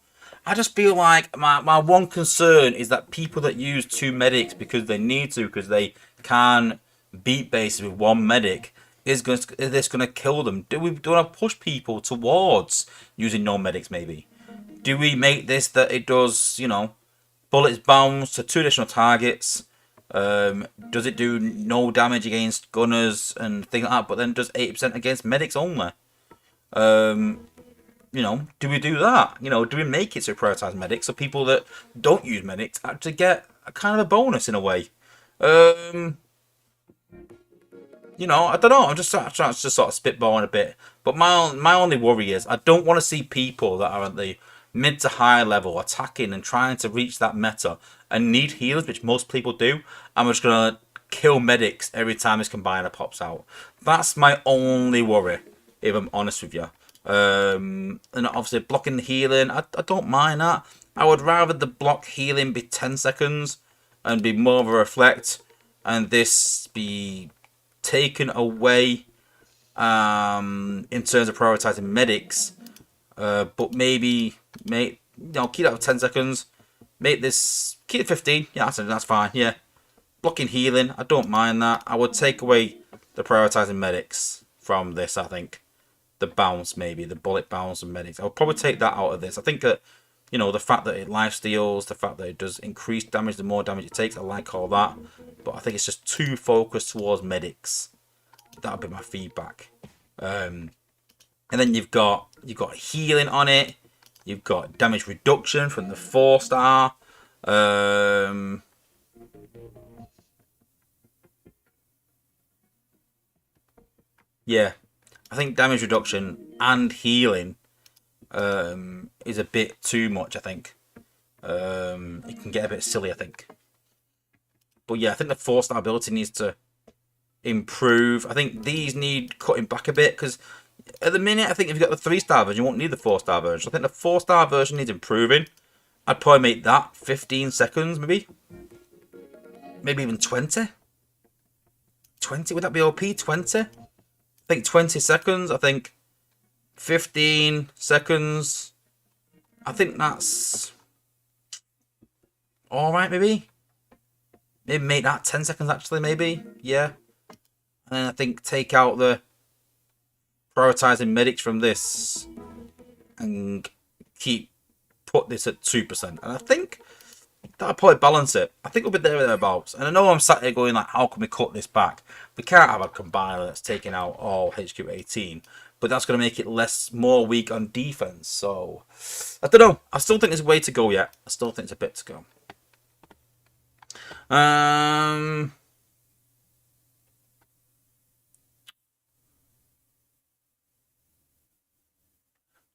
I just feel like my one concern is that people that use 2 medics because they need to, because they can beat bases with 1 medic, is this going to kill them? Do we want to push people towards using no medics maybe? Do we make this that it does, you know, bullets bounce to 2 additional targets? Does it do no damage against gunners and things like that, but then does 80% against medics only? You know, do we do that? You know, do we make it so prioritize medics so people that don't use medics actually get a kind of a bonus in a way? You know, I don't know. I'm just trying to sort of spitballing a bit. But my only worry is I don't want to see people that are at the mid to high level attacking and trying to reach that meta and need healers, which most people do. I'm just going to kill medics every time this combiner pops out. That's my only worry, if I'm honest with you. And obviously blocking the healing, I don't mind that. I would rather the block healing be 10 seconds and be more of a reflect, and this be taken away in terms of prioritizing medics. But maybe you know, keep that for 10 seconds. Make this keep it 15. Yeah, that's fine. Yeah, blocking healing, I don't mind that. I would take away the prioritizing medics from this. I think. The bounce, maybe the bullet bounce and medics. I'll probably take that out of this. I think that, you know, the fact that it life steals, the fact that it does increase damage, the more damage it takes, I like all that. But I think it's just too focused towards medics. That would be my feedback. And then you've got healing on it. You've got damage reduction from the 4-star. Yeah. I think damage reduction and healing is a bit too much, I think. It can get a bit silly, I think. But yeah, I think the 4-star ability needs to improve. I think these need cutting back a bit, because at the minute, I think if you've got the 3-star version, you won't need the 4-star version. I think the 4-star version needs improving. I'd probably make that 15 seconds, maybe. Maybe even 20. 20, would that be OP? 20? I think 20 seconds. I think 15 seconds. I think that's alright, maybe. Maybe make that 10 seconds, actually, maybe. Yeah. And then I think take out the prioritizing medics from this and put this at 2%. And I think that'll probably balance it. I think we'll be there or thereabouts. And I know I'm sat here going like, how can we cut this back? We can't have a combiner that's taking out all HQ18, but that's going to make it more weak on defense. So I don't know. I still think there's a way to go yet. I still think it's a bit to go.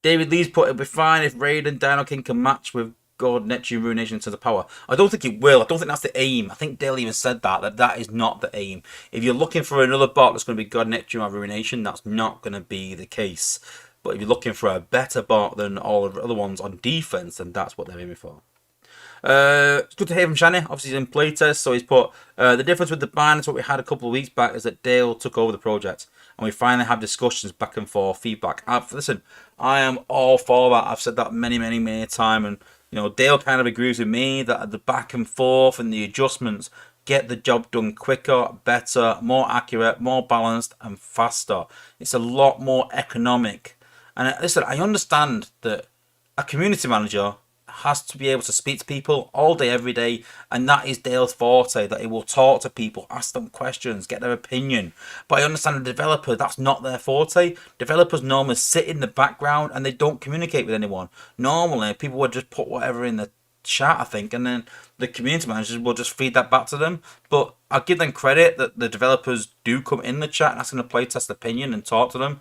David Lee's put it'll be fine if Raiden Dino King can match with God, Neptune, Ruination to the power. I don't think it will. I don't think that's the aim. I think Dale even said that is not the aim. If you're looking for another bot that's going to be God, Neptune, or Ruination, that's not going to be the case. But if you're looking for a better bot than all of the other ones on defense, then that's what they're aiming for. It's good to hear from Shani. Obviously, he's in playtest, so he's put the difference with the ban is what we had a couple of weeks back is that Dale took over the project, and we finally have discussions back and forth, feedback. Listen, I am all for that. I've said that many times, and you know, Dale kind of agrees with me that the back and forth and the adjustments get the job done quicker, better, more accurate, more balanced, and faster. It's a lot more economic. And listen, I understand that a community manager has to be able to speak to people all day, every day, and that is Dale's forte, that he will talk to people, ask them questions, get their opinion. But I understand the developer, that's not their forte. Developers normally sit in the background and they don't communicate with anyone. Normally, people would just put whatever in the chat, I think, and then the community managers will just feed that back to them. But I'll give them credit that the developers do come in the chat and ask them to playtest opinion and talk to them,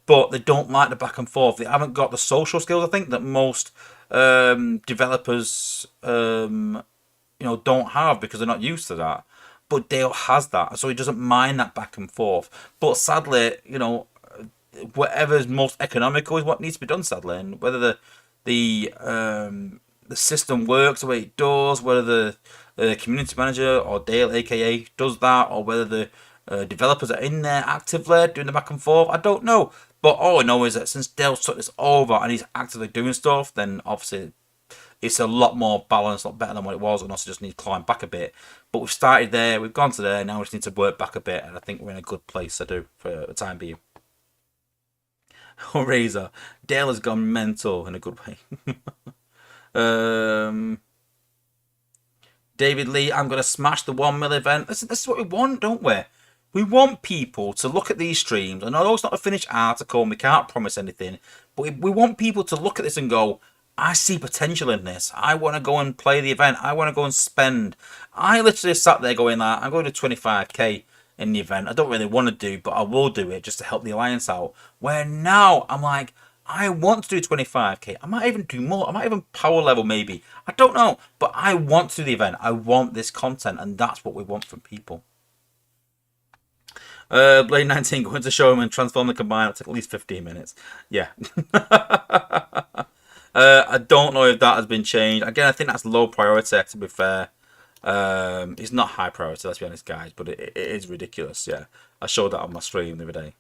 but they don't like the back and forth. They haven't got the social skills, I think, that most developers don't have because they're not used to that. But Dale has that, so he doesn't mind that back and forth. But sadly, whatever's most economical is what needs to be done, sadly. And whether the system works the way it does, whether the community manager or Dale aka does that, or whether the developers are in there actively doing the back and forth, I don't know. But all I know is that since Dale took this over and he's actively doing stuff, then obviously it's a lot more balanced, a lot better than what it was, and also just need to climb back a bit. But we've started there, we've gone to there, now we just need to work back a bit, and I think we're in a good place, I do, for the time being. Oh, Razor. Dale has gone mental in a good way. David Lee, I'm going to smash the 1 mil event. This is what we want, don't we? We want people to look at these streams. I know it's not a finished article and we can't promise anything, but we want people to look at this and go, I see potential in this. I want to go and play the event. I want to go and spend. I literally sat there going, I'm going to 25k in the event. I don't really want to do, but I will do it just to help the Alliance out. Where now I'm like, I want to do 25k. I might even do more. I might even power level maybe. I don't know, but I want to do the event. I want this content, and that's what we want from people. Blade 19 going to show him and transform the combiner. It'll take at least 15 minutes. Yeah. I don't know if that has been changed. Again, I think that's low priority, to be fair. It's not high priority, let's be honest, guys, but it is ridiculous, yeah. I showed that on my stream the other day.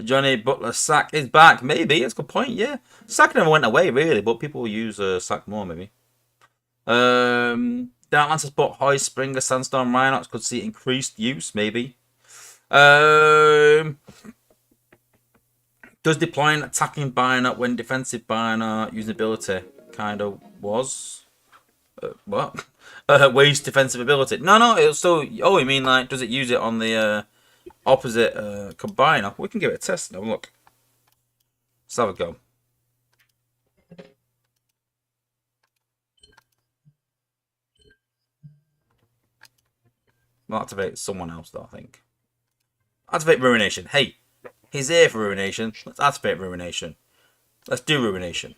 Johnny Butler sack is back. Maybe that's a good point. Yeah, sack never went away really, but people will use sack more maybe. Darklands has bought Hoist, Springer, Sandstorm, Rhinox could see increased use maybe. Does deploying attacking Biner when defensive Biner using ability kind of was what? Waste defensive ability. No, it'll still. Oh, you mean like does it use it on the opposite combiner? We can give it a test now. Look, let's have a go. We'll activate someone else though, I think. Activate Ruination. Hey, he's here for Ruination. Let's activate Ruination. Let's do Ruination.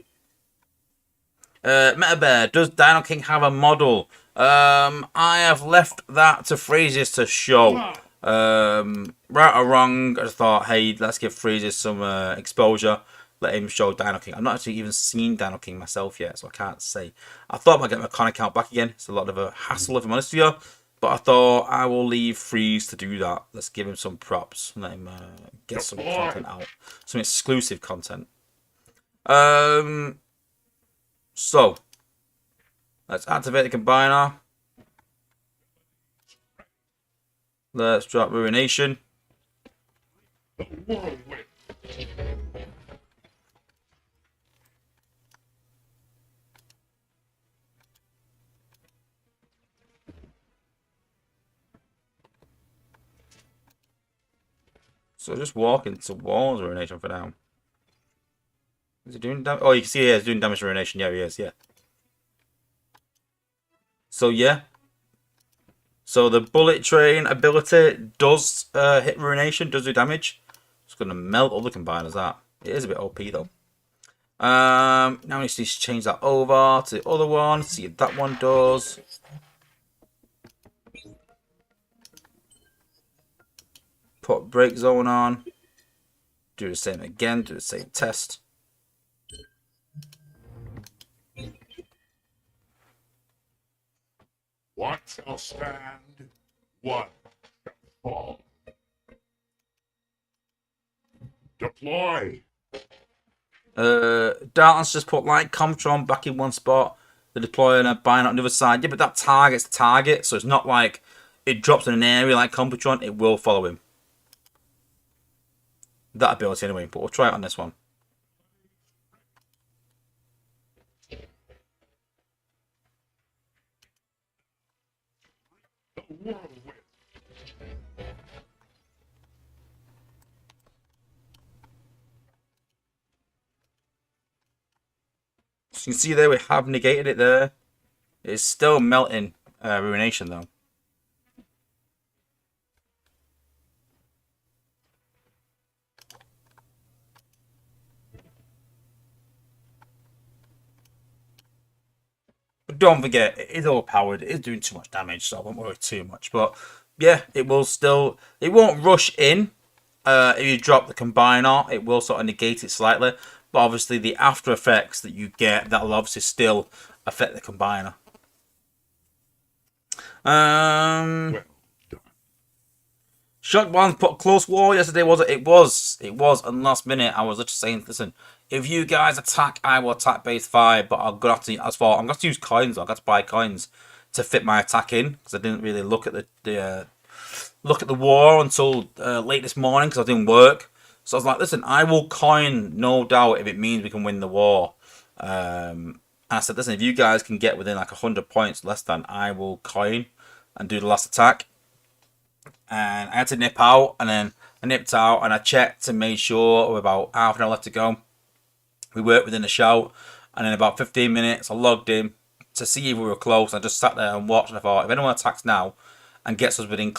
Meta Bear, does Dino King have a model? I have left that to Freezes to show. Right or wrong, I just thought, hey, let's give Freezes some exposure. Let him show Dino King. I've not actually even seen Dino King myself yet, so I can't say. I thought I might get my con account back again. It's a lot of a hassle, if I'm honest with you. But I thought I will leave Freeze to do that. Let's give him some props. Let him get some content out. Some exclusive content. So, let's activate the combiner. Let's drop Ruination. The whirlwind. So just walk into walls Ruination for now. Is he doing damage? Oh, you can see he's doing damage to Ruination. Yeah, he is, yeah. So, yeah. So the bullet train ability does hit Ruination, does do damage. It's going to melt other combiners, that. It is a bit OP, though. Now we need to change that over to the other one. See if that one does. Put break zone on. Do the same again. Do the same test. One shall stand, one shall fall. Deploy. Darton's just put light Comtron back in one spot. The deployer and a bind on the other side. Yeah, but that target's the target, so it's not like it drops in an area like Computron. It will follow him. That ability anyway, but we'll try it on this one. The whirlwind. So you can see there we have negated it there. It's still melting Ruination though. But don't forget, it is overpowered. It is doing too much damage, so I won't worry too much. But yeah, it will still. It won't rush in. If you drop the combiner, it will sort of negate it slightly. But obviously, the after effects that you get, that'll obviously still affect the combiner. Well done. Shock ones put close war yesterday, was it? It was. And last minute, I was just saying, listen, if you guys attack, I will attack base 5. But I'm gonna have to, as far I'm gonna have to use coins. I've got to buy coins to fit my attack in because I didn't really look at the war until late this morning because I didn't work. So I was like, listen, I will coin, no doubt, if it means we can win the war. And I said, listen, if you guys can get within like 100 points less than, I will coin and do the last attack. And I had to nip out, and then I nipped out, and I checked and made sure with about half an hour left to go. We worked within a shout, and in about 15 minutes, I logged in to see if we were close. I just sat there and watched, and I thought, if anyone attacks now and gets us within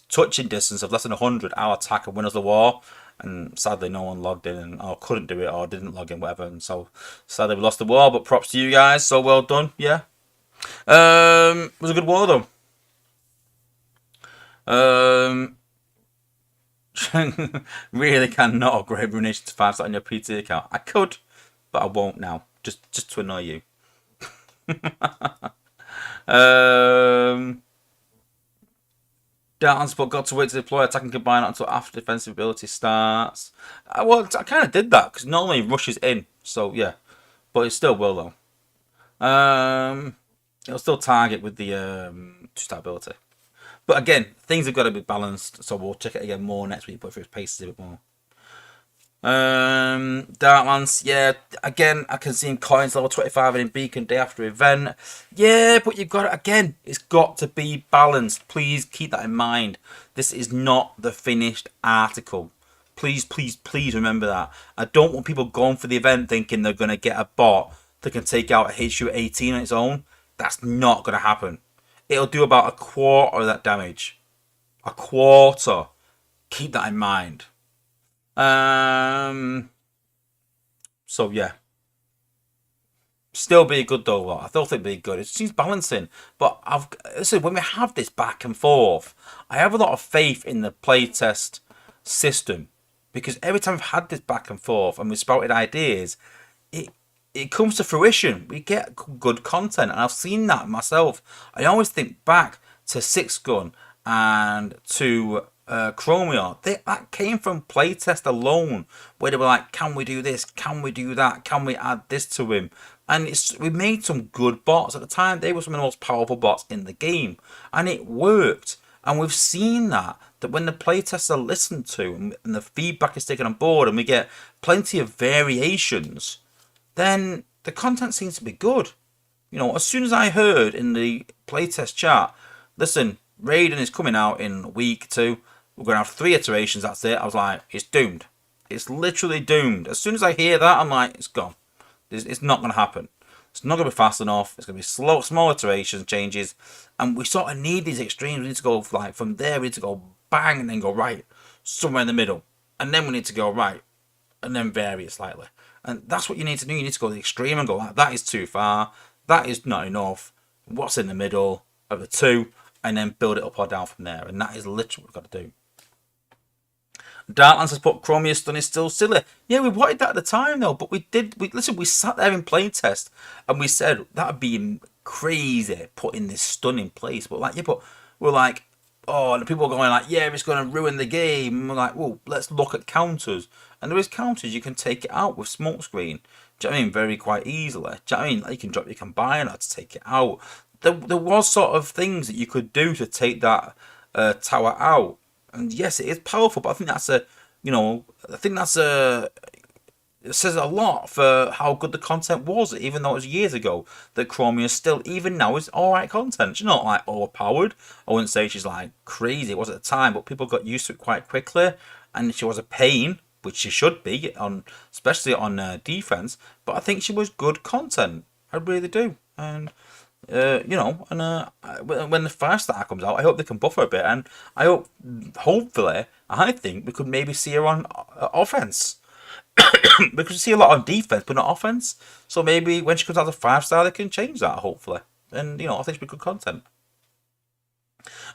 touching distance of less than 100, I'll attack and win us the war. And sadly, no one logged in, or couldn't do it, or didn't log in, whatever. And so sadly, we lost the war. But props to you guys. So well done. Yeah. It was a good war though. Really cannot upgrade Ruination to 5-star on your PT account. I could, but I won't now. Just to annoy you. Darton's but got to wait to deploy attacking combiner until after defensive ability starts. Well, I kind of did that because normally it rushes in. So yeah, but it still will though. It'll still target with the 2-star ability. But again, things have got to be balanced, so we'll check it again more next week, but for its paces a bit more. Darklands, yeah, again, I can see him coins level 25 and in Beacon day after event. Yeah, but you've got it again. It's got to be balanced. Please keep that in mind. This is not the finished article. Please, please, please remember that. I don't want people going for the event thinking they're going to get a bot that can take out a HU 18 on its own. That's not going to happen. It'll do about a quarter of that damage. A quarter. Keep that in mind. So yeah. Still be good though. I still think it'd be good. It seems balancing. But listen, when we have this back and forth, I have a lot of faith in the playtest system. Because every time we've had this back and forth and we've spouted ideas, it comes to fruition. We get good content, and I've seen that myself. I always think back to Six Gun and to Chromio, that came from playtest alone, where they were like, can we do this? Can we do that? Can we add this to him? And we made some good bots. At the time, they were some of the most powerful bots in the game. And it worked. And we've seen that when the playtests are listened to and the feedback is taken on board and we get plenty of variations, then the content seems to be good. You know, as soon as I heard in the playtest chat, listen, Raiden is coming out in a week or two, we're going to have 3 iterations, that's it. I was like, it's doomed. It's literally doomed. As soon as I hear that, I'm like, it's gone. It's not going to happen. It's not going to be fast enough. It's going to be slow, small iterations, changes. And we sort of need these extremes. We need to go like from there, we need to go bang and then go right, somewhere in the middle. And then we need to go right and then vary it slightly. And that's what you need to do. You need to go to the extreme and go like, that is too far. That is not enough. What's in the middle of the two? And then build it up or down from there. And that is literally what we've got to do. Darklands has put Chromium Stun is still silly. Yeah, we wanted that at the time though, but we sat there in playtest and we said that'd be crazy putting this stun in place. But like, yeah, but we're like, oh, and people are going like, yeah, it's going to ruin the game. And we're like, well, let's look at counters. And there is counters, you can take it out with smokescreen. Do you know what I mean? Very quite easily. Do you know what I mean? Like, you can drop your combiner to take it out. There was sort of things that you could do to take that tower out. And yes, it is powerful, but I think that's it says a lot for how good the content was, even though it was years ago. That Chromia still, even now, is alright content. She's not like overpowered. I wouldn't say she's like crazy. It was at the time, but people got used to it quite quickly. And she was a pain, which she should be, especially on defense. But I think she was good content. I really do. And when the 5-star comes out, I hope they can buffer a bit, and hopefully, I think we could maybe see her on offense. We could see a lot on defense, but not offense. So maybe when she comes out as a 5-star, they can change that, hopefully. And, I think she'll be good content.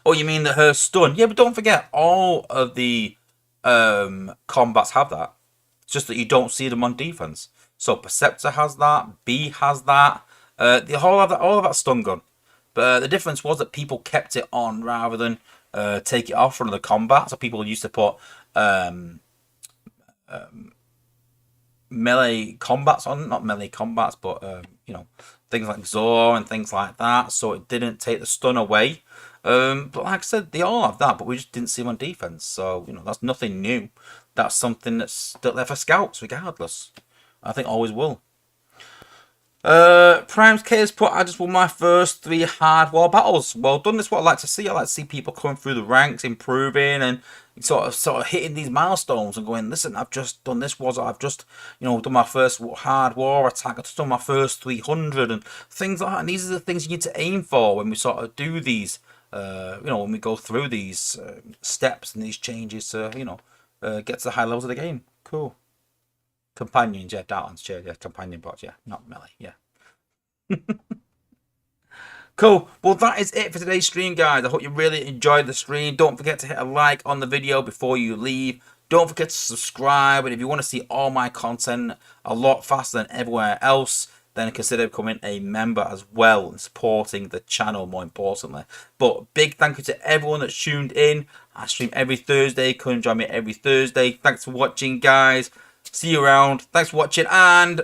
Oh, you mean that her stun? Yeah, but don't forget, all of the combats have that. It's just that you don't see them on defense. So Perceptor has that, B has that. They all have that stun gun, but the difference was that people kept it on rather than take it off from the combat. So people used to put melee combats on, not melee combats, but things like Zor and things like that. So it didn't take the stun away. But like I said, they all have that, but we just didn't see them on defense. So that's nothing new. That's something that's still there for scouts, regardless. I think always will. Prime's Case put, I just won my first 3 hard war battles. Well done, that's what I like to see. I like to see people coming through the ranks, improving, and sort of hitting these milestones and going, listen, I've just done this, I've just, done my first hard war attack, I've just done my first 300 and things like that. And these are the things you need to aim for when we sort of do these, when we go through these steps and these changes to, get to the high levels of the game. Cool. Companions, yeah, Dartlands chair, yeah, companion bots, yeah, not melee, yeah. Cool. Well, that is it for today's stream, guys. I hope you really enjoyed the stream. Don't forget to hit a like on the video before you leave. Don't forget to subscribe. And if you want to see all my content a lot faster than everywhere else, then consider becoming a member as well and supporting the channel, more importantly. But big thank you to everyone that's tuned in. I stream every Thursday. Come and join me every Thursday. Thanks for watching, guys. See you around. Thanks for watching, and